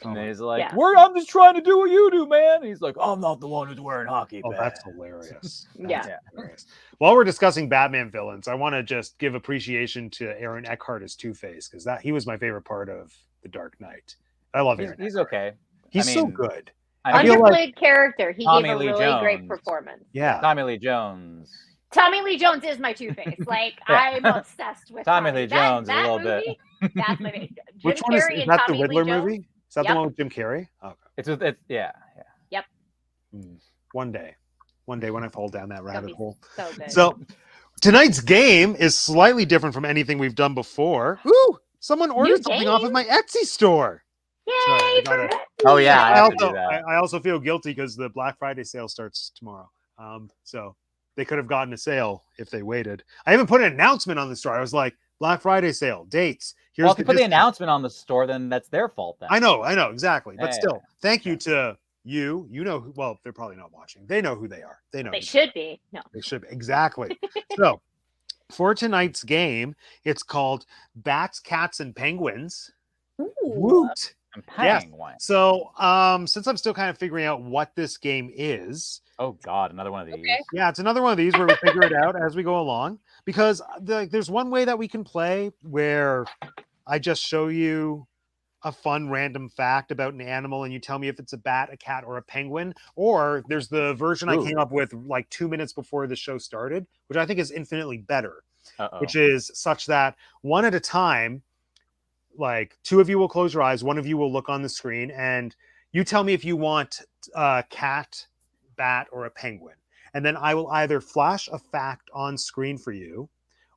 [SPEAKER 1] Oh,
[SPEAKER 2] And he's
[SPEAKER 4] Yeah.
[SPEAKER 2] I'm just trying to do what you do, man. And he's I'm not the one who's wearing hockey
[SPEAKER 1] oh,
[SPEAKER 2] pants.
[SPEAKER 1] that's hilarious.
[SPEAKER 4] Yeah.
[SPEAKER 2] Yeah.
[SPEAKER 1] Hilarious. While we're discussing Batman villains, I want to just give appreciation to Aaron Eckhart as Two-Face, because he was my favorite part of The Dark Knight. I love Aaron.
[SPEAKER 2] He's
[SPEAKER 1] Eckhart.
[SPEAKER 2] okay.
[SPEAKER 1] He's so
[SPEAKER 2] mean,
[SPEAKER 1] good.
[SPEAKER 2] I
[SPEAKER 1] feel
[SPEAKER 4] Underplayed
[SPEAKER 1] like-
[SPEAKER 4] character. He
[SPEAKER 2] Tommy
[SPEAKER 4] gave a
[SPEAKER 2] Lee
[SPEAKER 4] really great
[SPEAKER 2] Jones.
[SPEAKER 4] performance.
[SPEAKER 1] Yeah.
[SPEAKER 2] Tommy Lee Jones.
[SPEAKER 4] Tommy Lee Jones is my Two-Face. Like,
[SPEAKER 2] Yeah.
[SPEAKER 4] I'm obsessed with
[SPEAKER 2] Tommy Lee Jones
[SPEAKER 4] that
[SPEAKER 2] a little
[SPEAKER 4] movie,
[SPEAKER 2] bit.
[SPEAKER 4] That's my favorite. Jim
[SPEAKER 1] Which one is
[SPEAKER 4] Carrey and
[SPEAKER 1] that? The
[SPEAKER 4] Tommy Lee
[SPEAKER 1] Riddler
[SPEAKER 4] Jones.
[SPEAKER 1] movie? Is that the
[SPEAKER 4] Yep.
[SPEAKER 1] one with Jim Carrey? Okay.
[SPEAKER 2] It's yeah.
[SPEAKER 4] Yep.
[SPEAKER 1] One day when I fall down that
[SPEAKER 4] It's gonna
[SPEAKER 1] rabbit
[SPEAKER 4] be
[SPEAKER 1] hole.
[SPEAKER 4] so good.
[SPEAKER 1] So tonight's game is slightly different from anything we've done before. Ooh, someone ordered something off of my Etsy store.
[SPEAKER 4] Yay!
[SPEAKER 1] Sorry, I
[SPEAKER 4] for
[SPEAKER 1] gotta-
[SPEAKER 4] Etsy.
[SPEAKER 2] Oh, yeah, I have to
[SPEAKER 1] also,
[SPEAKER 2] do that.
[SPEAKER 1] I also feel guilty because the Black Friday sale starts tomorrow. So they could have gotten a sale if they waited. I even put an announcement on the store. I was like, Black Friday sale dates. Here's
[SPEAKER 2] Well, if you put the
[SPEAKER 1] discount.
[SPEAKER 2] announcement on the store, then that's their fault. Then
[SPEAKER 1] I know, exactly. But
[SPEAKER 2] Yeah,
[SPEAKER 1] still, thank you
[SPEAKER 2] yeah.
[SPEAKER 1] to you. You know, well, they're probably not watching. They know who they are. They know.
[SPEAKER 4] They
[SPEAKER 1] who
[SPEAKER 4] should be. No.
[SPEAKER 1] They should be. Exactly. So for tonight's game, it's called Bats, Cats, and Penguins.
[SPEAKER 3] Ooh.
[SPEAKER 1] Woot.
[SPEAKER 2] And
[SPEAKER 1] Yes.
[SPEAKER 2] Penguin.
[SPEAKER 1] So since I'm still kind of figuring out what this game is,
[SPEAKER 2] Oh God, another one of these.
[SPEAKER 3] Okay.
[SPEAKER 1] yeah, it's another one of these where we figure it out as we go along. Because there's one way that we can play where I just show you a fun random fact about an animal and you tell me if it's a bat, a cat, or a penguin. Or there's the version I
[SPEAKER 2] Ooh.
[SPEAKER 1] came up with like 2 minutes before the show started, which I think is infinitely better,
[SPEAKER 2] Uh-oh.
[SPEAKER 1] which is such that one at a time, like two of you will close your eyes, one of you will look on the screen, and you tell me if you want a cat, bat, or a penguin. And then I will either flash a fact on screen for you,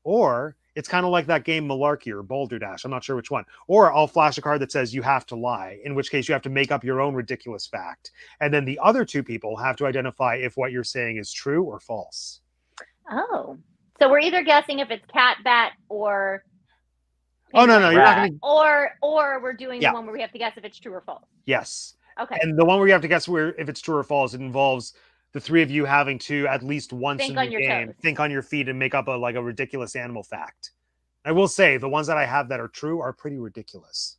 [SPEAKER 1] or it's kind of like that game Malarkey or Balderdash. I'm not sure which one. Or I'll flash a card that says you have to lie, in which case you have to make up your own ridiculous fact. And then the other two people have to identify if what you're saying is true or false.
[SPEAKER 4] Oh, so we're either guessing if it's cat, bat, or
[SPEAKER 1] Oh, no,
[SPEAKER 4] penguin,
[SPEAKER 1] you're not
[SPEAKER 2] Rat.
[SPEAKER 1] going to.
[SPEAKER 4] or we're doing
[SPEAKER 1] Yeah.
[SPEAKER 4] the one where we have to guess if it's true or false.
[SPEAKER 1] Yes.
[SPEAKER 4] Okay.
[SPEAKER 1] And the one where you have to guess where if it's true or false, it involves the three of you having to at least once
[SPEAKER 4] Think
[SPEAKER 1] in
[SPEAKER 4] on
[SPEAKER 1] the
[SPEAKER 4] your
[SPEAKER 1] game
[SPEAKER 4] toes.
[SPEAKER 1] think on your feet and make up a ridiculous animal fact. I will say the ones that I have that are true are pretty ridiculous.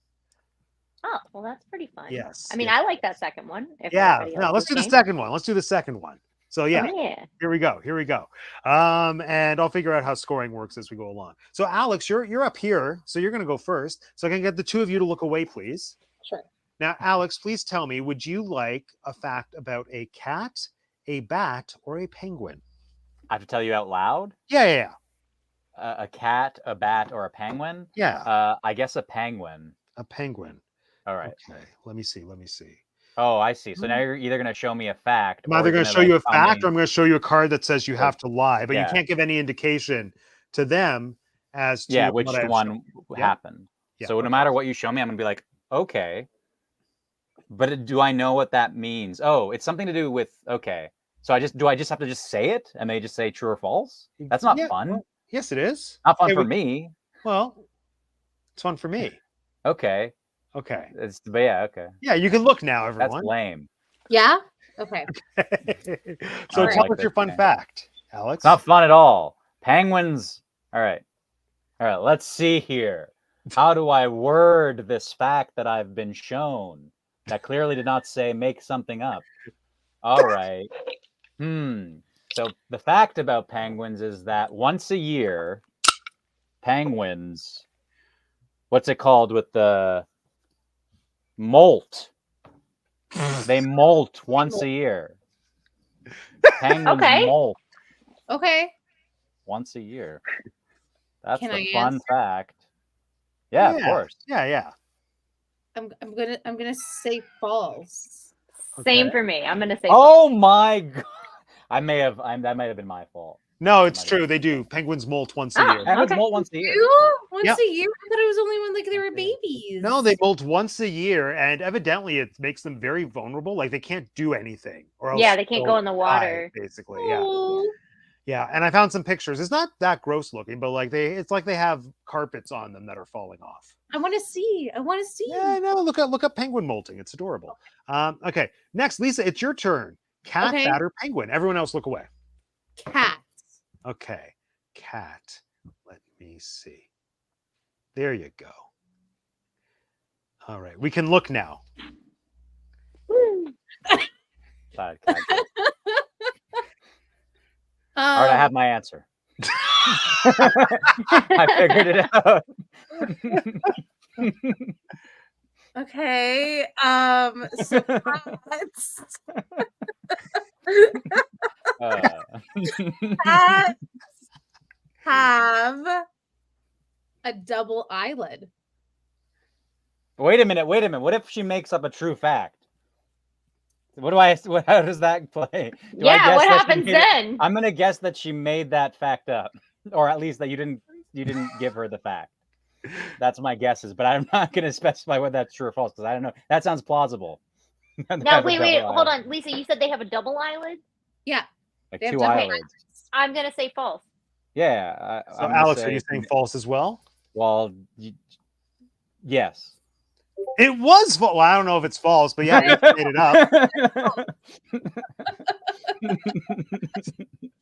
[SPEAKER 4] Oh, well, that's pretty fun.
[SPEAKER 1] Yes.
[SPEAKER 4] I mean,
[SPEAKER 1] yes.
[SPEAKER 4] I like that second one. If
[SPEAKER 1] Yeah.
[SPEAKER 4] everybody
[SPEAKER 1] No,
[SPEAKER 4] else
[SPEAKER 1] let's
[SPEAKER 4] is
[SPEAKER 1] do the
[SPEAKER 4] game.
[SPEAKER 1] second one. Let's do the second one. So yeah,
[SPEAKER 4] Oh, yeah.
[SPEAKER 1] here we go. And I'll figure out how scoring works as we go along. So Alex, you're up here, so you're going to go first. So I can get the two of you to look away, please.
[SPEAKER 3] Sure.
[SPEAKER 1] Now, Alex, please tell me, would you like a fact about a cat, a bat, or a penguin?
[SPEAKER 2] I have to tell you out loud.
[SPEAKER 1] Yeah.
[SPEAKER 2] A cat, a bat, or a penguin?
[SPEAKER 1] Yeah,
[SPEAKER 2] I guess a penguin.
[SPEAKER 1] a penguin.
[SPEAKER 2] All right.
[SPEAKER 1] Okay, let me see.
[SPEAKER 2] Oh, I see. So now you're either going to show me a fact.
[SPEAKER 1] I'm either going to show you a fact or I'm going to show you a card that says you
[SPEAKER 2] Or-
[SPEAKER 1] have to lie, but you
[SPEAKER 2] yeah.
[SPEAKER 1] can't give any indication to them as to
[SPEAKER 2] which
[SPEAKER 1] what I have
[SPEAKER 2] one
[SPEAKER 1] shown. Yeah.
[SPEAKER 2] happened.
[SPEAKER 1] Yeah,
[SPEAKER 2] So no matter what you show me, I'm going to be like, okay. But do I know what that means? Oh, it's something to do with, okay. So I just have to just say it and they just say true or false? That's not
[SPEAKER 1] Yeah,
[SPEAKER 2] fun.
[SPEAKER 1] well, yes, it is.
[SPEAKER 2] Not fun
[SPEAKER 1] Okay,
[SPEAKER 2] for me.
[SPEAKER 1] Well, it's fun for me.
[SPEAKER 2] Okay.
[SPEAKER 1] Okay.
[SPEAKER 2] But yeah, okay.
[SPEAKER 1] Yeah, you can look now,
[SPEAKER 2] That's
[SPEAKER 1] everyone.
[SPEAKER 2] lame.
[SPEAKER 3] Yeah. Okay.
[SPEAKER 1] So
[SPEAKER 2] I
[SPEAKER 1] tell
[SPEAKER 2] like
[SPEAKER 1] us your
[SPEAKER 2] this
[SPEAKER 1] fun
[SPEAKER 2] game.
[SPEAKER 1] fact, Alex.
[SPEAKER 2] It's not fun at all. Penguins. All right. Let's see here. How do I word this fact that I've been shown that clearly did not say make something up? All right. So the fact about penguins is that once a year, penguins, what's it called with the molt? They molt once a year. Penguins
[SPEAKER 4] Okay.
[SPEAKER 2] molt
[SPEAKER 3] Okay.
[SPEAKER 2] once a year. That's
[SPEAKER 3] Can
[SPEAKER 2] the
[SPEAKER 3] I
[SPEAKER 2] fun
[SPEAKER 3] answer?
[SPEAKER 2] fact. Yeah, of course.
[SPEAKER 1] Yeah.
[SPEAKER 3] I'm gonna say false.
[SPEAKER 4] Same
[SPEAKER 1] Okay.
[SPEAKER 4] for me. I'm gonna say.
[SPEAKER 2] Oh my god. That might have been my fault.
[SPEAKER 1] No, it's
[SPEAKER 2] Somebody-
[SPEAKER 1] true. They do. Penguins molt once a
[SPEAKER 4] Ah.
[SPEAKER 1] year.
[SPEAKER 2] Penguins
[SPEAKER 4] Okay.
[SPEAKER 2] molt once a year.
[SPEAKER 3] Once
[SPEAKER 1] Yep.
[SPEAKER 3] a year? I thought it was only when like they were babies.
[SPEAKER 1] No, they molt once a year, and evidently it makes them very vulnerable. Like they can't do anything, or else
[SPEAKER 4] Yeah, they can't
[SPEAKER 1] they'll
[SPEAKER 4] go in the
[SPEAKER 1] die,
[SPEAKER 4] water.
[SPEAKER 1] basically. Yeah,
[SPEAKER 3] Oh.
[SPEAKER 1] yeah. And I found some pictures. It's not that gross looking, but like it's like they have carpets on them that are falling off.
[SPEAKER 3] I want to see.
[SPEAKER 1] Yeah, no. Look up penguin molting. It's adorable. Okay. Next, Lisa, it's your turn. Cat,
[SPEAKER 3] Okay.
[SPEAKER 1] bat, or penguin? Everyone else, look away.
[SPEAKER 3] Cat.
[SPEAKER 1] Okay, cat. Let me see. There you go. All right, we can look now.
[SPEAKER 4] Woo.
[SPEAKER 2] Bad cat.
[SPEAKER 3] Um,
[SPEAKER 2] All right, I have my answer. I figured it out.
[SPEAKER 3] Okay. So cats.
[SPEAKER 2] Uh,
[SPEAKER 3] Cat have a double eyelid.
[SPEAKER 2] Wait a minute. What if she makes up a true fact? How does that play? Do I
[SPEAKER 4] Yeah,
[SPEAKER 2] guess
[SPEAKER 4] what
[SPEAKER 2] that she
[SPEAKER 4] happens
[SPEAKER 2] made it-
[SPEAKER 4] then?
[SPEAKER 2] I'm gonna guess that she made that fact up, or at least that you didn't give her the fact. That's my guesses, but I'm not gonna specify whether that's true or false because I don't know. That sounds plausible. They
[SPEAKER 4] Now,
[SPEAKER 2] have a
[SPEAKER 4] wait,
[SPEAKER 2] double
[SPEAKER 4] hold
[SPEAKER 2] eyelid.
[SPEAKER 4] on, Lisa. You said they have a double eyelid.
[SPEAKER 3] Yeah.
[SPEAKER 2] Like
[SPEAKER 3] They have
[SPEAKER 2] two
[SPEAKER 3] double
[SPEAKER 2] eyelids.
[SPEAKER 4] I'm gonna say false.
[SPEAKER 2] Yeah.
[SPEAKER 1] So,
[SPEAKER 2] I'm gonna
[SPEAKER 1] Alex,
[SPEAKER 2] say,
[SPEAKER 1] are you saying false as well?
[SPEAKER 2] Well, yes.
[SPEAKER 1] It was false. Well, I don't know if it's false, but yeah, you made it up.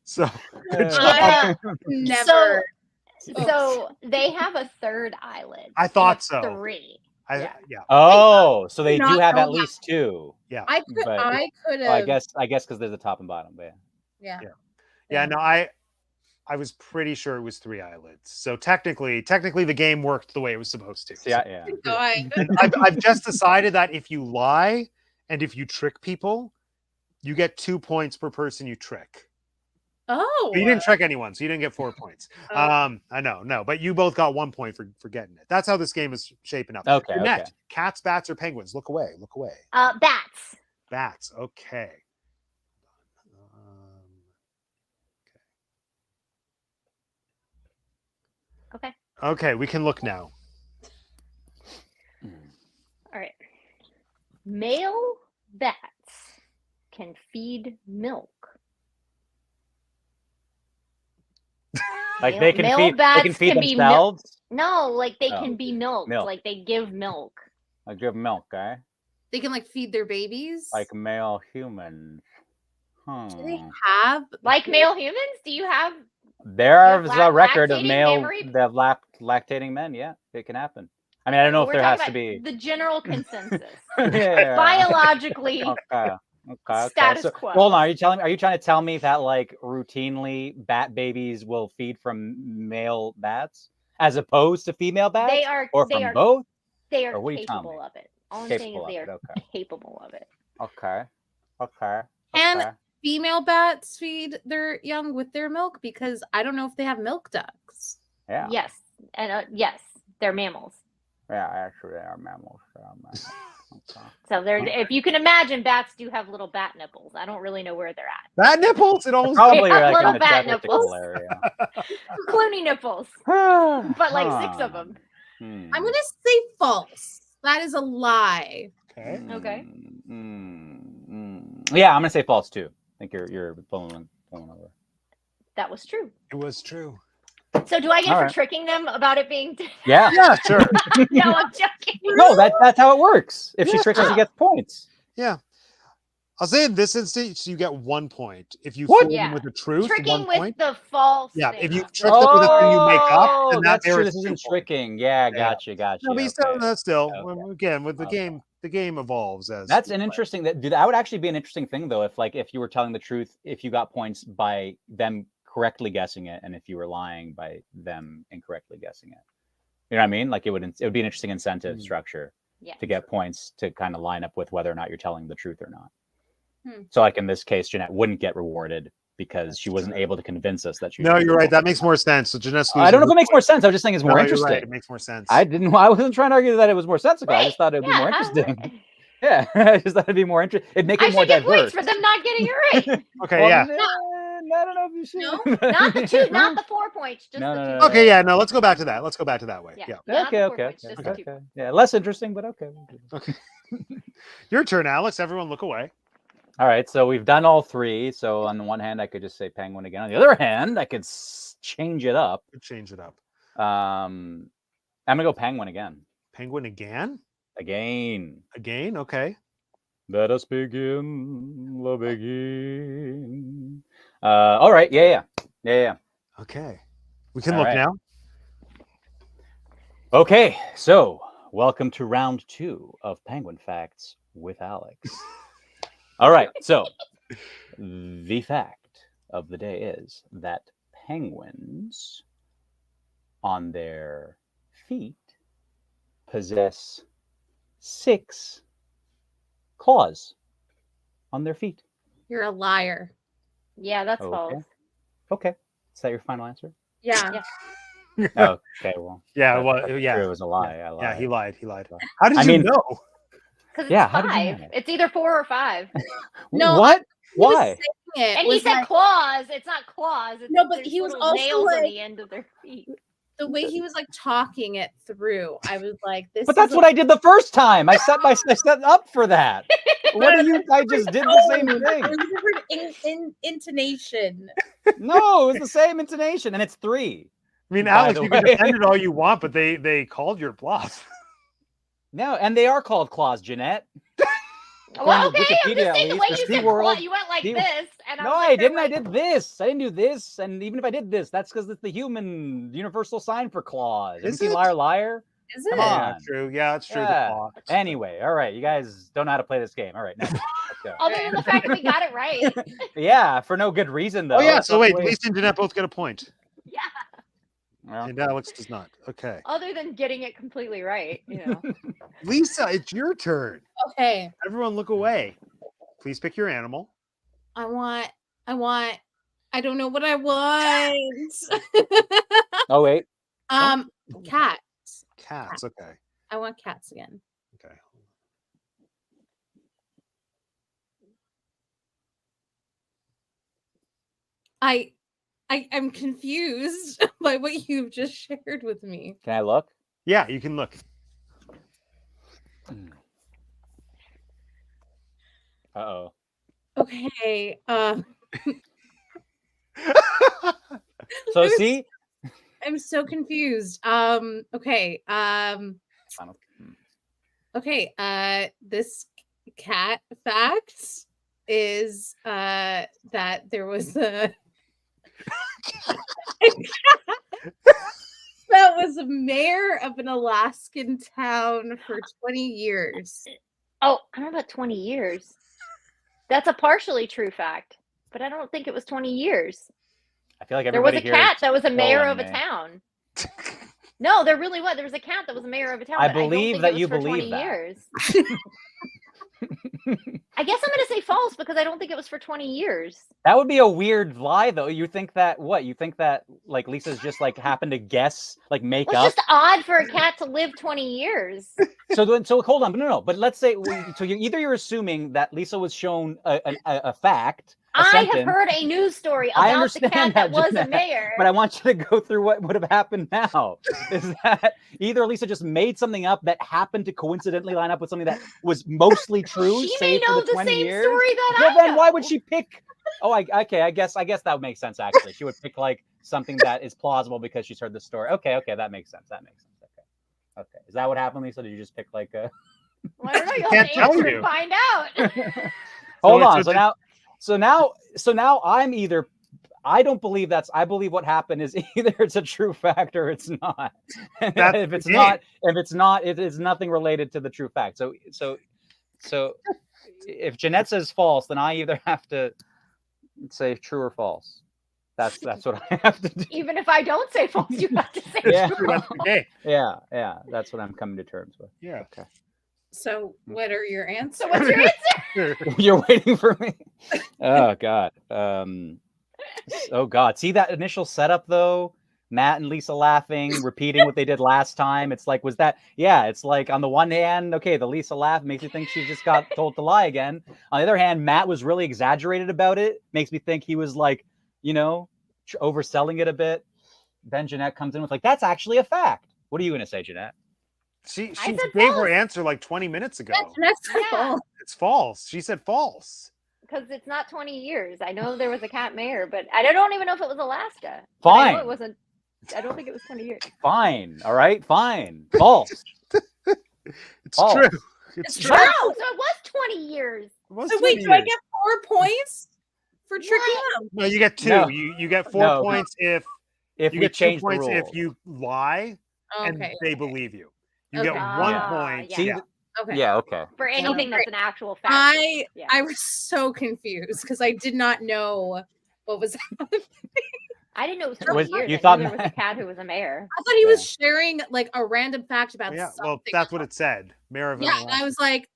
[SPEAKER 1] So good job.
[SPEAKER 4] Yeah.
[SPEAKER 3] Never.
[SPEAKER 4] So they have a third eyelid.
[SPEAKER 1] I
[SPEAKER 4] and
[SPEAKER 1] thought
[SPEAKER 4] it's
[SPEAKER 1] so.
[SPEAKER 4] 3. Yeah.
[SPEAKER 1] Yeah.
[SPEAKER 2] Oh, so they do
[SPEAKER 3] Not
[SPEAKER 2] have
[SPEAKER 3] know
[SPEAKER 2] at
[SPEAKER 3] that.
[SPEAKER 2] least two.
[SPEAKER 1] Yeah.
[SPEAKER 3] I could
[SPEAKER 2] But-
[SPEAKER 3] have.
[SPEAKER 2] Well, I guess because there's a top and bottom. But
[SPEAKER 3] Yeah.
[SPEAKER 1] Yeah. No, I was pretty sure it was 3 eyelids. So technically the game worked the way it was supposed to.
[SPEAKER 2] see,
[SPEAKER 1] So-
[SPEAKER 2] yeah.
[SPEAKER 3] Going.
[SPEAKER 1] And I've just decided that if you lie and if you trick people, you get 2 points per person you trick.
[SPEAKER 3] Oh.
[SPEAKER 1] But you didn't trick anyone, so you didn't get 4 points.
[SPEAKER 3] Oh.
[SPEAKER 1] I know, no, but you both got 1 point for getting it. That's how this game is shaping up.
[SPEAKER 2] Okay,
[SPEAKER 1] Jeanette,
[SPEAKER 2] okay.
[SPEAKER 1] cats, bats, or penguins? Look away. Look away.
[SPEAKER 4] Bats.
[SPEAKER 1] Bats. Okay. Um,
[SPEAKER 4] Okay.
[SPEAKER 1] okay, we can look now.
[SPEAKER 4] All right. Male bats can feed milk.
[SPEAKER 2] Like they can
[SPEAKER 4] Male
[SPEAKER 2] feed. They
[SPEAKER 4] bats
[SPEAKER 2] can feed
[SPEAKER 4] can be
[SPEAKER 2] themselves.
[SPEAKER 4] No, like they
[SPEAKER 2] Oh.
[SPEAKER 4] can be milked.
[SPEAKER 2] Milk.
[SPEAKER 4] Like they give milk.
[SPEAKER 2] Like give milk, eh?
[SPEAKER 3] They can like feed their babies.
[SPEAKER 2] Like male humans.
[SPEAKER 3] Do they
[SPEAKER 2] Hmm.
[SPEAKER 3] have
[SPEAKER 4] Like male humans? Do you have
[SPEAKER 2] There's
[SPEAKER 4] Yeah,
[SPEAKER 2] a record of
[SPEAKER 4] lactating
[SPEAKER 2] male
[SPEAKER 4] mammary-
[SPEAKER 2] lactating men. Yeah, it can happen. I mean, I don't know if
[SPEAKER 4] We're
[SPEAKER 2] there has
[SPEAKER 4] talking
[SPEAKER 2] to
[SPEAKER 4] about
[SPEAKER 2] be.
[SPEAKER 4] the general consensus.
[SPEAKER 2] Yeah.
[SPEAKER 4] Biologically,
[SPEAKER 2] Okay.
[SPEAKER 4] status
[SPEAKER 2] So,
[SPEAKER 4] quo.
[SPEAKER 2] hold on. Are you trying to tell me that like routinely bat babies will feed from male bats as opposed to female bats?
[SPEAKER 4] they are
[SPEAKER 2] or
[SPEAKER 4] they
[SPEAKER 2] from
[SPEAKER 4] are
[SPEAKER 2] both?
[SPEAKER 4] they
[SPEAKER 2] or
[SPEAKER 4] are
[SPEAKER 2] what are you telling
[SPEAKER 4] capable
[SPEAKER 2] me?
[SPEAKER 4] of it. All I'm saying is
[SPEAKER 2] Capable
[SPEAKER 4] they
[SPEAKER 2] of
[SPEAKER 4] are
[SPEAKER 2] it, okay.
[SPEAKER 4] capable of it.
[SPEAKER 2] Okay.
[SPEAKER 3] And-
[SPEAKER 2] okay.
[SPEAKER 3] female bats feed their young with their milk? Because I don't know if they have milk ducts.
[SPEAKER 2] Yeah.
[SPEAKER 4] Yes, and yes, they're mammals.
[SPEAKER 2] Yeah, actually, they are mammals. Okay.
[SPEAKER 4] So they're if you can imagine, bats do have little bat nipples. I don't really know where they're at.
[SPEAKER 1] Bat nipples. It almost
[SPEAKER 2] Probably
[SPEAKER 4] Yeah,
[SPEAKER 2] like
[SPEAKER 4] little
[SPEAKER 2] in the
[SPEAKER 4] bat
[SPEAKER 2] testicle
[SPEAKER 4] nipples.
[SPEAKER 2] area.
[SPEAKER 4] Clooney nipples, but like 6 of
[SPEAKER 2] Huh.
[SPEAKER 4] them.
[SPEAKER 2] Hmm.
[SPEAKER 3] I'm gonna say false. That is a lie.
[SPEAKER 1] okay.
[SPEAKER 4] Okay.
[SPEAKER 2] Yeah, I'm gonna say false too. I think you're pulling over.
[SPEAKER 4] That was true.
[SPEAKER 1] It was true.
[SPEAKER 4] So do I get
[SPEAKER 2] All
[SPEAKER 4] for
[SPEAKER 2] right.
[SPEAKER 4] tricking them about it being?
[SPEAKER 2] Yeah.
[SPEAKER 1] Yeah, sure.
[SPEAKER 4] No, I'm joking.
[SPEAKER 2] No, that's how it works. If she
[SPEAKER 1] Yeah.
[SPEAKER 2] tricks her, she gets points.
[SPEAKER 1] Yeah. I'll say in this instance, you get 1 point. If you
[SPEAKER 2] What?
[SPEAKER 1] fool them
[SPEAKER 4] Yeah.
[SPEAKER 1] with the truth,
[SPEAKER 4] Tricking
[SPEAKER 1] 1
[SPEAKER 4] with
[SPEAKER 1] point.
[SPEAKER 4] the false.
[SPEAKER 1] Yeah,
[SPEAKER 4] thing.
[SPEAKER 1] if you trick them with a thing you make up,
[SPEAKER 2] Oh,
[SPEAKER 1] then that
[SPEAKER 2] that's
[SPEAKER 1] there
[SPEAKER 2] true.
[SPEAKER 1] is
[SPEAKER 2] This
[SPEAKER 1] 2
[SPEAKER 2] isn't
[SPEAKER 1] points.
[SPEAKER 2] tricking. Yeah, gotcha.
[SPEAKER 1] No, but you still,
[SPEAKER 2] Okay.
[SPEAKER 1] still
[SPEAKER 2] Okay.
[SPEAKER 1] again with the
[SPEAKER 2] Okay.
[SPEAKER 1] the game evolves as
[SPEAKER 2] That's
[SPEAKER 1] we
[SPEAKER 2] an
[SPEAKER 1] play.
[SPEAKER 2] interesting that would actually be an interesting thing though if you were telling the truth if you got points by them correctly guessing it and if you were lying by them incorrectly guessing it. You know what I mean? Like it would be an interesting incentive structure
[SPEAKER 4] Yeah.
[SPEAKER 2] to get points to kind of line up with whether or not you're telling the truth or not.
[SPEAKER 3] Hmm.
[SPEAKER 2] So like in this case, Jeanette wouldn't get rewarded because she wasn't able to convince us that she was
[SPEAKER 1] No,
[SPEAKER 2] telling
[SPEAKER 1] you're
[SPEAKER 2] the
[SPEAKER 1] right. That
[SPEAKER 2] truth.
[SPEAKER 1] makes more sense. So Jeanette's
[SPEAKER 2] I don't know if it
[SPEAKER 1] losing
[SPEAKER 2] makes more sense. I was just saying it's
[SPEAKER 1] her
[SPEAKER 2] more
[SPEAKER 1] point. No, you're
[SPEAKER 2] interesting.
[SPEAKER 1] right. It makes more sense.
[SPEAKER 2] I wasn't trying to argue that it was more sensible. I just thought it would be more interesting. Yeah, I just thought it'd be more interesting. It'd make
[SPEAKER 4] I
[SPEAKER 2] it more
[SPEAKER 4] should get
[SPEAKER 2] diverse.
[SPEAKER 4] points for them not getting it right.
[SPEAKER 1] Okay,
[SPEAKER 2] Well,
[SPEAKER 1] yeah.
[SPEAKER 2] I don't know if you should.
[SPEAKER 3] No?
[SPEAKER 4] Not the 2, not the 4 points. Just
[SPEAKER 2] No,
[SPEAKER 4] the
[SPEAKER 2] no,
[SPEAKER 4] 2.
[SPEAKER 2] no,
[SPEAKER 1] Okay, yeah, no, let's go back to that. Let's go back to that way.
[SPEAKER 4] Yeah.
[SPEAKER 1] Yeah.
[SPEAKER 4] Not the 4
[SPEAKER 2] Okay.
[SPEAKER 4] points, just the 2.
[SPEAKER 2] Okay. Yeah, less interesting, but okay.
[SPEAKER 1] Okay. Your turn, Alex. Everyone look away.
[SPEAKER 2] All right, so we've done all 3. So on the one hand, I could just say penguin again. On the other hand, I could change it up.
[SPEAKER 1] Change it up.
[SPEAKER 2] I'm gonna go penguin again.
[SPEAKER 1] Penguin again?
[SPEAKER 2] Again.
[SPEAKER 1] Again? Okay.
[SPEAKER 2] Let us begin. Let begin. All right. Yeah.
[SPEAKER 1] Okay. We can
[SPEAKER 2] All
[SPEAKER 1] look
[SPEAKER 2] right.
[SPEAKER 1] now.
[SPEAKER 2] Okay, so welcome to round 2 of Penguin Facts with Alex. All right, so the fact of the day is that penguins on their feet possess 6 claws on their feet.
[SPEAKER 3] You're a liar.
[SPEAKER 4] Yeah, that's
[SPEAKER 2] Okay.
[SPEAKER 4] false.
[SPEAKER 2] Okay, is that your final answer?
[SPEAKER 3] Yeah.
[SPEAKER 2] Oh, okay, well.
[SPEAKER 1] Yeah,
[SPEAKER 2] that's
[SPEAKER 1] well,
[SPEAKER 2] true.
[SPEAKER 1] yeah.
[SPEAKER 2] It was a lie. I lied.
[SPEAKER 1] Yeah, he lied. He lied. How did
[SPEAKER 2] I
[SPEAKER 1] you
[SPEAKER 2] mean-
[SPEAKER 1] know?
[SPEAKER 4] Because it's
[SPEAKER 2] Yeah, how did you
[SPEAKER 4] 5.
[SPEAKER 2] know?
[SPEAKER 4] It's either 4 or 5.
[SPEAKER 3] No,
[SPEAKER 2] What?
[SPEAKER 3] He was
[SPEAKER 2] Why?
[SPEAKER 3] saying it
[SPEAKER 4] And he
[SPEAKER 3] was
[SPEAKER 4] said
[SPEAKER 3] like,
[SPEAKER 4] claws. It's not claws. It's,
[SPEAKER 3] No, but
[SPEAKER 4] there's
[SPEAKER 3] he was
[SPEAKER 4] little
[SPEAKER 3] also
[SPEAKER 4] nails on
[SPEAKER 3] like-
[SPEAKER 4] the end of their feet.
[SPEAKER 3] the way he was like talking it through. I was like, this.
[SPEAKER 2] But that's what I did the first time. I set up for that. What do you? I just did the same thing.
[SPEAKER 3] Different intonation.
[SPEAKER 2] No, it was the same intonation, and it's 3.
[SPEAKER 1] I mean,
[SPEAKER 2] By
[SPEAKER 1] Alex,
[SPEAKER 2] the
[SPEAKER 1] you can
[SPEAKER 2] way.
[SPEAKER 1] defend it all you want, but they called your bluff.
[SPEAKER 2] No, and they are called claws, Jeanette.
[SPEAKER 4] Well,
[SPEAKER 2] According to
[SPEAKER 4] okay, I'm
[SPEAKER 2] Wikipedia,
[SPEAKER 4] just
[SPEAKER 2] at
[SPEAKER 4] saying the
[SPEAKER 2] least,
[SPEAKER 4] way
[SPEAKER 2] the
[SPEAKER 4] you
[SPEAKER 2] Sea
[SPEAKER 4] said
[SPEAKER 2] World-
[SPEAKER 4] claw, you went like
[SPEAKER 2] Sea-
[SPEAKER 4] this. And
[SPEAKER 2] No,
[SPEAKER 4] was
[SPEAKER 2] I
[SPEAKER 4] like,
[SPEAKER 2] didn't. I
[SPEAKER 4] like,
[SPEAKER 2] did this. I didn't do this. And even if I did this, that's because it's the human universal sign for claws. Have you
[SPEAKER 1] Is
[SPEAKER 2] seen
[SPEAKER 1] it?
[SPEAKER 2] Liar Liar?
[SPEAKER 3] Is
[SPEAKER 2] Come
[SPEAKER 3] it?
[SPEAKER 2] on.
[SPEAKER 1] Yeah, true. Yeah, it's true. The
[SPEAKER 2] Yeah.
[SPEAKER 1] claw.
[SPEAKER 2] Anyway, all right. You guys don't know how to play this game. All right, next. Let's go.
[SPEAKER 4] Other than the fact that we got it right.
[SPEAKER 2] Yeah, for no good reason though.
[SPEAKER 1] Oh yeah.
[SPEAKER 2] It's
[SPEAKER 1] So
[SPEAKER 2] not
[SPEAKER 1] wait,
[SPEAKER 2] the way-
[SPEAKER 1] Lisa and Jeanette both get a point,
[SPEAKER 4] Yeah.
[SPEAKER 2] Well,
[SPEAKER 1] and Alex does not. Okay,
[SPEAKER 4] Other than getting it completely right, you know.
[SPEAKER 1] Lisa, it's your turn.
[SPEAKER 3] Okay.
[SPEAKER 1] Everyone, look away. Please pick your animal.
[SPEAKER 3] I don't know what I want.
[SPEAKER 2] Oh wait.
[SPEAKER 3] Cats.
[SPEAKER 1] Cats. Okay.
[SPEAKER 3] I want cats again.
[SPEAKER 1] Okay.
[SPEAKER 3] I'm confused by what you've just shared with me.
[SPEAKER 2] Can I look?
[SPEAKER 1] Yeah, you can look.
[SPEAKER 2] Uh-oh.
[SPEAKER 3] Okay.
[SPEAKER 2] So see?
[SPEAKER 3] I'm so confused. Okay. Okay. This cat fact is that there was a that was a mayor of an Alaskan town for 20 years.
[SPEAKER 4] Oh, I don't know about 20 years. That's a partially true fact, but I don't think it was 20 years.
[SPEAKER 2] I feel like
[SPEAKER 4] There was
[SPEAKER 2] everybody
[SPEAKER 4] a
[SPEAKER 2] here
[SPEAKER 4] cat
[SPEAKER 2] is
[SPEAKER 4] that was a mayor
[SPEAKER 2] trolling
[SPEAKER 4] of a
[SPEAKER 2] me.
[SPEAKER 4] town. No, there really was. There was a cat that was a mayor of a town.
[SPEAKER 2] I
[SPEAKER 4] but don't
[SPEAKER 2] believe
[SPEAKER 4] think
[SPEAKER 2] that
[SPEAKER 4] it was
[SPEAKER 2] you
[SPEAKER 4] for
[SPEAKER 2] believe
[SPEAKER 4] 20
[SPEAKER 2] that.
[SPEAKER 4] years. I guess I'm going to say false because I don't think it was for 20 years.
[SPEAKER 2] That would be a weird lie, though. You think that what? You think that like Lisa's just like happened to guess, like make
[SPEAKER 4] Well,
[SPEAKER 2] up?
[SPEAKER 4] it's just odd for a cat to live 20 years.
[SPEAKER 2] So hold on, no. But let's say so. You're assuming that Lisa was shown a fact.
[SPEAKER 4] I have
[SPEAKER 2] sentence.
[SPEAKER 4] heard a news story
[SPEAKER 2] I
[SPEAKER 4] about the
[SPEAKER 2] understand
[SPEAKER 4] cat that was a
[SPEAKER 2] Jeanette,
[SPEAKER 4] mayor.
[SPEAKER 2] But I want you to go through what would have happened now. Is that either Lisa just made something up that happened to coincidentally line up with something that was mostly true?
[SPEAKER 4] She
[SPEAKER 2] save
[SPEAKER 4] may
[SPEAKER 2] for
[SPEAKER 4] know
[SPEAKER 2] the
[SPEAKER 4] the
[SPEAKER 2] 20
[SPEAKER 4] same
[SPEAKER 2] years?
[SPEAKER 4] story that
[SPEAKER 2] Well,
[SPEAKER 4] I
[SPEAKER 2] then
[SPEAKER 4] know.
[SPEAKER 2] why would she pick? Oh, okay. I guess that would make sense. Actually, she would pick like something that is plausible because she's heard the story. Okay, that makes sense. Okay. Is that what happened, Lisa? Did you just pick like a?
[SPEAKER 4] Well, I don't know. You'll
[SPEAKER 1] Can't
[SPEAKER 4] have to
[SPEAKER 1] tell
[SPEAKER 4] answer
[SPEAKER 1] you.
[SPEAKER 4] and find out.
[SPEAKER 2] Hold
[SPEAKER 1] So
[SPEAKER 2] on.
[SPEAKER 1] it's-
[SPEAKER 2] So now I'm either. I don't believe that's. I believe what happened is either it's a true fact or it's not. And
[SPEAKER 1] That's
[SPEAKER 2] if it's
[SPEAKER 1] the
[SPEAKER 2] not, it is nothing related to the true fact. So if Jeanette says false, then I either have to say true or false. That's what I have to do.
[SPEAKER 4] Even if I don't say false, you have to say
[SPEAKER 2] Yeah.
[SPEAKER 4] true.
[SPEAKER 1] That's okay.
[SPEAKER 2] Yeah. That's what I'm coming to terms with.
[SPEAKER 1] Yeah.
[SPEAKER 2] Okay.
[SPEAKER 3] So, what are your answers?
[SPEAKER 4] So what's your answer?
[SPEAKER 2] You're waiting for me. Oh God. Oh God. See that initial setup though? Matt and Lisa laughing, repeating what they did last time. It's like, was that? Yeah. It's like on the one hand, okay, the Lisa laugh makes you think she just got told to lie again. On the other hand, Matt was really exaggerated about it. Makes me think he was like, overselling it a bit. Then Jeanette comes in with like, that's actually a fact. What are you gonna say, Jeanette?
[SPEAKER 1] She
[SPEAKER 4] said
[SPEAKER 1] gave
[SPEAKER 4] false.
[SPEAKER 1] her answer like 20 minutes ago.
[SPEAKER 3] That's
[SPEAKER 4] Yeah.
[SPEAKER 3] false.
[SPEAKER 1] It's false. She said false.
[SPEAKER 4] Because it's not 20 years. I know there was a cat mayor, but I don't even know if it was Alaska. But I know
[SPEAKER 2] Fine.
[SPEAKER 4] it wasn't. I don't think it was 20 years.
[SPEAKER 2] Fine. All right. Fine. False.
[SPEAKER 1] It's
[SPEAKER 2] False.
[SPEAKER 1] true. It's true.
[SPEAKER 4] Wow, so it was 20 years.
[SPEAKER 1] It was
[SPEAKER 3] So wait,
[SPEAKER 1] 20
[SPEAKER 3] do I
[SPEAKER 1] years.
[SPEAKER 3] get 4 points for tricking them?
[SPEAKER 1] No, you get 2.
[SPEAKER 2] No.
[SPEAKER 1] You get 4
[SPEAKER 2] No.
[SPEAKER 1] points if
[SPEAKER 2] If
[SPEAKER 1] you
[SPEAKER 2] we
[SPEAKER 1] get 2
[SPEAKER 2] change the
[SPEAKER 1] points
[SPEAKER 2] rules.
[SPEAKER 1] if you lie and
[SPEAKER 3] Okay.
[SPEAKER 1] they believe you. You
[SPEAKER 3] Okay.
[SPEAKER 1] get 1
[SPEAKER 4] Ah,
[SPEAKER 1] point.
[SPEAKER 4] yeah.
[SPEAKER 2] See,
[SPEAKER 1] Yeah.
[SPEAKER 3] Okay.
[SPEAKER 2] Yeah. Okay.
[SPEAKER 4] For anything that's an actual fact. Yeah.
[SPEAKER 3] I was so confused because I did not know what was happening.
[SPEAKER 4] I didn't know it was 20
[SPEAKER 2] Was-
[SPEAKER 4] years.
[SPEAKER 2] you
[SPEAKER 4] I
[SPEAKER 2] thought
[SPEAKER 4] knew there was a
[SPEAKER 2] Matt-
[SPEAKER 4] cat who was a mayor.
[SPEAKER 3] I thought he was sharing like a random fact about
[SPEAKER 1] Yeah.
[SPEAKER 3] something.
[SPEAKER 1] Well, that's what it said. Mayor of
[SPEAKER 3] Yeah, and
[SPEAKER 1] Atlanta.
[SPEAKER 3] I was like,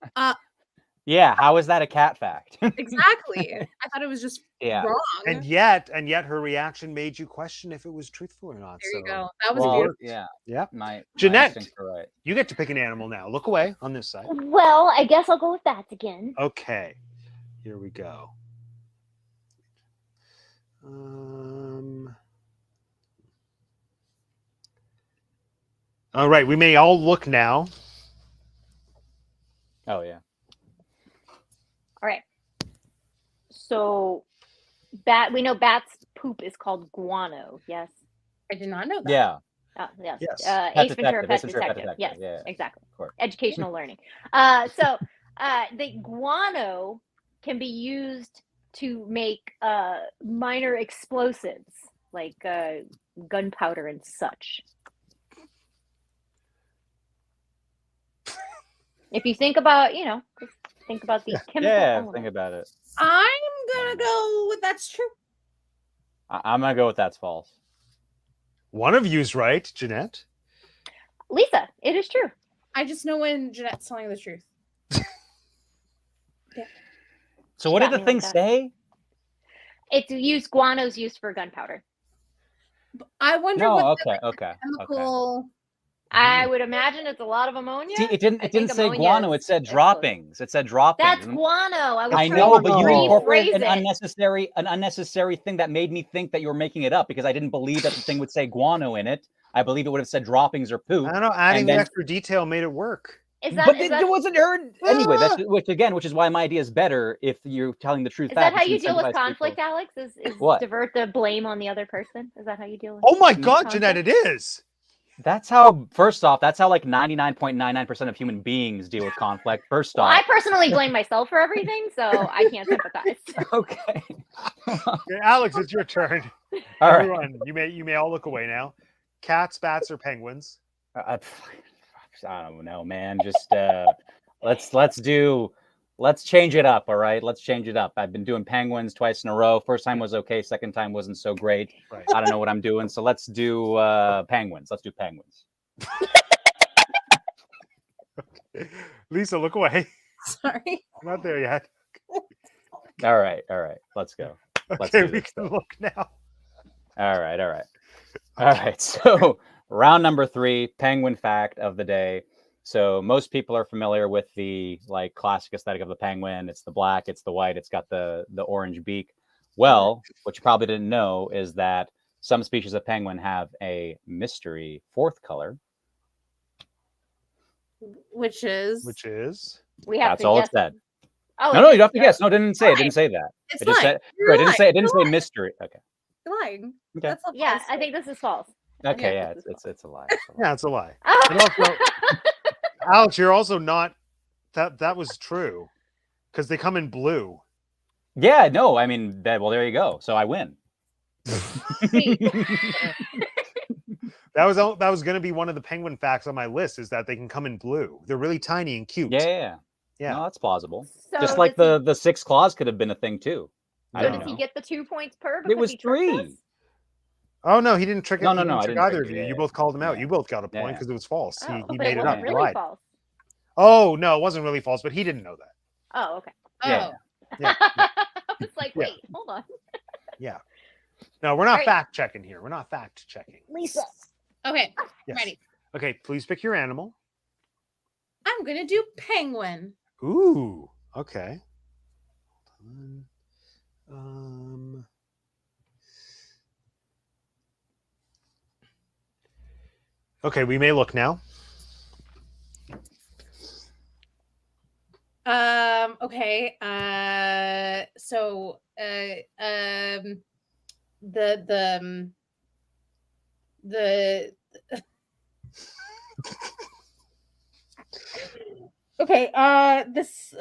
[SPEAKER 2] Yeah, how is that a cat fact?
[SPEAKER 3] Exactly. I thought it was just
[SPEAKER 2] Yeah.
[SPEAKER 3] wrong.
[SPEAKER 1] And yet her reaction made you question if it was truthful or not.
[SPEAKER 3] There you
[SPEAKER 1] So
[SPEAKER 3] go. That was
[SPEAKER 2] Well,
[SPEAKER 3] beautiful.
[SPEAKER 2] yeah.
[SPEAKER 1] yeah.
[SPEAKER 2] My
[SPEAKER 1] Jeanette.
[SPEAKER 2] instincts are right.
[SPEAKER 1] You get to pick an animal now. Look away on this side.
[SPEAKER 4] Well, I guess I'll go with bats again.
[SPEAKER 1] Okay. Here we go. All right, we may all look now.
[SPEAKER 2] Oh yeah.
[SPEAKER 4] All right. So, we know bats' poop is called guano. Yes.
[SPEAKER 3] I did not know that.
[SPEAKER 2] Yeah.
[SPEAKER 4] Yes.
[SPEAKER 1] Yes.
[SPEAKER 4] Ace Ventura, Pet
[SPEAKER 2] Ace Ventura, Pet
[SPEAKER 4] Detective.
[SPEAKER 2] Detective.
[SPEAKER 4] Yes,
[SPEAKER 2] Yeah,
[SPEAKER 4] exactly.
[SPEAKER 2] of course.
[SPEAKER 4] Educational learning. The guano can be used to make minor explosives like gunpowder and such. If you think about, think about the chemical
[SPEAKER 2] Yeah,
[SPEAKER 4] element.
[SPEAKER 2] think about it.
[SPEAKER 3] I'm gonna go with that's true.
[SPEAKER 2] I'm gonna go with that's false.
[SPEAKER 1] One of you's right, Jeanette.
[SPEAKER 4] Lisa, it is true.
[SPEAKER 3] I just know when Jeanette's telling the truth.
[SPEAKER 2] So what did
[SPEAKER 4] got
[SPEAKER 2] the
[SPEAKER 4] me
[SPEAKER 2] thing
[SPEAKER 4] like that.
[SPEAKER 2] say?
[SPEAKER 4] It's used. Guano's used for gunpowder.
[SPEAKER 3] I wonder
[SPEAKER 2] No,
[SPEAKER 3] what
[SPEAKER 2] okay.
[SPEAKER 3] the chemical.
[SPEAKER 4] I would imagine it's a lot of ammonia.
[SPEAKER 2] See, it didn't
[SPEAKER 4] I think
[SPEAKER 2] say
[SPEAKER 4] ammonia
[SPEAKER 2] guano, it
[SPEAKER 4] is
[SPEAKER 2] said
[SPEAKER 4] explosive.
[SPEAKER 2] droppings. It said droppings.
[SPEAKER 4] That's guano. I was
[SPEAKER 2] I
[SPEAKER 4] trying
[SPEAKER 2] know,
[SPEAKER 4] to
[SPEAKER 2] but you
[SPEAKER 1] rephrase
[SPEAKER 2] incorporated an
[SPEAKER 4] it.
[SPEAKER 2] unnecessary thing that made me think that you were making it up because I didn't believe that the thing would say guano in it. I believe it would have said droppings or poop.
[SPEAKER 1] I don't know. Adding
[SPEAKER 2] then,
[SPEAKER 1] the extra detail made it work.
[SPEAKER 4] Is that,
[SPEAKER 2] but
[SPEAKER 4] is
[SPEAKER 2] it
[SPEAKER 4] that,
[SPEAKER 2] wasn't heard anyway. That's which is why my idea is better if you're telling the truth.
[SPEAKER 4] is that how
[SPEAKER 2] which
[SPEAKER 4] you deal with
[SPEAKER 2] incentivizes
[SPEAKER 4] conflict,
[SPEAKER 2] people.
[SPEAKER 4] Alex? Is
[SPEAKER 2] What?
[SPEAKER 4] divert the blame on the other person? Is that how you deal with?
[SPEAKER 1] Oh my God,
[SPEAKER 4] conflict?
[SPEAKER 1] Jeanette, it is.
[SPEAKER 2] That's how. First off, that's how like 99.99% of human beings deal with conflict. First
[SPEAKER 4] Well,
[SPEAKER 2] off,
[SPEAKER 4] I personally blame myself for everything, so I can't sympathize.
[SPEAKER 2] okay.
[SPEAKER 1] Okay, Alex, it's your turn.
[SPEAKER 2] All right.
[SPEAKER 1] Everyone, you may all look away now. Cats, bats, or penguins?
[SPEAKER 2] I don't know, man. Just let's change it up. All right, let's change it up. I've been doing penguins twice in a row. First time was okay. Second time wasn't so great.
[SPEAKER 1] Right.
[SPEAKER 2] I don't know what I'm doing. So let's do penguins. Let's do penguins.
[SPEAKER 1] Lisa, look away.
[SPEAKER 3] Sorry.
[SPEAKER 1] I'm not there yet.
[SPEAKER 2] All right. Let's go. Let's
[SPEAKER 1] Okay,
[SPEAKER 2] do
[SPEAKER 1] we
[SPEAKER 2] this
[SPEAKER 1] can
[SPEAKER 2] stuff.
[SPEAKER 1] look now.
[SPEAKER 2] All right. So round number 3, penguin fact of the day. So most people are familiar with the like classic aesthetic of the penguin. It's the black, it's the white, it's got the orange beak. Well, what you probably didn't know is that some species of penguin have a mystery 4th color.
[SPEAKER 3] Which is
[SPEAKER 4] We have
[SPEAKER 2] That's
[SPEAKER 4] to
[SPEAKER 2] all
[SPEAKER 4] guess.
[SPEAKER 2] it said.
[SPEAKER 4] Oh,
[SPEAKER 2] No, you don't have to guess. No, it didn't say. It didn't say that.
[SPEAKER 3] it's
[SPEAKER 2] It just
[SPEAKER 3] lying.
[SPEAKER 2] said.
[SPEAKER 3] You're
[SPEAKER 2] It didn't say. It didn't
[SPEAKER 3] You're
[SPEAKER 2] say mystery. Okay.
[SPEAKER 3] lying.
[SPEAKER 2] Okay.
[SPEAKER 3] That's a
[SPEAKER 4] Yeah,
[SPEAKER 3] false
[SPEAKER 4] I think this is false.
[SPEAKER 2] Okay.
[SPEAKER 3] Yeah,
[SPEAKER 2] Yeah, it's a lie.
[SPEAKER 1] Yeah, it's a lie.
[SPEAKER 4] Oh.
[SPEAKER 1] And also, Alex, you're also not. That was true, because they come in blue.
[SPEAKER 2] Yeah. No. I mean, well, there you go. So I win.
[SPEAKER 1] That was going to be one of the penguin facts on my list. Is that they can come in blue. They're really tiny and cute.
[SPEAKER 2] Yeah.
[SPEAKER 1] Yeah.
[SPEAKER 2] No, that's plausible.
[SPEAKER 4] So
[SPEAKER 2] Just like
[SPEAKER 4] does
[SPEAKER 2] the 6 claws could have been a thing too. I
[SPEAKER 4] So
[SPEAKER 2] don't
[SPEAKER 4] does
[SPEAKER 2] know.
[SPEAKER 4] he get the 2 points per?
[SPEAKER 2] It
[SPEAKER 4] Because
[SPEAKER 2] was
[SPEAKER 4] he tricked
[SPEAKER 2] 3.
[SPEAKER 4] us?
[SPEAKER 1] Oh no, he didn't trick.
[SPEAKER 2] No,
[SPEAKER 1] he didn't
[SPEAKER 2] I
[SPEAKER 1] trick
[SPEAKER 2] didn't
[SPEAKER 1] either
[SPEAKER 2] trick
[SPEAKER 1] of
[SPEAKER 2] you.
[SPEAKER 1] you.
[SPEAKER 2] Yeah,
[SPEAKER 1] You both called him out.
[SPEAKER 2] yeah.
[SPEAKER 1] You both got a point
[SPEAKER 2] Yeah.
[SPEAKER 1] because it was false.
[SPEAKER 4] Oh,
[SPEAKER 1] He
[SPEAKER 4] but
[SPEAKER 1] made
[SPEAKER 4] it
[SPEAKER 1] it up.
[SPEAKER 4] wasn't
[SPEAKER 1] He
[SPEAKER 4] really
[SPEAKER 1] lied.
[SPEAKER 4] false.
[SPEAKER 1] Oh no, it wasn't really false, but he didn't know that.
[SPEAKER 4] Oh, okay.
[SPEAKER 2] Yeah.
[SPEAKER 1] Yeah.
[SPEAKER 4] I was like,
[SPEAKER 1] Yeah.
[SPEAKER 4] wait, hold on.
[SPEAKER 1] Yeah. No, we're not
[SPEAKER 4] Right.
[SPEAKER 1] fact checking here. We're not fact checking.
[SPEAKER 4] Lisa.
[SPEAKER 3] Okay,
[SPEAKER 1] Yes.
[SPEAKER 3] ready.
[SPEAKER 1] Okay, please pick your animal.
[SPEAKER 3] I'm gonna do penguin.
[SPEAKER 1] Ooh. Okay. Okay, we may look now.
[SPEAKER 3] Okay. So the okay, this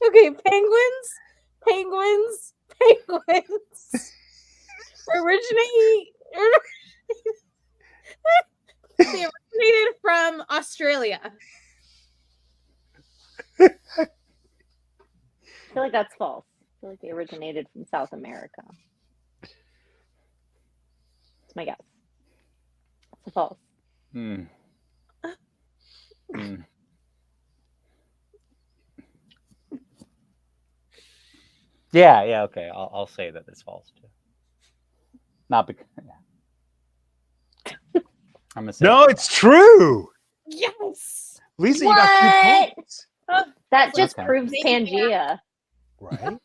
[SPEAKER 3] okay, penguins originate they originated from Australia.
[SPEAKER 4] I feel like that's false. I feel like they originated from South America. That's my guess. It's false.
[SPEAKER 2] Hmm. Hmm. Yeah, okay. I'll say that it's false too. Not because I'm gonna say
[SPEAKER 1] No, it's true.
[SPEAKER 3] Yes.
[SPEAKER 1] Lisa, you got 2
[SPEAKER 4] What?
[SPEAKER 1] points.
[SPEAKER 4] That just
[SPEAKER 2] Okay.
[SPEAKER 4] proves
[SPEAKER 3] Thank you.
[SPEAKER 4] Pangea.
[SPEAKER 1] Right?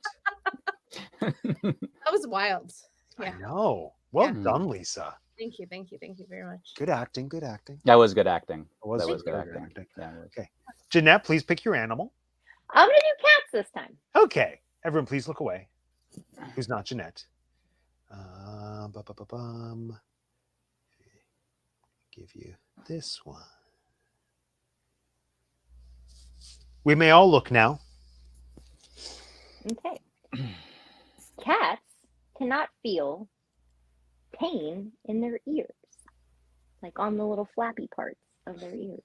[SPEAKER 3] That was wild.
[SPEAKER 1] I
[SPEAKER 3] Yeah.
[SPEAKER 1] know. Well
[SPEAKER 3] Yeah.
[SPEAKER 1] done, Lisa.
[SPEAKER 3] Thank you. Thank you. Thank you very much.
[SPEAKER 1] Good acting. Good acting.
[SPEAKER 2] That was good acting.
[SPEAKER 1] It was
[SPEAKER 2] That was
[SPEAKER 1] very
[SPEAKER 2] good
[SPEAKER 1] good
[SPEAKER 2] acting. Yeah, it was.
[SPEAKER 1] Okay. Jeanette, please pick your animal.
[SPEAKER 4] I'm gonna do cats this time.
[SPEAKER 1] Okay. Everyone, please look away. Who's not Jeanette? Give you this one. We may all look now.
[SPEAKER 4] Okay. Cats cannot feel pain in their ears, like on the little flappy parts of their ears.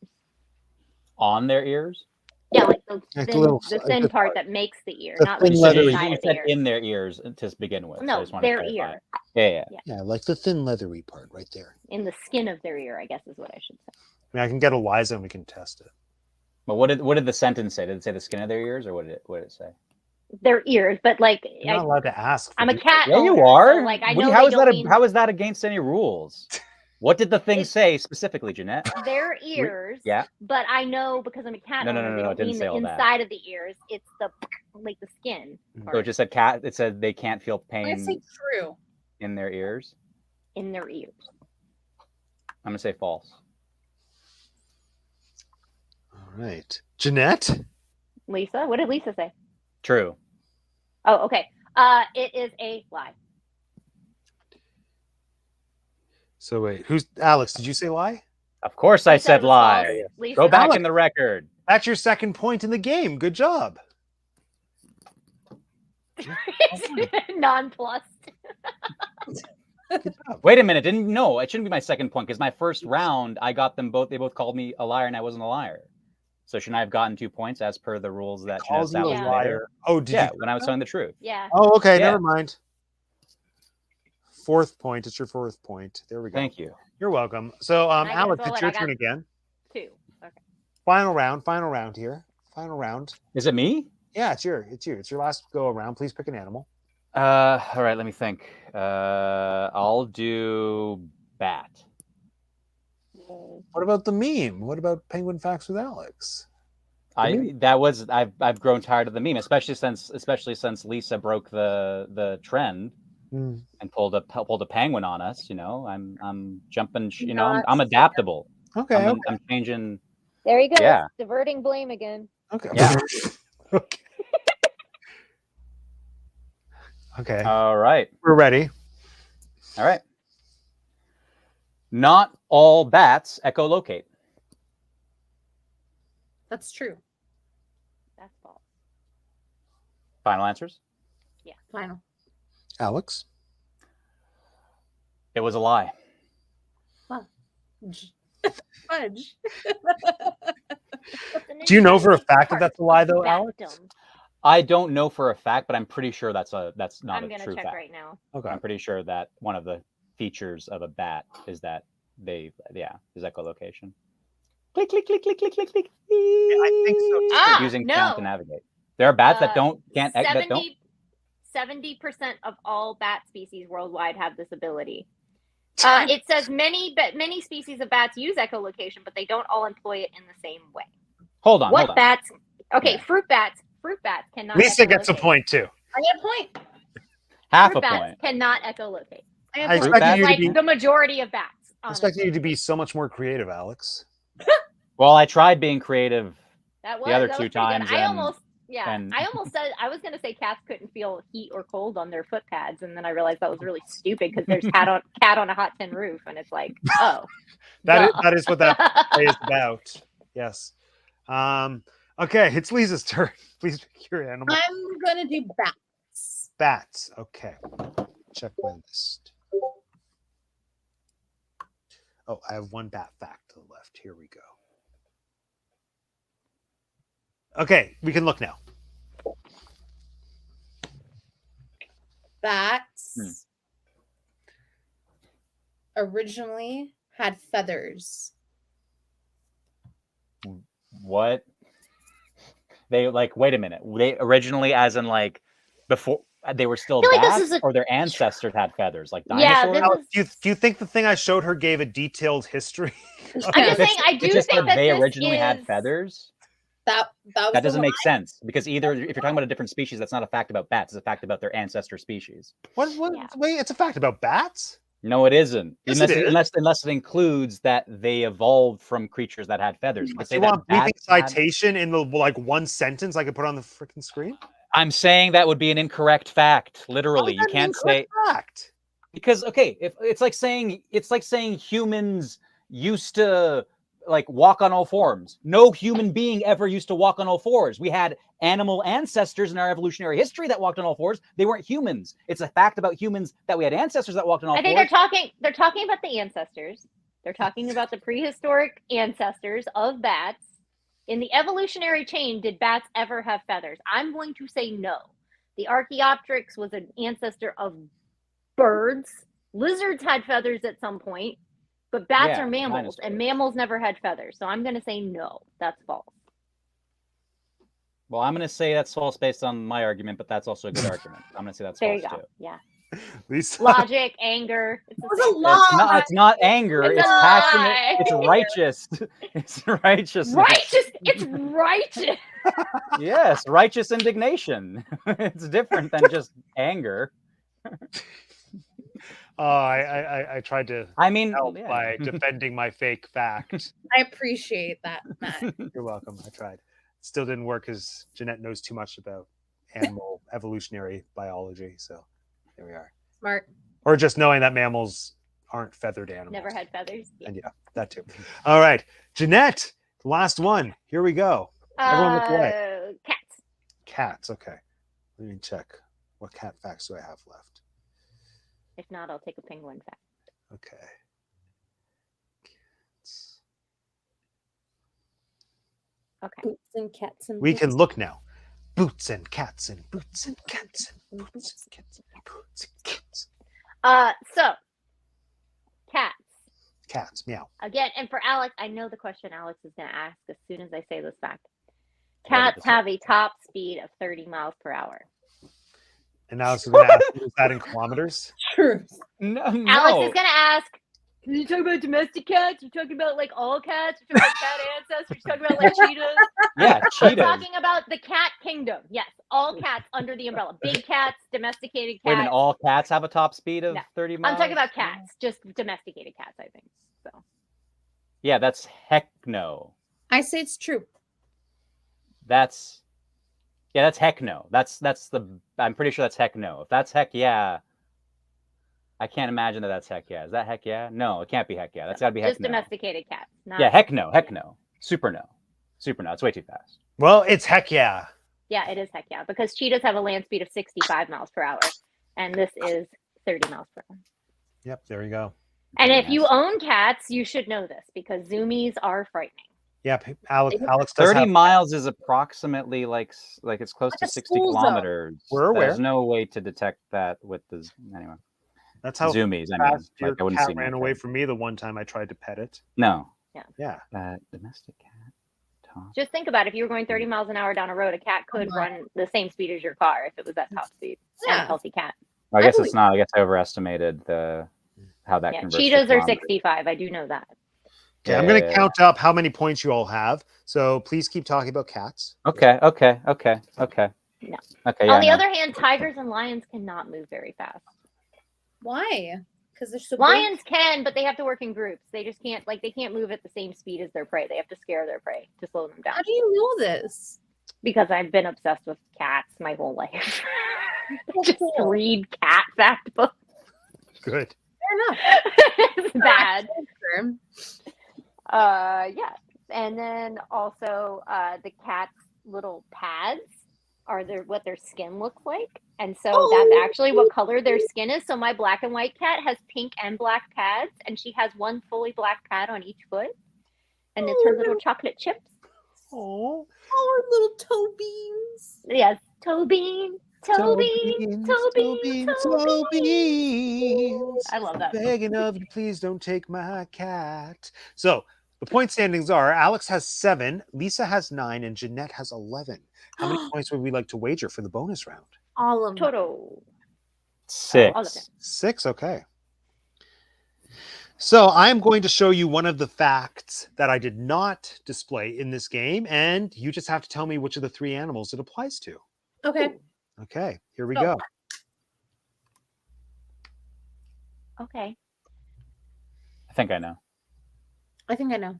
[SPEAKER 2] On their ears?
[SPEAKER 4] Yeah, like the
[SPEAKER 1] Like the
[SPEAKER 4] thin,
[SPEAKER 1] little-
[SPEAKER 4] the
[SPEAKER 1] like
[SPEAKER 4] thin
[SPEAKER 1] the
[SPEAKER 4] part that makes the ear,
[SPEAKER 1] the
[SPEAKER 4] not
[SPEAKER 1] thin
[SPEAKER 4] like
[SPEAKER 1] leather-
[SPEAKER 4] the
[SPEAKER 2] You
[SPEAKER 4] inside
[SPEAKER 2] said
[SPEAKER 4] of the ear.
[SPEAKER 2] in their ears to begin with. so I
[SPEAKER 4] No,
[SPEAKER 2] just wanted to
[SPEAKER 4] their
[SPEAKER 2] clarify.
[SPEAKER 4] ear.
[SPEAKER 2] Yeah.
[SPEAKER 1] Yeah, like the thin leathery part right there.
[SPEAKER 4] In the skin of their ear, I guess is what I should say.
[SPEAKER 1] I mean, I can get Eliza and we can test it.
[SPEAKER 2] But what did the sentence say? Did it say the skin of their ears, or what did it say?
[SPEAKER 4] Their ears, but like
[SPEAKER 1] You're not allowed to ask.
[SPEAKER 4] I'm a cat
[SPEAKER 2] Yeah, you
[SPEAKER 4] owner,
[SPEAKER 2] are.
[SPEAKER 4] so, like, I
[SPEAKER 2] Woody,
[SPEAKER 4] know
[SPEAKER 2] how
[SPEAKER 4] they
[SPEAKER 2] is
[SPEAKER 4] don't
[SPEAKER 2] that?
[SPEAKER 4] mean-
[SPEAKER 2] How is that against any rules? What did the thing
[SPEAKER 4] It's-
[SPEAKER 2] say specifically, Jeanette?
[SPEAKER 4] their ears.
[SPEAKER 2] Yeah.
[SPEAKER 4] But I know because I'm a cat
[SPEAKER 2] No,
[SPEAKER 4] owner, they
[SPEAKER 2] it
[SPEAKER 4] don't
[SPEAKER 2] didn't
[SPEAKER 4] mean
[SPEAKER 2] say
[SPEAKER 4] the
[SPEAKER 2] all that.
[SPEAKER 4] inside of the ears. It's the like the skin
[SPEAKER 2] So
[SPEAKER 4] part
[SPEAKER 2] it just said cat. It said they can't feel
[SPEAKER 3] I'm gonna say
[SPEAKER 2] pain
[SPEAKER 3] true.
[SPEAKER 2] in their ears.
[SPEAKER 4] in their ears.
[SPEAKER 2] I'm gonna say false.
[SPEAKER 1] All right. Jeanette?
[SPEAKER 4] Lisa, what did Lisa say?
[SPEAKER 2] True.
[SPEAKER 4] Oh, okay. It is a lie.
[SPEAKER 1] So wait, who's Alex? Did you say lie?
[SPEAKER 2] Of course, I
[SPEAKER 4] Lisa
[SPEAKER 2] said
[SPEAKER 4] was
[SPEAKER 2] lie.
[SPEAKER 4] false. Lisa
[SPEAKER 2] Go back
[SPEAKER 1] Alex.
[SPEAKER 2] in the record.
[SPEAKER 1] That's your second point in the game. Good job.
[SPEAKER 4] nonplussed.
[SPEAKER 1] Good job.
[SPEAKER 2] Wait a minute. No, it shouldn't be my second point because my first round, I got them both. They both called me a liar, and I wasn't a liar. So shouldn't I have gotten 2 points as per the rules that Jeanette
[SPEAKER 1] Called you a
[SPEAKER 2] established
[SPEAKER 1] liar.
[SPEAKER 2] later?
[SPEAKER 1] Oh, did
[SPEAKER 2] Yeah,
[SPEAKER 1] you?
[SPEAKER 2] when I was telling the truth.
[SPEAKER 4] Yeah.
[SPEAKER 1] Oh, okay.
[SPEAKER 2] Yeah.
[SPEAKER 1] Never mind. Fourth point. It's your fourth point. There we go.
[SPEAKER 2] Thank you.
[SPEAKER 1] You're welcome. So,
[SPEAKER 4] I guess,
[SPEAKER 1] Alex,
[SPEAKER 4] well,
[SPEAKER 1] it's
[SPEAKER 4] I
[SPEAKER 1] your
[SPEAKER 4] got-
[SPEAKER 1] turn again.
[SPEAKER 4] 2. Okay.
[SPEAKER 1] Final round here. Final round.
[SPEAKER 2] Is it me?
[SPEAKER 1] Yeah, it's you. It's your last go around. Please pick an animal.
[SPEAKER 2] All right, let me think. I'll do bat.
[SPEAKER 1] What about the meme? What about Penguin Facts with Alex?
[SPEAKER 2] I've grown tired of the meme, especially since Lisa broke the trend and pulled a penguin on us. You know, I'm jumping. You know, I'm adaptable.
[SPEAKER 1] Okay.
[SPEAKER 2] I'm changing.
[SPEAKER 4] There you go.
[SPEAKER 2] Yeah.
[SPEAKER 4] Diverting blame again.
[SPEAKER 1] Okay.
[SPEAKER 2] Yeah.
[SPEAKER 1] Okay. Okay.
[SPEAKER 2] All right.
[SPEAKER 1] We're ready.
[SPEAKER 2] All right. Not all bats echolocate.
[SPEAKER 3] That's true.
[SPEAKER 4] That's false.
[SPEAKER 2] Final answers?
[SPEAKER 3] Final.
[SPEAKER 1] Alex?
[SPEAKER 2] It was a lie.
[SPEAKER 3] Fudge.
[SPEAKER 1] Do you know for a fact that that's a lie, though, Alex?
[SPEAKER 4] Batdom.
[SPEAKER 2] I don't know for a fact, but I'm pretty sure that's not
[SPEAKER 4] I'm
[SPEAKER 2] a
[SPEAKER 4] gonna
[SPEAKER 2] true
[SPEAKER 4] check
[SPEAKER 2] fact.
[SPEAKER 4] right now.
[SPEAKER 1] Okay.
[SPEAKER 2] I'm pretty sure that one of the features of a bat is that is echolocation. Click, click, click, click, click, click, click.
[SPEAKER 1] I think so, too.
[SPEAKER 2] Using
[SPEAKER 4] no.
[SPEAKER 2] sound to navigate. There are bats that can't.
[SPEAKER 4] 70% of all bat species worldwide have this ability. It says many species of bats use echolocation, but they don't all employ it in the same way.
[SPEAKER 2] Hold on.
[SPEAKER 4] What bats? Okay,
[SPEAKER 2] Yeah.
[SPEAKER 4] fruit bats cannot.
[SPEAKER 1] Lisa gets a
[SPEAKER 4] echolocate.
[SPEAKER 1] point, too.
[SPEAKER 3] I get a point.
[SPEAKER 2] Half
[SPEAKER 4] Fruit
[SPEAKER 2] a
[SPEAKER 4] bats
[SPEAKER 2] point.
[SPEAKER 4] cannot echolocate.
[SPEAKER 3] I
[SPEAKER 1] I
[SPEAKER 3] get a point.
[SPEAKER 1] expected you to
[SPEAKER 4] Like
[SPEAKER 1] be.
[SPEAKER 4] the majority of bats.
[SPEAKER 1] I expected you to
[SPEAKER 4] honestly.
[SPEAKER 1] be so much more creative, Alex.
[SPEAKER 2] Well, I tried being creative.
[SPEAKER 4] That was
[SPEAKER 2] the other
[SPEAKER 4] that
[SPEAKER 2] two
[SPEAKER 4] was pretty good.
[SPEAKER 2] times
[SPEAKER 4] I
[SPEAKER 2] and-
[SPEAKER 4] almost said I was gonna say cats couldn't feel heat or cold on their foot pads, and then I realized that was really stupid because there's cat on a hot tin roof, and it's like, oh,
[SPEAKER 1] That
[SPEAKER 4] duh.
[SPEAKER 1] is what that play is about. Yes. Okay, it's Lisa's turn. Please pick your animal.
[SPEAKER 3] I'm gonna do bats.
[SPEAKER 1] Bats. Okay. Check my list. Oh, I have one bat fact to the left. Here we go. Okay, we can look now.
[SPEAKER 3] Bats originally had feathers
[SPEAKER 2] What? They like, wait a minute. They originally, as in like before they were still
[SPEAKER 4] I feel like
[SPEAKER 2] bats,
[SPEAKER 4] this is a-
[SPEAKER 2] or their ancestors had feathers, like
[SPEAKER 4] Yeah,
[SPEAKER 2] dinosaurs?
[SPEAKER 4] this
[SPEAKER 1] Alex,
[SPEAKER 4] is.
[SPEAKER 1] do you think the thing I showed her gave a detailed history?
[SPEAKER 4] I'm just saying, I do
[SPEAKER 2] It just
[SPEAKER 4] think
[SPEAKER 2] said
[SPEAKER 4] that
[SPEAKER 2] they
[SPEAKER 4] this
[SPEAKER 2] originally had
[SPEAKER 4] is-
[SPEAKER 2] feathers.
[SPEAKER 3] That was
[SPEAKER 2] That
[SPEAKER 3] the
[SPEAKER 2] doesn't make sense because either if you're talking about a different species, that's not a fact about bats. It's a fact about their ancestor species.
[SPEAKER 1] What?
[SPEAKER 4] Yeah.
[SPEAKER 1] Wait, it's a fact about bats.
[SPEAKER 2] No, it isn't.
[SPEAKER 1] Yes, it is.
[SPEAKER 2] Unless it includes that they evolved from creatures that had feathers. You could
[SPEAKER 1] Do
[SPEAKER 2] say
[SPEAKER 1] you
[SPEAKER 2] that
[SPEAKER 1] want bleeping
[SPEAKER 2] bats had-
[SPEAKER 1] citation in the like one sentence I could put on the freaking screen?
[SPEAKER 2] I'm saying that would be an incorrect fact. Literally,
[SPEAKER 1] How
[SPEAKER 2] you
[SPEAKER 1] is that an
[SPEAKER 2] can't say
[SPEAKER 1] incorrect fact.
[SPEAKER 2] because okay, if it's like saying humans used to like walk on all fours. No human being ever used to walk on all fours. We had animal ancestors in our evolutionary history that walked on all fours. They weren't humans. It's a fact about humans that we had ancestors that walked on all
[SPEAKER 4] I think
[SPEAKER 2] fours.
[SPEAKER 4] they're talking about the ancestors. They're talking about the prehistoric ancestors of bats. In the evolutionary chain, did bats ever have feathers? I'm going to say no. The Archaeopteryx was an ancestor of birds. Lizards had feathers at some point, but bats
[SPEAKER 2] Yeah,
[SPEAKER 4] are mammals, and mammals never had feathers. So I'm going to say no. That's false.
[SPEAKER 2] Well, I'm going to say that's false based on my argument, but that's also a good argument. I'm going to say that's
[SPEAKER 4] There you
[SPEAKER 2] false
[SPEAKER 4] go.
[SPEAKER 2] too.
[SPEAKER 4] Yeah.
[SPEAKER 1] Lisa.
[SPEAKER 4] Logic, anger. It's the
[SPEAKER 3] was a
[SPEAKER 4] same.
[SPEAKER 3] lie.
[SPEAKER 2] It's not anger.
[SPEAKER 4] It's
[SPEAKER 2] It's
[SPEAKER 4] a
[SPEAKER 2] passionate.
[SPEAKER 4] lie.
[SPEAKER 2] It's righteous. It's righteousness.
[SPEAKER 4] Righteous. It's righteous.
[SPEAKER 2] Yes, righteous indignation. It's different than just anger.
[SPEAKER 1] I tried to
[SPEAKER 2] I mean,
[SPEAKER 1] help
[SPEAKER 2] yeah.
[SPEAKER 1] by defending my fake fact.
[SPEAKER 3] I appreciate that, Matt.
[SPEAKER 1] You're welcome. I tried. Still didn't work because Jeanette knows too much about animal evolutionary biology. So there we are.
[SPEAKER 3] Smart.
[SPEAKER 1] Or just knowing that mammals aren't feathered animals.
[SPEAKER 4] Never had feathers. Yeah.
[SPEAKER 1] And yeah, that too. All right. Jeanette, last one. Here we go. Everyone look away.
[SPEAKER 4] Cats.
[SPEAKER 1] Cats. Okay. Let me check. What cat facts do I have left?
[SPEAKER 4] If not, I'll take a penguin fact.
[SPEAKER 1] Okay. Cats.
[SPEAKER 4] Okay.
[SPEAKER 3] Boots and cats and
[SPEAKER 1] We
[SPEAKER 3] boots.
[SPEAKER 1] can look now. Boots and cats and boots and cats and boots and cats and boots and cats.
[SPEAKER 4] So cats.
[SPEAKER 1] Cats. Meow.
[SPEAKER 4] Again, and for Alex, I know the question Alex is going to ask as soon as I say this fact.
[SPEAKER 2] What did
[SPEAKER 4] Cats
[SPEAKER 2] it say?
[SPEAKER 4] have a top speed of 30 miles per hour.
[SPEAKER 1] And now it's going to ask, is that in kilometers?
[SPEAKER 3] Truth.
[SPEAKER 2] No,
[SPEAKER 4] Alex is going to ask, are you talking about domestic cats? You're talking about like all cats? You're talking about cat ancestors? You're talking about like cheetahs?
[SPEAKER 2] Yeah,
[SPEAKER 4] I'm
[SPEAKER 2] cheetahs.
[SPEAKER 4] talking about the cat kingdom. Yes, all cats under the umbrella. Big cats, domesticated
[SPEAKER 2] Wait a minute,
[SPEAKER 4] cats.
[SPEAKER 2] all cats have a top speed of
[SPEAKER 4] No,
[SPEAKER 2] 30 miles?
[SPEAKER 4] I'm talking about cats, just domesticated cats, I think. So
[SPEAKER 2] Yeah, that's heck no.
[SPEAKER 3] I say it's true.
[SPEAKER 2] That's heck no. I'm pretty sure that's heck no. If that's heck yeah, I can't imagine that's heck yeah. Is that heck yeah? No, it can't be heck yeah. That's got to be heck
[SPEAKER 4] just
[SPEAKER 2] no.
[SPEAKER 4] domesticated cats. Not,
[SPEAKER 2] Yeah, heck no. Super no. It's way too fast.
[SPEAKER 1] Well, it's heck yeah.
[SPEAKER 4] Yeah, it is heck yeah, because cheetahs have a land speed of 65 miles per hour, and this is 30 miles per hour.
[SPEAKER 1] Yep, there you go.
[SPEAKER 4] And if you own cats, you should know this because zoomies are frightening.
[SPEAKER 1] Yeah, Alex does
[SPEAKER 2] 30
[SPEAKER 1] have,
[SPEAKER 2] miles is approximately like it's close
[SPEAKER 3] Like
[SPEAKER 2] to
[SPEAKER 3] a
[SPEAKER 2] 60
[SPEAKER 3] school zone.
[SPEAKER 2] kilometers.
[SPEAKER 1] We're aware.
[SPEAKER 2] There's no way to detect that with the anyway.
[SPEAKER 1] that's how
[SPEAKER 2] Zoomies. I mean,
[SPEAKER 1] fast your
[SPEAKER 2] like I wouldn't
[SPEAKER 1] cat
[SPEAKER 2] see my
[SPEAKER 1] ran away
[SPEAKER 2] cat.
[SPEAKER 1] from me the one time I tried to pet it.
[SPEAKER 2] No.
[SPEAKER 1] Yeah.
[SPEAKER 2] Domestic cat. Top.
[SPEAKER 4] Just think about it. If you were going 30 miles an hour down a road, a cat could run the same speed as your car if it was at top speed. And a
[SPEAKER 3] Yeah.
[SPEAKER 4] healthy cat.
[SPEAKER 2] I guess
[SPEAKER 3] believe-
[SPEAKER 2] it's not. I guess I overestimated how that
[SPEAKER 4] Yeah,
[SPEAKER 2] converts to
[SPEAKER 4] cheetahs are
[SPEAKER 2] kilometers.
[SPEAKER 4] 65. I do know that.
[SPEAKER 1] Okay, I'm going to count up how many points you all have. So please keep talking about cats.
[SPEAKER 2] Okay.
[SPEAKER 4] No.
[SPEAKER 2] Okay.
[SPEAKER 4] On the other hand, tigers and lions cannot move very fast.
[SPEAKER 3] Why? Because they're so
[SPEAKER 4] Lions can, but they have to work in groups. They just can't, like, they can't move at the same speed as their prey. They have to scare their prey to slow them
[SPEAKER 3] big.
[SPEAKER 4] down.
[SPEAKER 3] How do you know this?
[SPEAKER 4] Because I've been obsessed with cats my whole life.
[SPEAKER 3] So
[SPEAKER 4] Just
[SPEAKER 3] cool.
[SPEAKER 4] read cat fact books.
[SPEAKER 1] Good.
[SPEAKER 3] Fair enough.
[SPEAKER 4] It's bad.
[SPEAKER 3] Sure.
[SPEAKER 4] Yeah. And then also the cat's little pads are what their skin looks like. And so that's actually what color their skin is. So my black and white cat has pink and black pads, and she has one fully black pad on each foot. And it's her little chocolate chips.
[SPEAKER 1] Oh,
[SPEAKER 3] our little toe beans.
[SPEAKER 4] Yes, toe bean, toe bean, toe bean, toe bean.
[SPEAKER 1] beans.
[SPEAKER 4] I love that.
[SPEAKER 1] Begging of you, please don't take my cat. So The point standings are Alex has 7, Lisa has 9, and Jeanette has 11. How many points would we like to wager for the bonus round?
[SPEAKER 3] All of them.
[SPEAKER 4] Total.
[SPEAKER 2] 6.
[SPEAKER 4] all of them.
[SPEAKER 1] 6, okay. So I'm going to show you one of the facts that I did not display in this game, and you just have to tell me which of the 3 animals it applies to.
[SPEAKER 3] Okay.
[SPEAKER 1] Okay, here we
[SPEAKER 3] Go.
[SPEAKER 1] go.
[SPEAKER 4] Okay.
[SPEAKER 2] I think I know.
[SPEAKER 3] I think I know.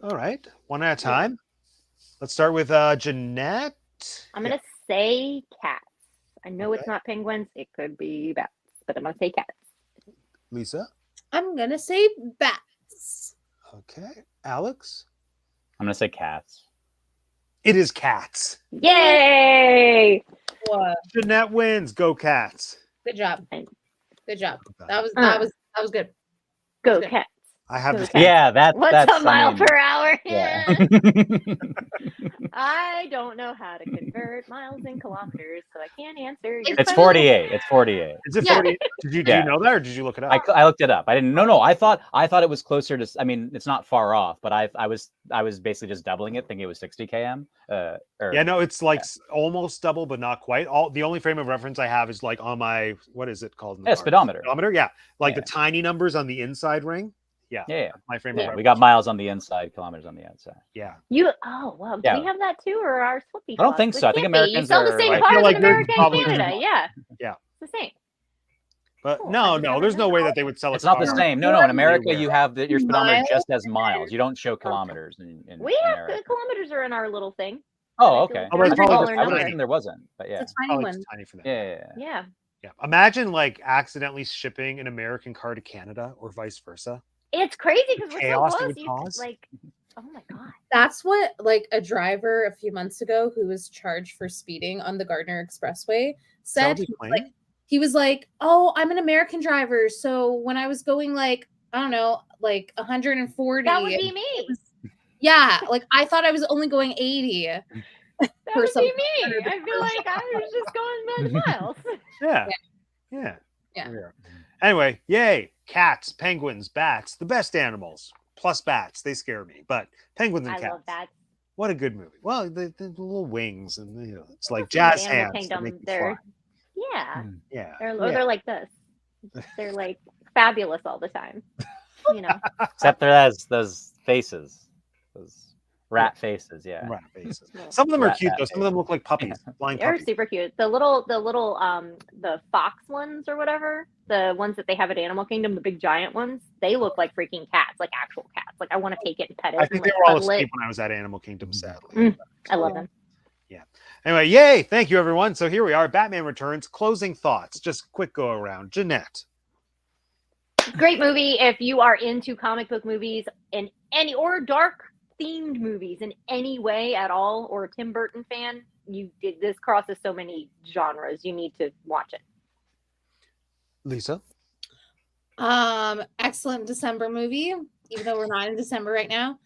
[SPEAKER 1] All right, one at a time. Let's start with Jeanette.
[SPEAKER 4] I'm gonna say cats. I know
[SPEAKER 1] Okay.
[SPEAKER 4] it's not penguins. It could be bats, but I'm gonna say cats.
[SPEAKER 1] Lisa.
[SPEAKER 3] I'm gonna say bats.
[SPEAKER 1] Okay, Alex.
[SPEAKER 2] I'm gonna say cats.
[SPEAKER 1] It is cats.
[SPEAKER 4] Yay!
[SPEAKER 3] What?
[SPEAKER 1] Jeanette wins. Go Cats.
[SPEAKER 3] Good job.
[SPEAKER 4] Thanks.
[SPEAKER 3] Good job.
[SPEAKER 1] Okay.
[SPEAKER 3] That was good.
[SPEAKER 4] Go
[SPEAKER 3] Okay.
[SPEAKER 4] cats.
[SPEAKER 1] I have the
[SPEAKER 4] Okay.
[SPEAKER 2] Yeah, that's
[SPEAKER 4] What's a
[SPEAKER 2] I
[SPEAKER 4] mile
[SPEAKER 2] mean,
[SPEAKER 4] per hour?
[SPEAKER 2] Yeah.
[SPEAKER 4] I don't know how to convert miles in kilometers, so I can't answer. Your
[SPEAKER 2] It's
[SPEAKER 4] question.
[SPEAKER 2] 48. It's 48.
[SPEAKER 1] Is it
[SPEAKER 3] Yeah.
[SPEAKER 1] 40? Did you
[SPEAKER 2] Yeah.
[SPEAKER 1] know that, or did you look it up?
[SPEAKER 2] I looked it up. I didn't. No. I thought it was closer to. I mean, it's not far off, but I was basically just doubling it, thinking it was 60 km.
[SPEAKER 1] Yeah, no, it's like almost double, but not quite. The only frame of reference I have is like on my, what is it called? In the
[SPEAKER 2] Yeah,
[SPEAKER 1] car?
[SPEAKER 2] speedometer.
[SPEAKER 1] Speedometer, yeah, like
[SPEAKER 2] Yeah.
[SPEAKER 1] the tiny numbers on the inside ring. Yeah,
[SPEAKER 2] Yeah.
[SPEAKER 1] my frame of
[SPEAKER 3] Yeah,
[SPEAKER 1] reference.
[SPEAKER 2] We got miles on the inside, kilometers on the outside.
[SPEAKER 1] Yeah,
[SPEAKER 4] Oh wow, do
[SPEAKER 2] Yeah.
[SPEAKER 4] we have that too, or our Slippy?
[SPEAKER 2] I don't think so. I think
[SPEAKER 4] You
[SPEAKER 2] Americans
[SPEAKER 4] sell the
[SPEAKER 2] are,
[SPEAKER 4] same
[SPEAKER 2] like-
[SPEAKER 1] I feel
[SPEAKER 4] cars
[SPEAKER 1] like
[SPEAKER 4] in
[SPEAKER 1] yours is
[SPEAKER 4] America and
[SPEAKER 1] probably
[SPEAKER 4] Canada.
[SPEAKER 1] different.
[SPEAKER 4] Yeah,
[SPEAKER 1] Yeah.
[SPEAKER 4] it's the same.
[SPEAKER 1] but
[SPEAKER 4] Cool. I
[SPEAKER 1] no,
[SPEAKER 4] just
[SPEAKER 1] no,
[SPEAKER 4] never
[SPEAKER 1] there's
[SPEAKER 4] knew.
[SPEAKER 1] no way that they would sell.
[SPEAKER 2] It's not the
[SPEAKER 1] car.
[SPEAKER 2] same. No. In America, you have your speedometer
[SPEAKER 3] Miles?
[SPEAKER 2] just as miles. You don't show kilometers in
[SPEAKER 4] We have
[SPEAKER 2] America.
[SPEAKER 4] kilometers are in our little thing.
[SPEAKER 2] Oh,
[SPEAKER 4] I
[SPEAKER 2] okay.
[SPEAKER 4] feel like
[SPEAKER 1] Oh, it's
[SPEAKER 4] they're
[SPEAKER 1] probably
[SPEAKER 4] $100
[SPEAKER 1] just-
[SPEAKER 2] I would
[SPEAKER 4] number.
[SPEAKER 2] assume there wasn't, but yeah.
[SPEAKER 3] It's a tiny
[SPEAKER 1] Probably
[SPEAKER 3] one.
[SPEAKER 1] just tiny for them.
[SPEAKER 2] Yeah.
[SPEAKER 4] Yeah.
[SPEAKER 1] Yeah. Imagine like accidentally shipping an American car to Canada or vice versa.
[SPEAKER 4] It's crazy because we're so
[SPEAKER 1] Chaos it
[SPEAKER 4] close.
[SPEAKER 1] would
[SPEAKER 4] You
[SPEAKER 1] cause.
[SPEAKER 4] like, oh my god.
[SPEAKER 3] That's what like a driver a few months ago who was charged for speeding on the Gardner Expressway said.
[SPEAKER 1] Sounds
[SPEAKER 3] He was
[SPEAKER 1] plain.
[SPEAKER 3] like, he was like, "Oh, I'm an American driver, so when I was going like I don't know, like 140,
[SPEAKER 4] That would be me.
[SPEAKER 3] yeah, like I thought I was only going 80."
[SPEAKER 4] That
[SPEAKER 3] for
[SPEAKER 4] would be
[SPEAKER 3] something
[SPEAKER 4] me.
[SPEAKER 3] under the
[SPEAKER 4] I feel like I was just going 10 miles.
[SPEAKER 1] Yeah. Yeah.
[SPEAKER 3] Yeah.
[SPEAKER 1] There we are. Anyway, yay. Cats, penguins, bats, the best animals. Plus bats. They scare me. But penguins and
[SPEAKER 4] I
[SPEAKER 1] cats.
[SPEAKER 4] love that.
[SPEAKER 1] What a good movie. Well, the little wings and it's like
[SPEAKER 4] From
[SPEAKER 1] jazz
[SPEAKER 4] Animal
[SPEAKER 1] hands. That make you
[SPEAKER 4] They're
[SPEAKER 1] fly.
[SPEAKER 4] yeah.
[SPEAKER 1] Yeah.
[SPEAKER 4] They're like this. They're like fabulous all the time. You know.
[SPEAKER 2] Except there has those faces, those rat faces. Yeah.
[SPEAKER 1] Rat faces.
[SPEAKER 4] Well,
[SPEAKER 1] Some of them are
[SPEAKER 2] Rat
[SPEAKER 1] cute
[SPEAKER 2] bat
[SPEAKER 1] though. Some of them look like puppies. Flying
[SPEAKER 4] They're
[SPEAKER 1] puppies.
[SPEAKER 4] super cute. The fox ones or whatever, the ones that they have at Animal Kingdom, the big giant ones, they look like freaking cats, like actual cats. Like I want to take it and pet it.
[SPEAKER 1] I
[SPEAKER 4] and,
[SPEAKER 1] think
[SPEAKER 4] like,
[SPEAKER 1] they were all
[SPEAKER 4] cuddle it.
[SPEAKER 1] asleep when I was at Animal Kingdom, sadly.
[SPEAKER 4] Mm. I love them.
[SPEAKER 1] Anyway, yay. Thank you, everyone. So here we are. Batman Returns. Closing thoughts. Just quick go around. Jeanette.
[SPEAKER 4] Great movie if you are into comic book movies and any or dark themed movies in any way at all, or a Tim Burton fan. This crosses so many genres. You need to watch it.
[SPEAKER 1] Lisa.
[SPEAKER 3] Excellent December movie, even though we're not in December right now.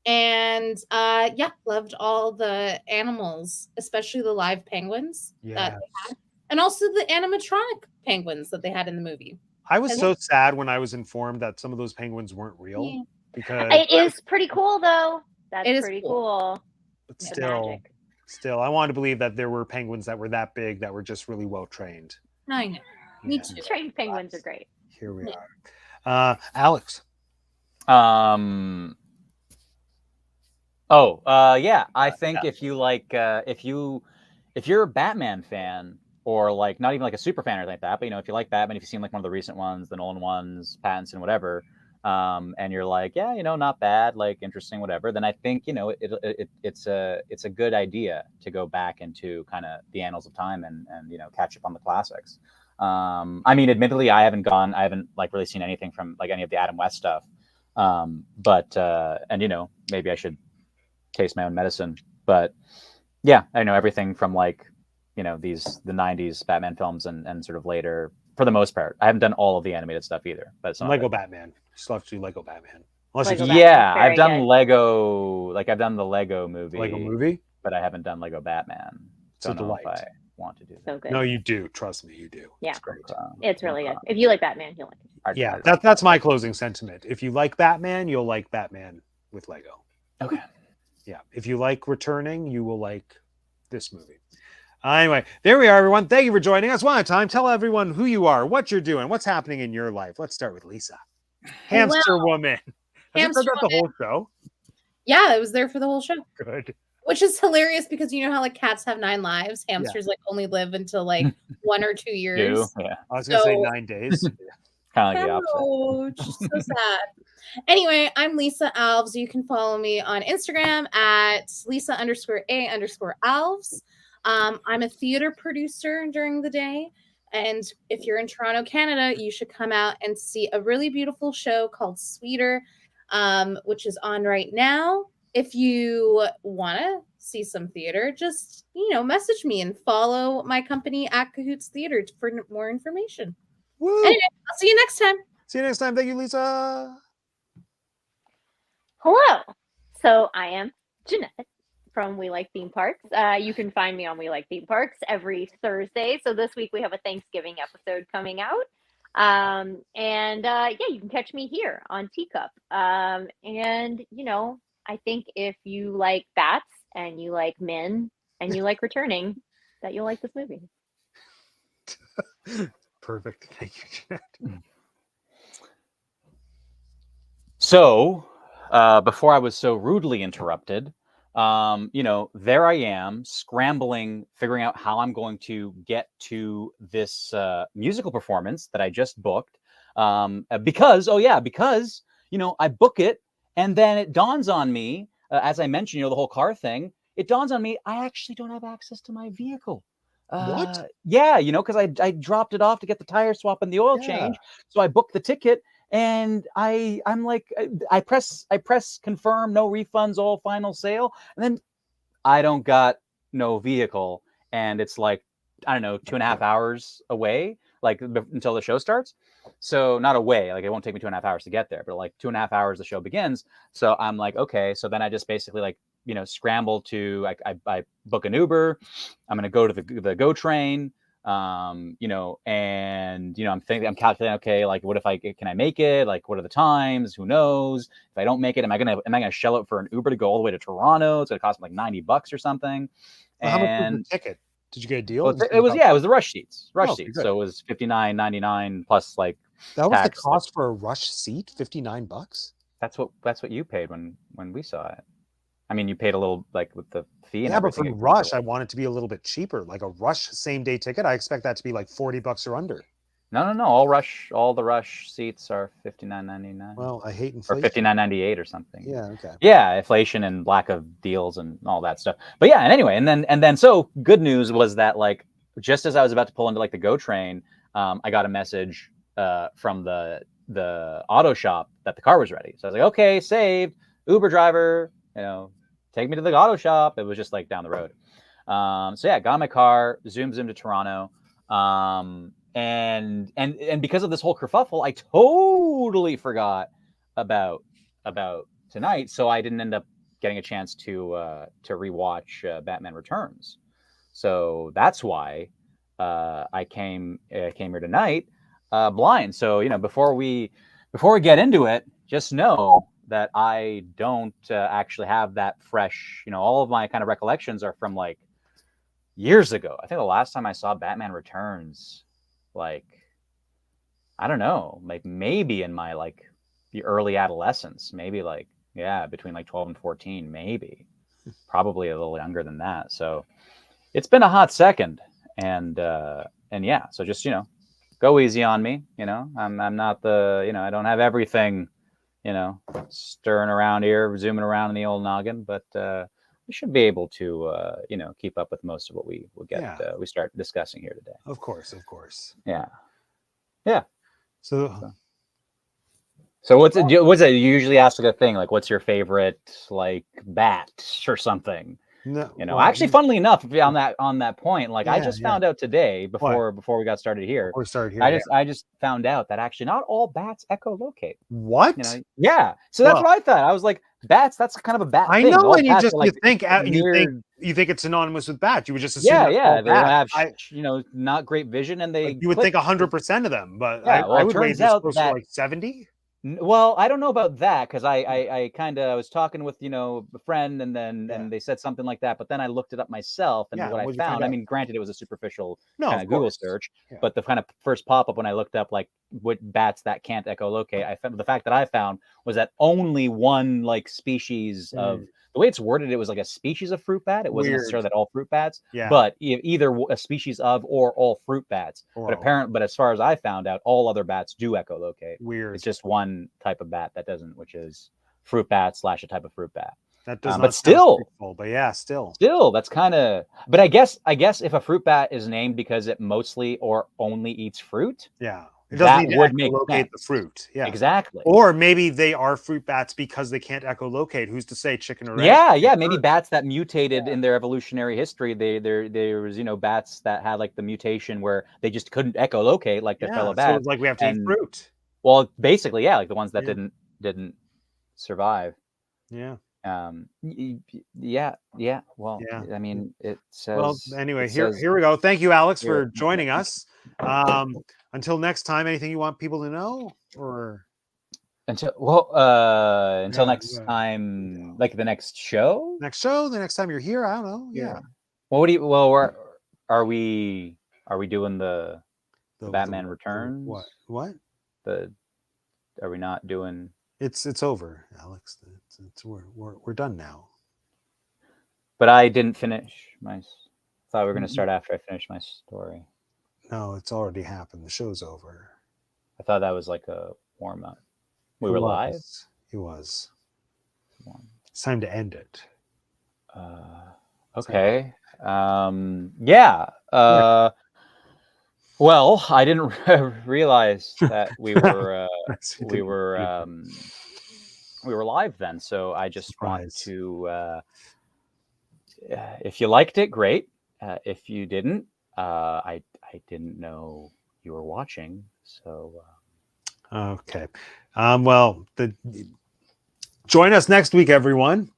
[SPEAKER 3] And yeah, loved all the animals, especially the live penguins that
[SPEAKER 1] Yeah.
[SPEAKER 3] they had, and also the animatronic penguins that they had in the movie.
[SPEAKER 1] I was
[SPEAKER 3] And-
[SPEAKER 1] so sad when I was informed that some of those penguins weren't real
[SPEAKER 3] Yeah.
[SPEAKER 1] because
[SPEAKER 4] It is pretty cool though. That's
[SPEAKER 3] It is
[SPEAKER 4] pretty
[SPEAKER 3] cool.
[SPEAKER 4] cool.
[SPEAKER 1] but
[SPEAKER 4] The
[SPEAKER 1] still,
[SPEAKER 4] magic.
[SPEAKER 1] I wanted to believe that there were penguins that were that big that were just really well trained.
[SPEAKER 3] I know. Me
[SPEAKER 1] Yeah.
[SPEAKER 3] too.
[SPEAKER 4] Trained penguins are great.
[SPEAKER 1] Here we
[SPEAKER 3] Yeah.
[SPEAKER 1] are. Alex.
[SPEAKER 2] Yeah. I think if you like, if you're a Batman fan, or like not even like a super fan or anything like that, but if you like Batman, if you've seen like one of the recent ones, the Nolan ones, Pattinson, whatever, and you're like, yeah, not bad, like interesting, whatever, then I think it's a good idea to go back into kind of the annals of time and catch up on the classics. I mean, admittedly, I haven't like really seen anything from like any of the Adam West stuff, but maybe I should taste my own medicine, but yeah, I know everything from like the 90s Batman films and sort of later, for the most part. I haven't done all of the animated stuff either, but some
[SPEAKER 1] Lego Batman. Still have to do Lego Batman. Unless
[SPEAKER 4] Lego
[SPEAKER 1] it's
[SPEAKER 4] Batman.
[SPEAKER 2] yeah,
[SPEAKER 4] Very
[SPEAKER 2] I've done
[SPEAKER 4] good.
[SPEAKER 2] Lego, like I've done the Lego movie,
[SPEAKER 1] Lego movie.
[SPEAKER 2] but I haven't done Lego Batman.
[SPEAKER 1] It's a
[SPEAKER 2] Don't know if
[SPEAKER 1] delight.
[SPEAKER 2] I want to do that.
[SPEAKER 4] So good.
[SPEAKER 1] No, you do. Trust me, you do.
[SPEAKER 4] Yeah.
[SPEAKER 1] It's great.
[SPEAKER 4] It's really good. If you like Batman, you'll like it.
[SPEAKER 1] Yeah, that's my closing sentiment. If you like Batman, you'll like Batman with Lego.
[SPEAKER 2] Okay.
[SPEAKER 1] Yeah. If you like returning, you will like this movie. Anyway, there we are, everyone. Thank you for joining us. One at a time. Tell everyone who you are, what you're doing, what's happening in your life. Let's start with Lisa. Hamster Woman. Has it done that the whole show?
[SPEAKER 3] Yeah, it was there for the whole show.
[SPEAKER 1] Good.
[SPEAKER 3] Which is hilarious because you know how like cats have 9 lives, hamsters like only live until like 1 or 2 years.
[SPEAKER 2] Yeah.
[SPEAKER 1] I was gonna say 9 days.
[SPEAKER 2] Kind of like the opposite.
[SPEAKER 3] So sad. Anyway, I'm Lisa Alves. You can follow me on Instagram at Lisa_A_Alves. I'm a theater producer during the day. And if you're in Toronto, Canada, you should come out and see a really beautiful show called Sweeter, which is on right now. If you want to see some theater, just, message me and follow my company at Cahoots Theater for more information.
[SPEAKER 1] Woo!
[SPEAKER 3] Anyway, I'll see you next time.
[SPEAKER 1] See you next time. Thank you, Lisa.
[SPEAKER 4] Hello. So I am Jeanette from We Like Theme Parks. You can find me on We Like Theme Parks every Thursday. So this week we have a Thanksgiving episode coming out. You can catch me here on Teacup. I think if you like bats and you like men and you like returning, that you'll like this movie.
[SPEAKER 1] Perfect. Thank you, Jeanette.
[SPEAKER 2] So, before I was so rudely interrupted, there I am scrambling, figuring out how I'm going to get to this musical performance that I just booked. Because I book it, and then it dawns on me, as I mentioned, the whole car thing, it dawns on me, I actually don't have access to my vehicle.
[SPEAKER 1] What?
[SPEAKER 2] Yeah, because I dropped it off to get the tire swap and the oil change. So I booked the ticket, and I'm like, I press confirm, no refunds, all final sale, and then I don't got no vehicle, and it's like, I don't know, 2.5 hours away, like until the show starts. So not away, like it won't take me 2.5 hours to get there, but like 2.5 hours the show begins. So I'm like, okay, so then I just basically scramble to I book an Uber. I'm gonna go to the GO train. I'm calculating, okay, like what if can I make it? Like what are the times? Who knows? If I don't make it, am I gonna shell out for an Uber to go all the way to Toronto? It's gonna cost me like $90 or something.
[SPEAKER 1] Well, how much was the ticket? Did you get a deal?
[SPEAKER 2] Well, it was the rush seats. Seats. So it was $59.99 plus like
[SPEAKER 1] that was
[SPEAKER 2] tax.
[SPEAKER 1] The cost for a rush seat, $59.
[SPEAKER 2] That's what you paid when we saw it. I mean, you paid a little like with the fee and
[SPEAKER 1] everything.
[SPEAKER 2] But
[SPEAKER 1] for rush, I want it to be a little bit cheaper. Like a rush same day ticket, I expect that to be like $40 or under.
[SPEAKER 2] No. All the rush seats are $59.99.
[SPEAKER 1] Well, I hate inflation.
[SPEAKER 2] Or $59.98 or something.
[SPEAKER 1] Yeah, okay.
[SPEAKER 2] Yeah, inflation and lack of deals and all that stuff. But yeah, and anyway, and then so good news was that like just as I was about to pull into like the GO train, I got a message from the auto shop that the car was ready. So I was like, okay, saved. Uber driver, take me to the auto shop. It was just like down the road. So yeah, got in my car, zoomed to Toronto. And because of this whole kerfuffle, I totally forgot about tonight. So I didn't end up getting a chance to rewatch Batman Returns. So that's why I came here tonight blind. So before we get into it, just know that I don't actually have that fresh. All of my kind of recollections are from like years ago. I think the last time I saw Batman Returns, like, I don't know, like maybe in my like the early adolescence, maybe like, yeah, between like 12 and 14, maybe, probably a little younger than that. So it's been a hot second, and yeah, so just, go easy on me. I'm not I don't have everything, stirring around here, zooming around in the old noggin, but we should be able to, keep up with most of what we will get. We start discussing here today.
[SPEAKER 1] Of course.
[SPEAKER 2] Yeah.
[SPEAKER 1] So
[SPEAKER 2] what's it? You usually ask like a thing like, what's your favorite like bat or something? No, actually, funnily enough, on that point, like I just found out today before we got started here. I just found out that actually not all bats echolocate.
[SPEAKER 1] What?
[SPEAKER 2] Yeah. So that's what I thought. I was like, bats. That's kind of a bat.
[SPEAKER 1] I
[SPEAKER 2] thing.
[SPEAKER 1] know,
[SPEAKER 2] all
[SPEAKER 1] and
[SPEAKER 2] you
[SPEAKER 1] think it's synonymous with bats. You would just assume.
[SPEAKER 2] Yeah. They have not great vision, and
[SPEAKER 1] you would think 100% of them, but
[SPEAKER 2] yeah,
[SPEAKER 1] I would
[SPEAKER 2] turns
[SPEAKER 1] raise
[SPEAKER 2] out
[SPEAKER 1] this closer to like 70.
[SPEAKER 2] Well, I don't know about that because I kind of was talking with a friend and then and they said something like that, but then I looked it up myself and
[SPEAKER 1] Yeah,
[SPEAKER 2] what I
[SPEAKER 1] what'd you find
[SPEAKER 2] found. I
[SPEAKER 1] out?
[SPEAKER 2] mean, granted, it was a superficial
[SPEAKER 1] No,
[SPEAKER 2] kind
[SPEAKER 1] of
[SPEAKER 2] of Google
[SPEAKER 1] course.
[SPEAKER 2] search,
[SPEAKER 1] Yeah.
[SPEAKER 2] but the kind of first pop up when I looked up like what bats that can't echolocate, I found the fact that I found was that only one like species of the way it's worded, it was like a species of fruit bat. It wasn't
[SPEAKER 1] Weird.
[SPEAKER 2] necessarily that all fruit bats,
[SPEAKER 1] Yeah.
[SPEAKER 2] but either a species of or all fruit bats. But as far as I found out, all other bats do echolocate.
[SPEAKER 1] Weird.
[SPEAKER 2] It's just one type of bat that doesn't, which is fruit bat / a type of fruit bat.
[SPEAKER 1] That does not
[SPEAKER 2] but
[SPEAKER 1] sound
[SPEAKER 2] still,
[SPEAKER 1] fruitful, but yeah, still
[SPEAKER 2] that's kind of. But I guess if a fruit bat is named because it mostly or only eats fruit,
[SPEAKER 1] yeah, it doesn't need to
[SPEAKER 2] would make
[SPEAKER 1] echolocate the
[SPEAKER 2] sense.
[SPEAKER 1] fruit. Yeah,
[SPEAKER 2] exactly.
[SPEAKER 1] Or maybe they are fruit bats because they can't echolocate. Who's to say, chicken or egg?
[SPEAKER 2] Yeah. Maybe bats that mutated in their evolutionary history. There was bats that had like the mutation where they just couldn't echolocate like their fellow
[SPEAKER 1] So
[SPEAKER 2] bats.
[SPEAKER 1] it's like we have to eat fruit.
[SPEAKER 2] Well, basically, like the ones that didn't survive.
[SPEAKER 1] Yeah.
[SPEAKER 2] Yeah. Well,
[SPEAKER 1] Yeah.
[SPEAKER 2] I mean, it says.
[SPEAKER 1] Well, anyway, here we go. Thank you, Alex, for joining us. Until next time, anything you want people to know, or
[SPEAKER 2] until next time, like the next show.
[SPEAKER 1] The next time you're here, I don't know. Yeah.
[SPEAKER 2] Well, what do you? Well, are we doing the Batman Returns?
[SPEAKER 1] What?
[SPEAKER 2] Are we not doing?
[SPEAKER 1] It's over, Alex. We're done now.
[SPEAKER 2] But I didn't finish my. Thought we were going to start after I finished my story.
[SPEAKER 1] No, it's already happened. The show's over.
[SPEAKER 2] I thought that was like a warm up. We were live.
[SPEAKER 1] It was. It's time to end it.
[SPEAKER 2] Okay. Yeah. Well, I didn't realize that we were we were live then. So I just want to. If you liked it, great. If you didn't, I didn't know you were watching. So.
[SPEAKER 1] Okay. Well, join us next week, everyone.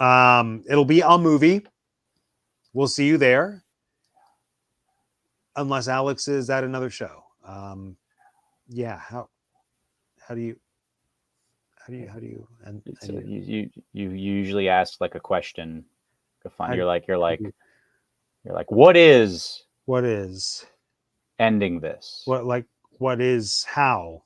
[SPEAKER 1] It'll be a movie. We'll see you there. Unless Alex is at another show. Yeah. How do you and
[SPEAKER 2] so you usually ask like a question. You're like what is
[SPEAKER 1] ending this? What is how?